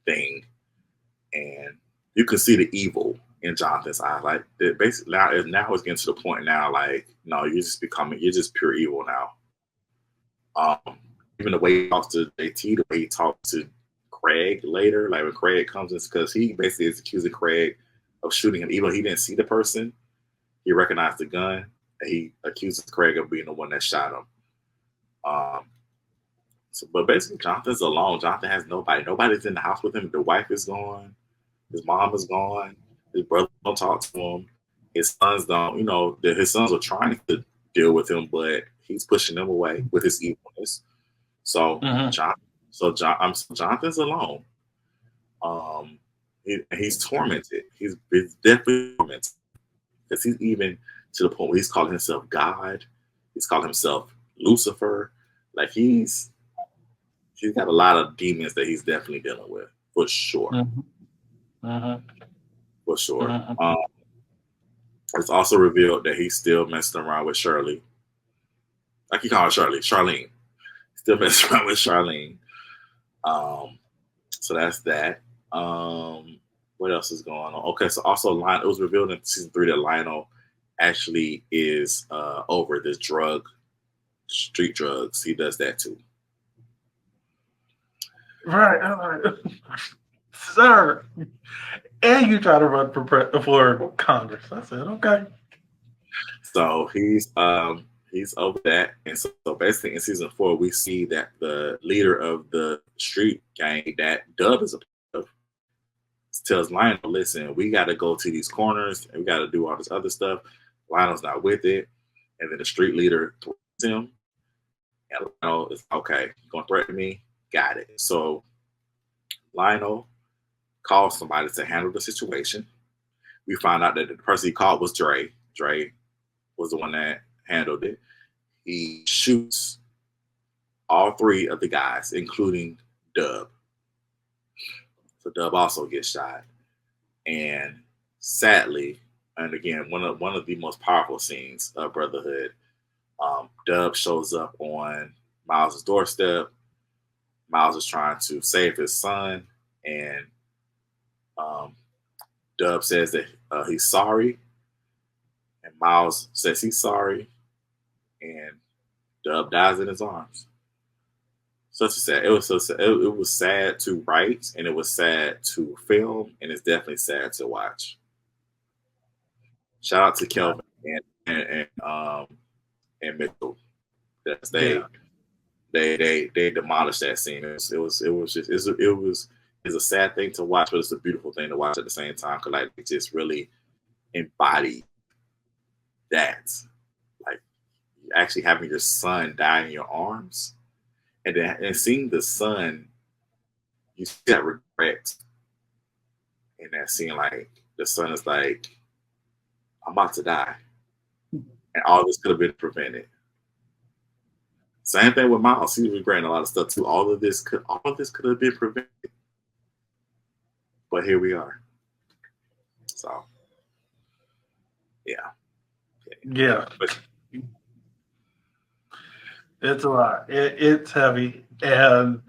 thing, and you could see the evil in Jonathan's eyes. Like basically now it's getting to the point now, like, no, you're just pure evil now. Even the way he talks to JT, the way he talks to Craig later, like when Craig comes in, because he basically is accusing Craig of shooting him, even though he didn't see the person. He recognized the gun, and he accuses Craig of being the one that shot him. But basically, Jonathan's alone. Jonathan has nobody. Nobody's in the house with him. The wife is gone. His mom is gone. His brother don't talk to him. His sons don't. His sons are trying to deal with him, but he's pushing them away with his evilness. So Jonathan's alone. He's tormented. He's definitely tormented, because he's even to the point where he's calling himself God. He's calling himself Lucifer. Like he's got a lot of demons that he's definitely dealing with, for sure. For sure. It's also revealed that he's still messing around with Shirley. Like he called her Charlene. Still messing around with Charlene. So that's that. What else is going on? Okay, so also Lionel, it was revealed in season 3 that Lionel actually is over this street drugs. He does that too. Right. Sir. And you try to run for Congress. I said, okay. So he's over that. And so basically in season 4, we see that the leader of the street gang that Dub is a part of tells Lionel, listen, we got to go to these corners and we got to do all this other stuff. Lionel's not with it. And then the street leader threatens him. And Lionel is, okay, you're going to threaten me? Got it. So Lionel calls somebody to handle the situation. We find out that the person he called was Dre. Dre was the one that handled it. He shoots all 3 of the guys, including Dub. So Dub also gets shot. And sadly, and again, one of the most powerful scenes of Brotherhood, Dub shows up on Miles' doorstep. Miles is trying to save his son, and Dub says that he's sorry, and Miles says he's sorry, and Dub dies in his arms. Such a sad. It was sad to write, and it was sad to film, and it's definitely sad to watch. Shout out to Kelvin and Mitchell. They demolished that scene. It was a sad thing to watch, but it's a beautiful thing to watch at the same time, because like it just really embodied that, like actually having your son die in your arms. and seeing the son, you see that regret in that scene. Like the son is like, I'm about to die, and all this could have been prevented. Same thing with Miles. He's regretting a lot of stuff too. All of this could have been prevented, but here we are. So, yeah. But, it's a lot. It's heavy, and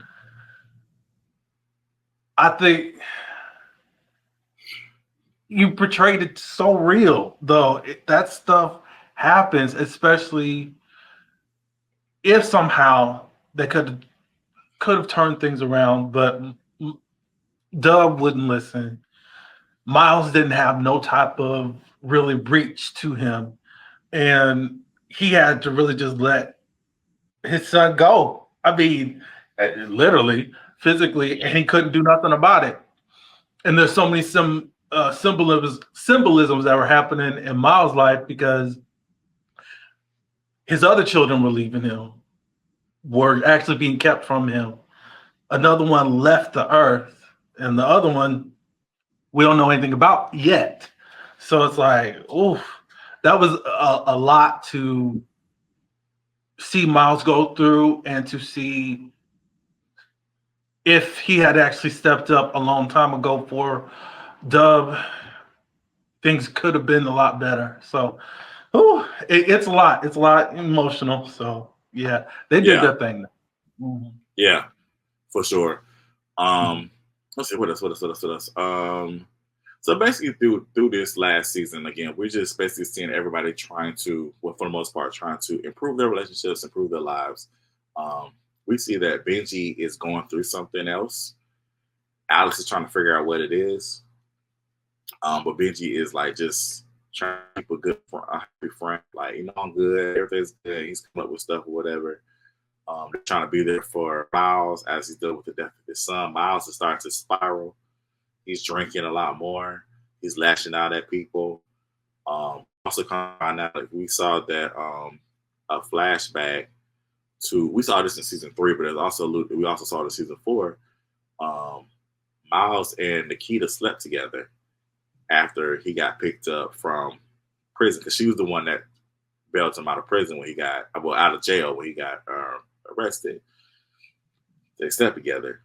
I think you portrayed it so real, though. That stuff happens, especially if somehow they could have turned things around, but Dub wouldn't listen. Miles didn't have no type of really reach to him, and he had to really just let his son go. I mean, literally, physically, and he couldn't do nothing about it. And there's so many symbolisms that were happening in Miles' life because his other children were leaving him, were actually being kept from him. Another one left the earth, and the other one we don't know anything about yet. So it's like, oof, that was a lot to see Miles go through, and to see if he had actually stepped up a long time ago for Dub, things could have been a lot better. So, it's a lot. It's a lot emotional. So, yeah, they did their thing. Mm-hmm. Yeah, for sure. Let's see what else. So basically, through this last season, again, we're just basically seeing everybody trying to, well, for the most part, trying to improve their relationships, improve their lives. We see that Benji is going through something else. Alex is trying to figure out what it is. But Benji is like just trying to keep a happy friend. Like, I'm good, everything's good. He's coming up with stuff or whatever. They're trying to be there for Miles as he's dealing with the death of his son. Miles is starting to spiral. He's drinking a lot more. He's lashing out at people. Also, find out, like, we saw that a flashback to, we saw this in season 3, but we also saw this in season 4. Miles and Nikita slept together after he got picked up from prison, because she was the one that bailed him out of prison when he got, out of jail when he got arrested. They slept together,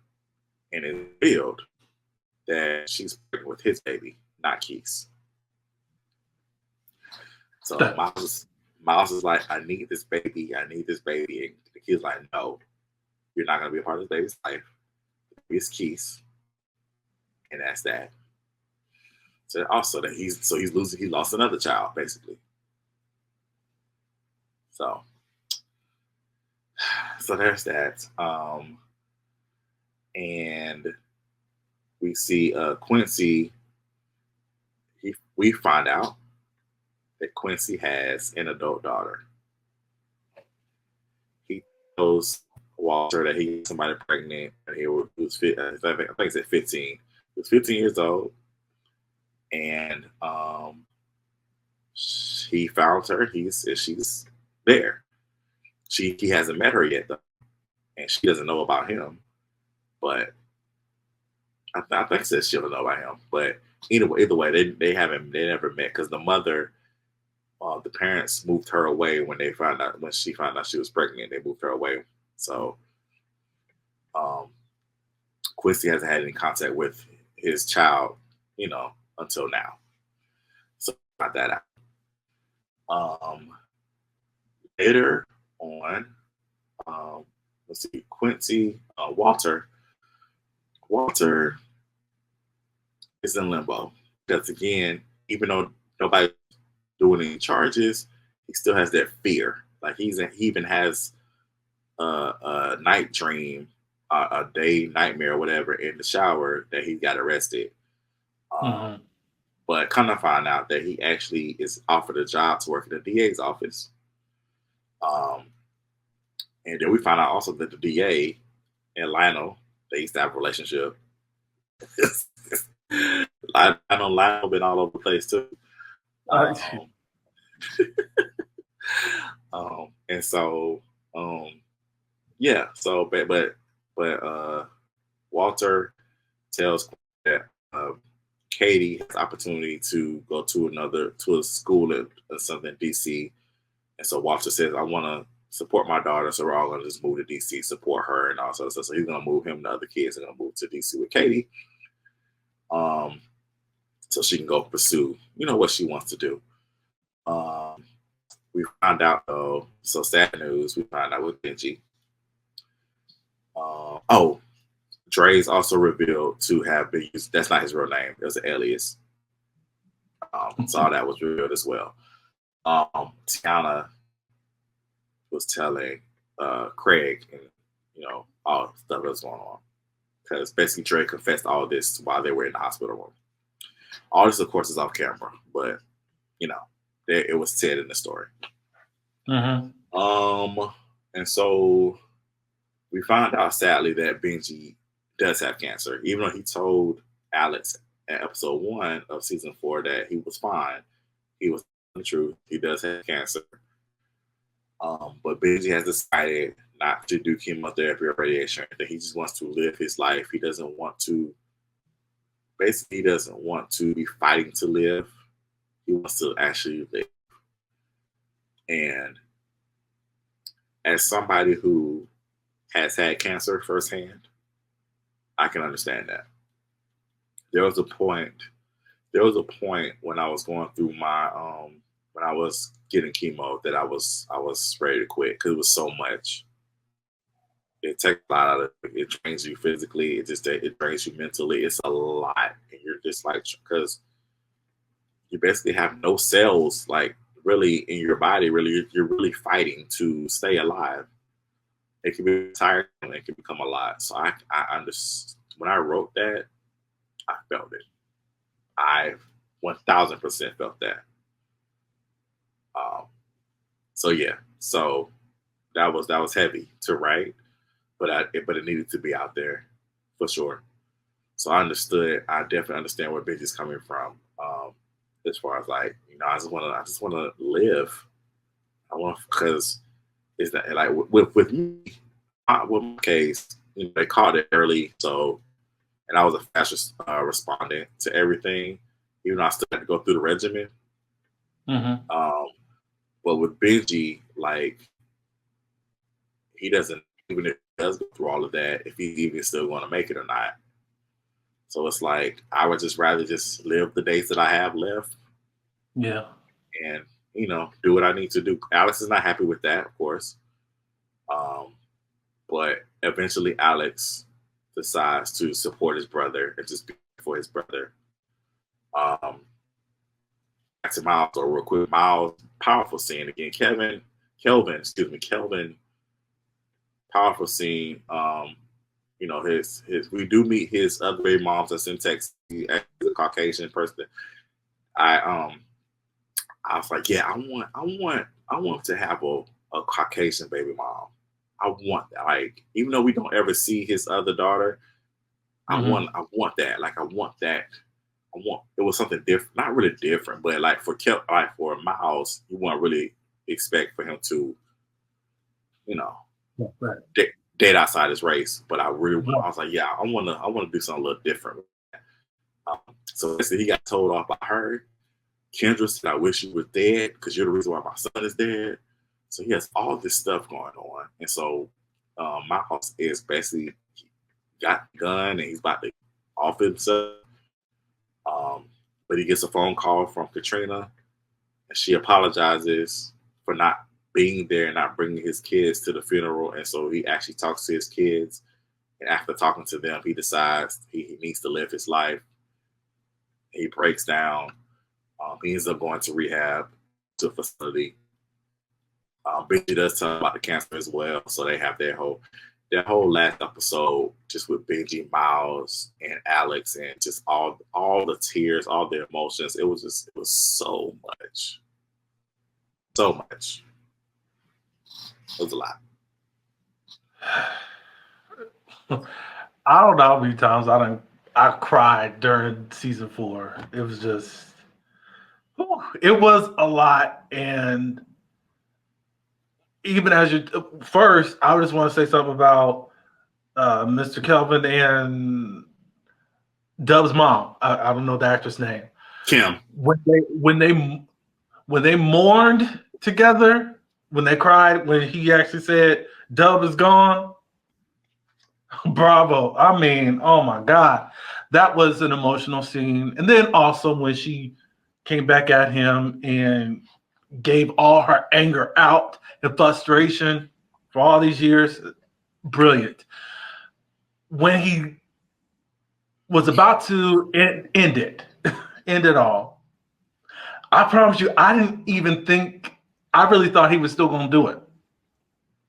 and it revealed that she's pregnant with his baby, not Keith's. So Miles is like, I need this baby. And the kid's like, no, you're not going to be a part of this baby's life. It's Keith's. And that's that. So also that he lost another child, basically. So there's that. And we see Quincy. We find out that Quincy has an adult daughter. He tells Walter that he got somebody pregnant, and he was I think he said 15. He was 15 years old, and he found her. She's there. He hasn't met her yet, though, and she doesn't know about him. But I think says she'll know about him. But either way, they never met, because the mother, the parents moved her away when she found out she was pregnant. They moved her away. So Quincy hasn't had any contact with his child, until now. So got that out. Later on, let's see, Quincy, Walter is in limbo, because again, even though nobody's doing any charges, he still has that fear. Like he even has a night dream, a day nightmare or whatever in the shower that he got arrested. But kind of find out that he actually is offered a job to work in the DA's office. And then we find out also that the DA and Lionel, they used to have a relationship. Lionel been all over the place too. And so, yeah. So, but Walter tells that Katie has the opportunity to go to a school or something in DC, and so Walter says, "I want to support my daughter, so we're all going to just move to DC, support her, and all so he's going to move him and the other kids are going to move to DC with Katie, so she can go pursue, what she wants to do." We found out though, so sad news. We found out with Benji. Dre's also revealed to have been used. That's not his real name. It was an alias. So that was revealed as well. Tiana was telling Craig, and all the stuff that was going on, because basically Dre confessed all this while they were in the hospital room. All this, of course, is off camera, but it was said in the story. Mm-hmm. And so we found out sadly that Benji does have cancer, even though he told Alex in episode 1 of season 4 that he was fine. He was telling the truth. He does have cancer. But Benji has decided not to do chemotherapy or radiation. That he just wants to live his life. He doesn't want to. Basically, he doesn't want to be fighting to live. He wants to actually live. And as somebody who has had cancer firsthand, I can understand that. There was a point when I was going through my when I was getting chemo that I was ready to quit because it was so much. It takes a lot out of it. It drains you physically. It drains you mentally. It's a lot, and you're just like, because you basically have no cells like really in your body. Really, you're really fighting to stay alive. It can be tired and it can become a lot. So I understand. When I wrote that, I felt it. I 1000% felt that. So yeah, so that was heavy to write, but it needed to be out there for sure. So I definitely understand where Benji's coming from. As far as like, I just want to live. I want, because it's that like with me, with my case, they caught it early, so, and I was a fast respondent to everything, even though I still had to go through the regimen. Mm-hmm. But with Benji, like, he doesn't, even if he does go through all of that, if he's even still going to make it or not. So it's like, I would just rather just live the days that I have left. Yeah. And, do what I need to do. Alex is not happy with that, of course. But eventually Alex decides to support his brother and just be for his brother. Back to Miles, or real quick, Miles, powerful scene again. Kelvin, powerful scene. We do meet his other baby moms that's in Texas. He's a Caucasian person. I was like, yeah, I want to have a Caucasian baby mom. I want that. Like, even though we don't ever see his other daughter, Mm-hmm. I want that. Like, I want that. It was something different, not really different, but like for Miles, you wouldn't really expect for him to, Right. date outside his race. But I was like, yeah, I want to do something a little different. So he got told off by her. Kendra said, I wish you were dead because you're the reason why my son is dead. So he has all this stuff going on. And so Miles is basically got the gun and he's about to off himself. But he gets a phone call from Katrina and she apologizes for not being there and not bringing his kids to the funeral. And so he actually talks to his kids. And after talking to them, he decides he needs to live his life. He breaks down. He ends up going to rehab, to a facility. Benji does tell him about the cancer as well. So they have their whole last episode just with Benji, Miles, and Alex, and just all the tears, all the emotions. It was so much. So much. It was a lot. I don't know how many times I cried during season 4. It was just, it was a lot, and even as you first, I just want to say something about Mr. Kelvin and Dub's mom. I don't know the actress name. Kim. When they mourned together, when they cried, when he actually said Dub is gone. Bravo. I mean, oh my God. That was an emotional scene. And then also when she came back at him and gave all her anger out and frustration for all these years. Brilliant. When he was about to end it, end it all, I promise you, I didn't even think, I really thought he was still going to do it.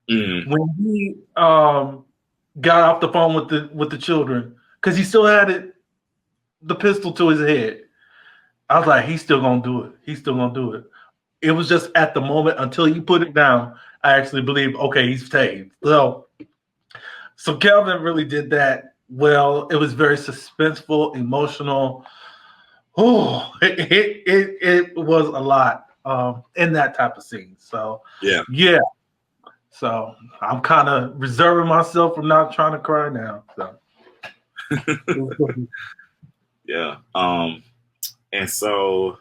Mm. When he got off the phone with the children, because he still had the pistol to his head. I was like, he's still gonna do it. He's still gonna do it. It was just at the moment until he put it down, I actually believed, okay, he's saved. So Kelvin really did that well. It was very suspenseful, emotional. Oh, it was a lot in that type of scene. So yeah. So I'm kind of reserving myself from not trying to cry now. So yeah. And so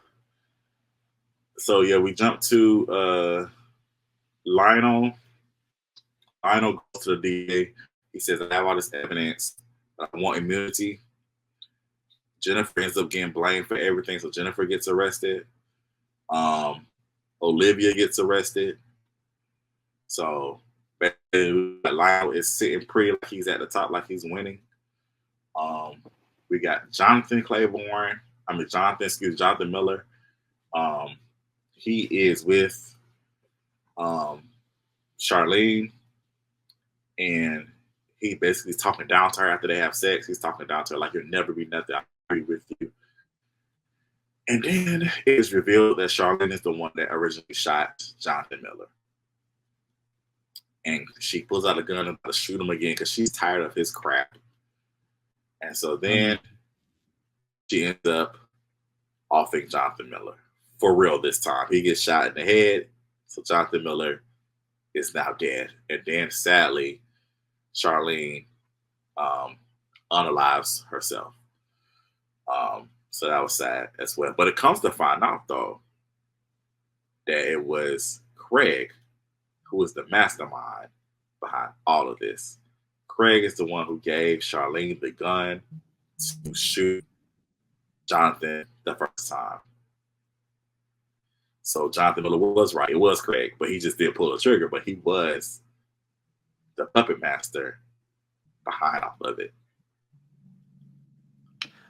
yeah, we jumped to Lionel. Lionel goes to the DA. He says, I have all this evidence. I want immunity. Jennifer ends up getting blamed for everything, so Jennifer gets arrested. Olivia gets arrested. So Lionel is sitting pretty like he's at the top, like he's winning. We got Jonathan Miller. He is with Charlene, and he basically is talking down to her after they have sex. He's talking down to her like, you'll never be nothing. I agree with you. And then it is revealed that Charlene is the one that originally shot Jonathan Miller. And she pulls out a gun and about to shoot him again because she's tired of his crap. And so then she ends up offing Jonathan Miller. For real this time. He gets shot in the head. So Jonathan Miller is now dead. And then sadly, Charlene unalives herself. So that was sad as well. But it comes to find out, though, that it was Craig who was the mastermind behind all of this. Craig is the one who gave Charlene the gun to shoot Jonathan the first time. So Jonathan Miller was right. It was Craig, but he just didn't pull the trigger. But he was the puppet master behind all of it.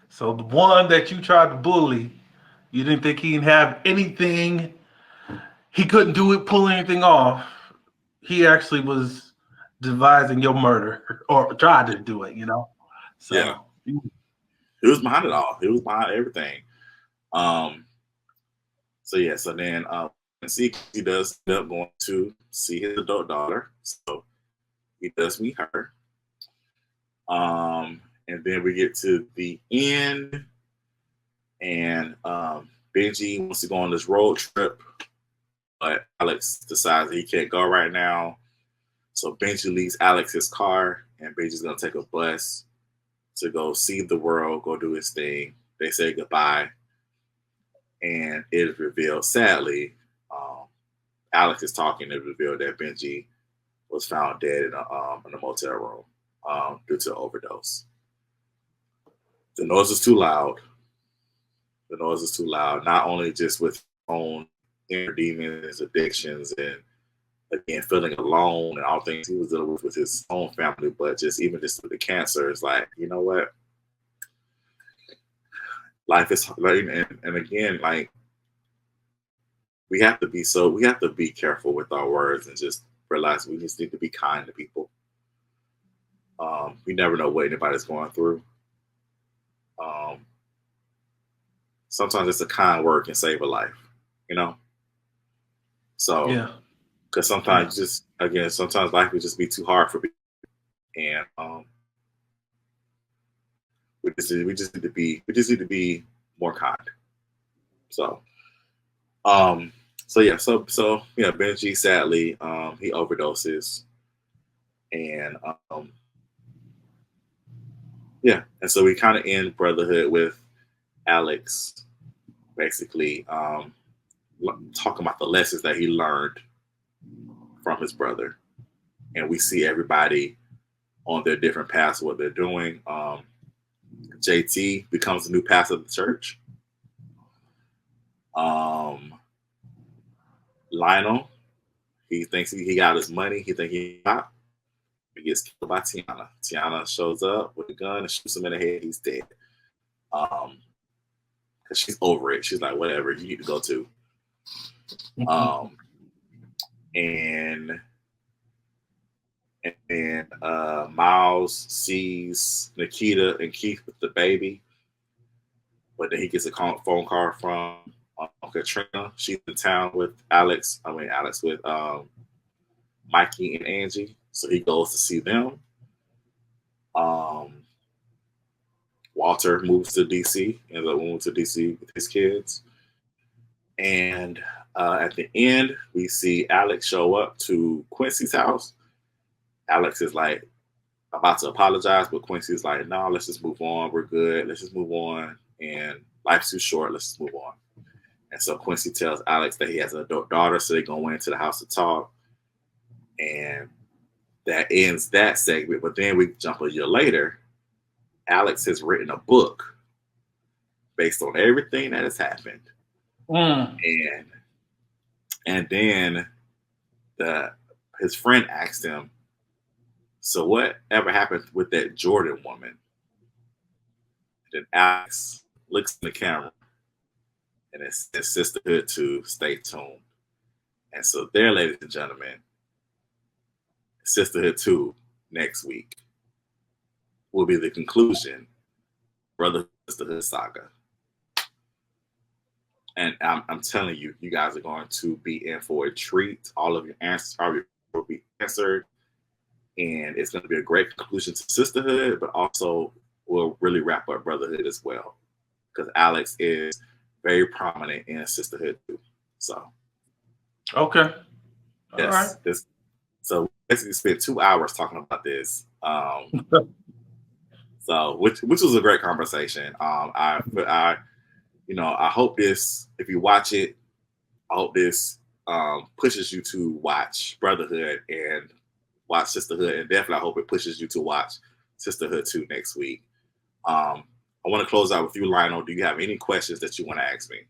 So the one that you tried to bully, you didn't think he'd have anything. He couldn't do it, pull anything off. He actually was devising your murder or tried to do it, So, yeah. He was behind it all. He was behind everything. So then he does end up going to see his adult daughter. So he does meet her. And then we get to the end, and Benji wants to go on this road trip, but Alex decides that he can't go right now. So Benji leaves Alex his car, and Benji's gonna take a bus to go see the world, go do his thing. They say goodbye, and it is revealed, sadly, Alex is talking. It revealed that Benji was found dead in a motel room due to overdose. The noise is too loud. Not only just with his own inner demons, addictions, and again feeling alone and all things he was dealing with his own family, but just with the cancer, it's like, you know what? Life is hard, and again, like we have to be careful with our words and just realize we just need to be kind to people. We never know what anybody's going through. Sometimes just a kind word can save a life, So, yeah, because sometimes sometimes life would just be too hard for people, and we just need to be more kind. So Benji sadly he overdoses, and and so we kind of end Brotherhood with Alex basically talking about the lessons that he learned from his brother, and we see everybody on their different paths, what they're doing. JT becomes the new pastor of the church. Lionel, he thinks he got his money. He thinks he got. He gets killed by Tiana. Tiana shows up with a gun and shoots him in the head. He's dead. Because she's over it. She's like, whatever, you need to go too. And Miles sees Nikita and Keith with the baby, but then he gets a phone call from Katrina. She's in town with Alex with Mikey and Angie, so he goes to see them. Walter moves to DC, ends up moving to DC with his kids, and at the end we see Alex show up to Quincy's house. Alex is like about to apologize, but Quincy's like, no, let's just move on. We're good. Let's just move on. And life's too short. Let's just move on. And so Quincy tells Alex that he has an adult daughter, so they go into the house to talk. And that ends that segment. But then we jump a year later. Alex has written a book based on everything that has happened. And then his friend asked him, so whatever happened with that Jordan woman? Then Alex looks in the camera and it says Sisterhood 2, stay tuned. And so there, ladies and gentlemen, Sisterhood 2 next week will be the conclusion Brotherhood Sisterhood saga. And I'm telling you, you guys are going to be in for a treat. All of your answers probably will be answered. And it's going to be a great conclusion to Sisterhood, but also will really wrap up Brotherhood as well. Because Alex is very prominent in Sisterhood too. So. Okay. Yes. All right. So basically spent 2 hours talking about this. So which was a great conversation. I hope this, if you watch it, I hope this pushes you to watch Brotherhood and watch Sisterhood, and definitely I hope it pushes you to watch Sisterhood 2 next week. I want to close out with you, Lionel. Do you have any questions that you want to ask me?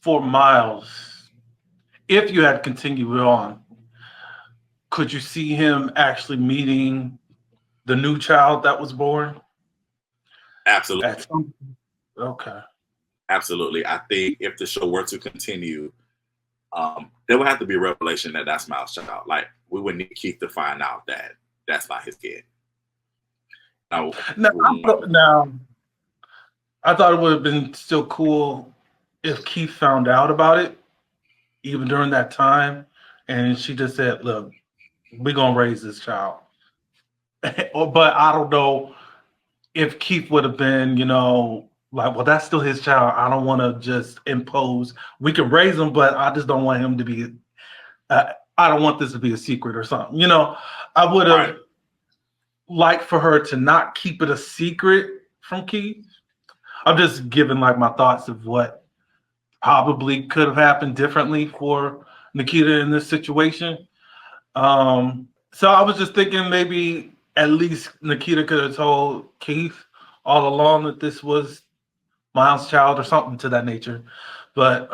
For Miles, if you had continued on, could you see him actually meeting the new child that was born? Absolutely. Okay. Absolutely. I think if the show were to continue, there would have to be a revelation that that's Miles' child. Like, we would need Keith to find out that that's not his kid. Now, I thought it would have been still cool if Keith found out about it, even during that time, and she just said, look, we're going to raise this child. But I don't know if Keith would have been, like, well, that's still his child. I don't want to just impose. We can raise him, but I just don't want him to be, I don't want this to be a secret or something. I would have liked for her to not keep it a secret from Keith. I'm just giving like my thoughts of what probably could have happened differently for Nikita in this situation. So I was just thinking maybe at least Nikita could have told Keith all along that this was Miles' child or something to that nature. But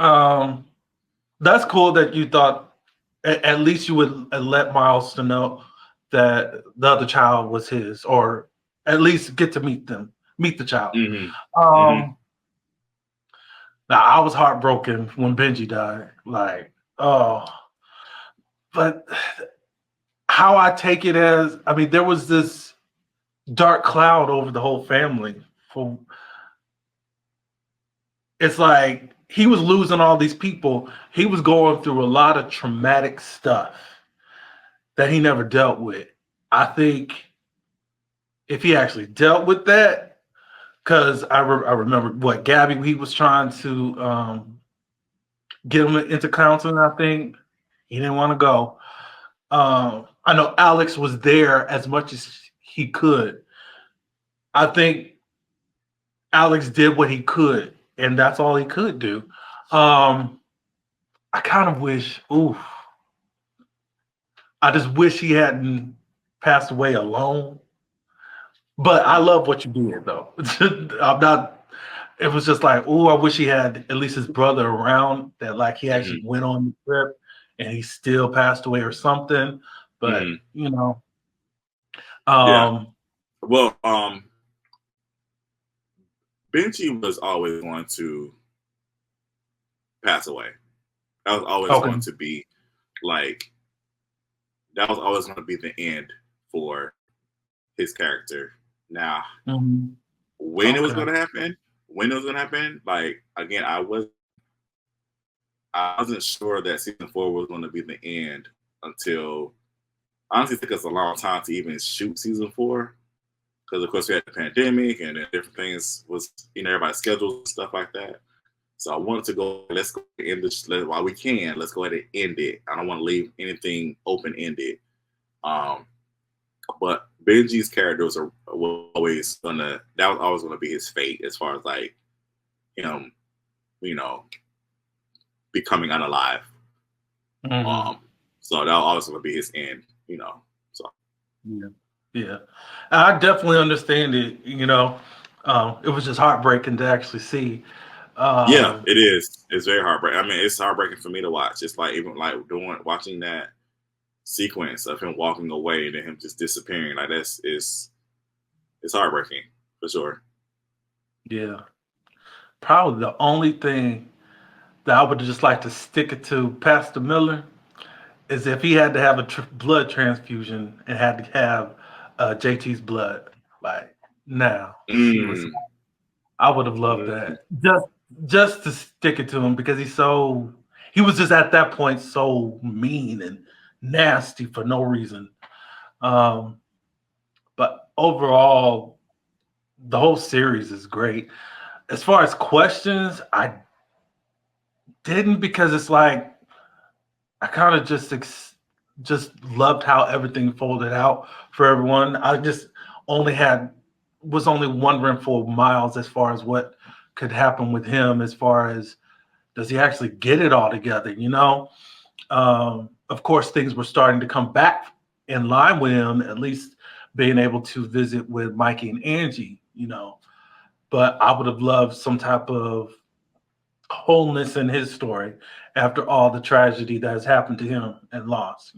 that's cool that you thought at least you would let Miles to know that the other child was his, or at least get to meet the child. Now, I was heartbroken when Benji died. Like, oh. But how I take it as, there was this dark cloud over the whole family. It's like he was losing all these people. He was going through a lot of traumatic stuff that he never dealt with. I think if he actually dealt with that, because I remember what Gabby, he was trying to get him into counseling. I think he didn't want to go. I know Alex was there as much as he could. I think Alex did what he could, and that's all he could do. I kind of wish, I just wish he hadn't passed away alone. But I love what you did, though. I'm not. It was just like, I wish he had at least his brother around. That like he actually went on the trip, and he still passed away or something. But you know, yeah. Well, Benji was always going to pass away. That was always going to be like, that was always going to be the end for his character. Now, when it was going to happen, like, again, I wasn't sure that season 4 was going to be the end until, honestly, it took us a long time to even shoot season 4. Because, of course, we had the pandemic and different things was, everybody's schedules and stuff like that. So I wanted to go, let's go end this while we can. Let's go ahead and end it. I don't want to leave anything open-ended. But Benji's character was always going to be his fate as far as like him, becoming unalive. So that was always going to be his end, so. Yeah, I definitely understand it. It was just heartbreaking to actually see. Yeah, it is. It's very heartbreaking. I mean, it's heartbreaking for me to watch. It's like even like watching that sequence of him walking away and then him just disappearing. Like it's heartbreaking for sure. Yeah, probably the only thing that I would just like to stick it to Pastor Miller is if he had to have a blood transfusion and had to have JT's blood. Like now, I would have loved that just to stick it to him because he was just at that point so mean and nasty for no reason. But overall, the whole series is great. As far as questions, I didn't because it's like I kind of just loved how everything folded out for everyone. I just was only wondering for miles as far as what could happen with him, as far as does he actually get it all together, Of course, things were starting to come back in line with him, at least being able to visit with Mikey and Angie, But I would have loved some type of wholeness in his story after all the tragedy that has happened to him and loss,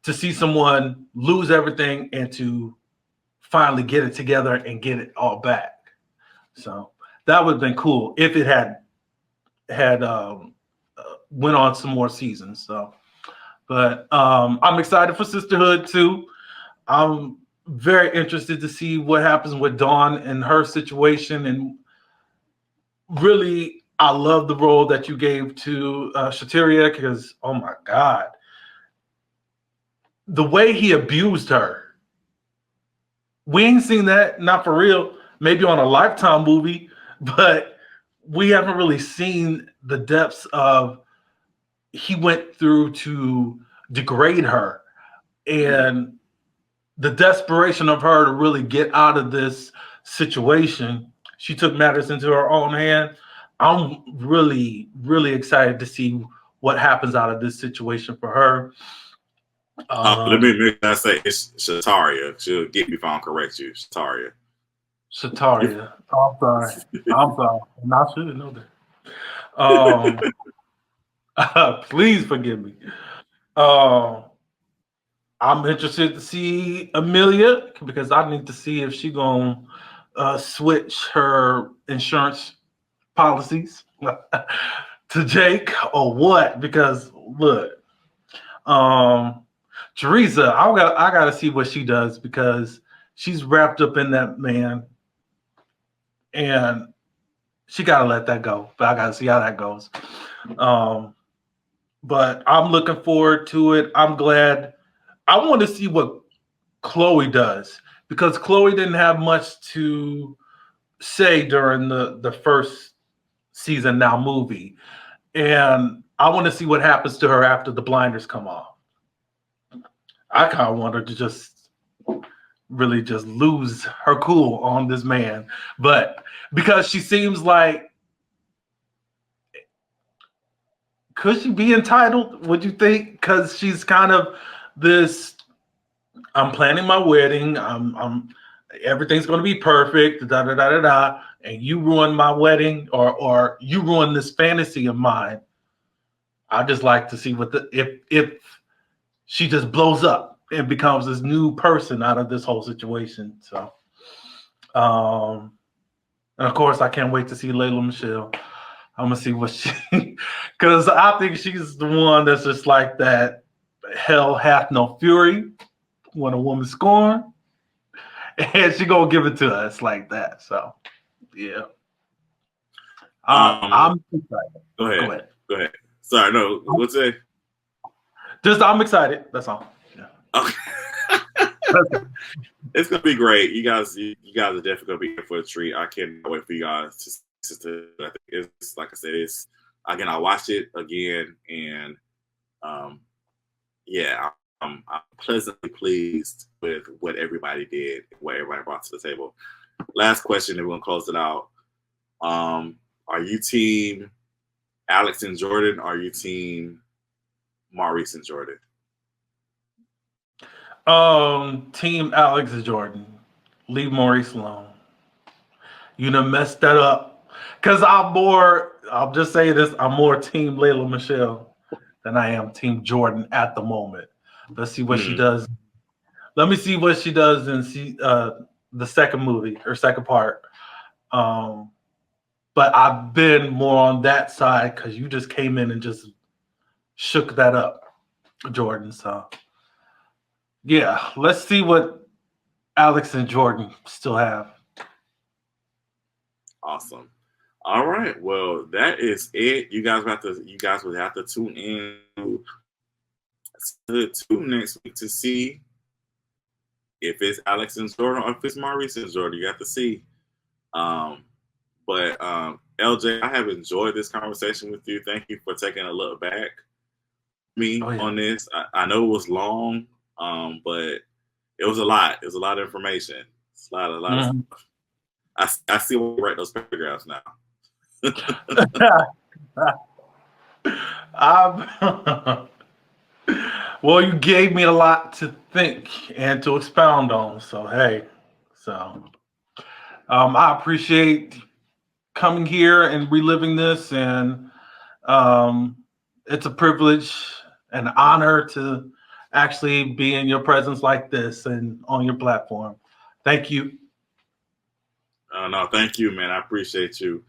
To see someone lose everything and to finally get it together and get it all back. So that would have been cool if it had went on some more seasons. So, but I'm excited for Sisterhood too. I'm very interested to see what happens with Dawn and her situation. And really, I love the role that you gave to Shateria because, oh my God, the way he abused her. We ain't seen that, not for real, maybe on a Lifetime movie, but we haven't really seen the depths of he went through to degrade her and the desperation of her to really get out of this situation. She took matters into her own hand. I'm really, really excited to see what happens out of this situation for her. Let me make that say it's Shataria. She'll get me if I don't correct you. Shataria. Shataria. I'm sorry. I'm sorry. And I should know that. Please forgive me. I'm interested to see Amelia because I need to see if she's gonna switch her insurance policies to Jake or what. Because look, Teresa, I gotta see what she does because she's wrapped up in that man, and she gotta let that go. But I gotta see how that goes. But I'm looking forward to it. I'm glad. I want to see what Chloe does because Chloe didn't have much to Shay during the first season now movie, and I want to see what happens to her after the blinders come off. I kind of want her to just really just lose her cool on this man, but because she seems like, could she be entitled? Would you think? Because she's kind of this. I'm planning my wedding. I'm everything's going to be perfect. Da da da da da. And you ruin my wedding, or you ruin this fantasy of mine. I just like to see what if she just blows up and becomes this new person out of this whole situation. So, and of course, I can't wait to see Layla Michelle. I'm gonna see what she, because I think she's the one that's just like that. Hell hath no fury when a woman scorned, and she gonna give it to us like that. So, yeah. I'm excited. Go ahead. Sorry, no. What's it? Just I'm excited. That's all. Yeah. Okay. It's gonna be great. You guys are definitely gonna be here for a treat. I can't wait for you guys to I think it's like I said, it's again, I watched it again, and yeah, I'm pleasantly pleased with what everybody did, what everybody brought to the table. Last question, and we're gonna close it out. Are you team Alex and Jordan? Or are you team Maurice and Jordan? Team Alex and Jordan. Leave Maurice alone. You done messed that up. Because I'll just say this, I'm more team Layla Michelle than I am team Jordan at the moment. Let's see what she does. Let me see what she does in the second movie or second part. But I've been more on that side because you just came in and just shook that up, Jordan. So, yeah, let's see what Alex and Jordan still have. Awesome. All right. Well, that is it. You guys will have to tune in to next week to see if it's Alex and Jordan or if it's Maurice and Jordan. You have to see. But LJ, I have enjoyed this conversation with you. Thank you for taking a look back on this. I know it was long, but it was a lot. It was a lot of information. It's a lot of stuff. I see why you write those paragraphs now. Well, you gave me a lot to think and to expound on. So, hey, I appreciate coming here and reliving this. And it's a privilege and honor to actually be in your presence like this and on your platform. Thank you. No, thank you, man. I appreciate you.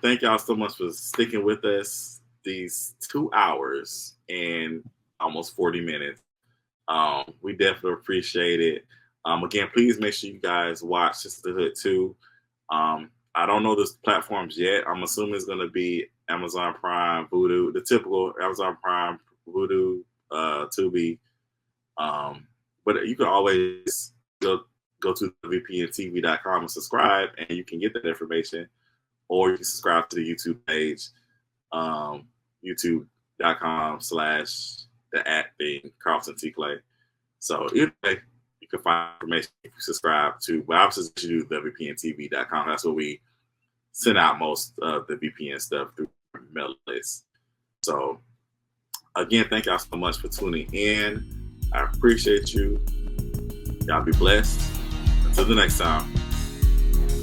Thank y'all so much for sticking with us these 2 hours and almost 40 minutes. We definitely appreciate it. Again, please make sure you guys watch Sisterhood 2. I don't know the platforms yet. I'm assuming it's going to be Amazon Prime, Vudu, the typical Amazon Prime, Vudu, Tubi. But you can always go to VPNTV.com and subscribe, and you can get that information. Or you can subscribe to the YouTube page, youtube.com/the @thing, T. Clay. So either way, you can find information if you subscribe to, but I would suggest you do the VPNTV.com. That's where we send out most of the VPN stuff through mail list. So again, thank y'all so much for tuning in. I appreciate you. Y'all be blessed. Until the next time.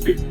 Peace.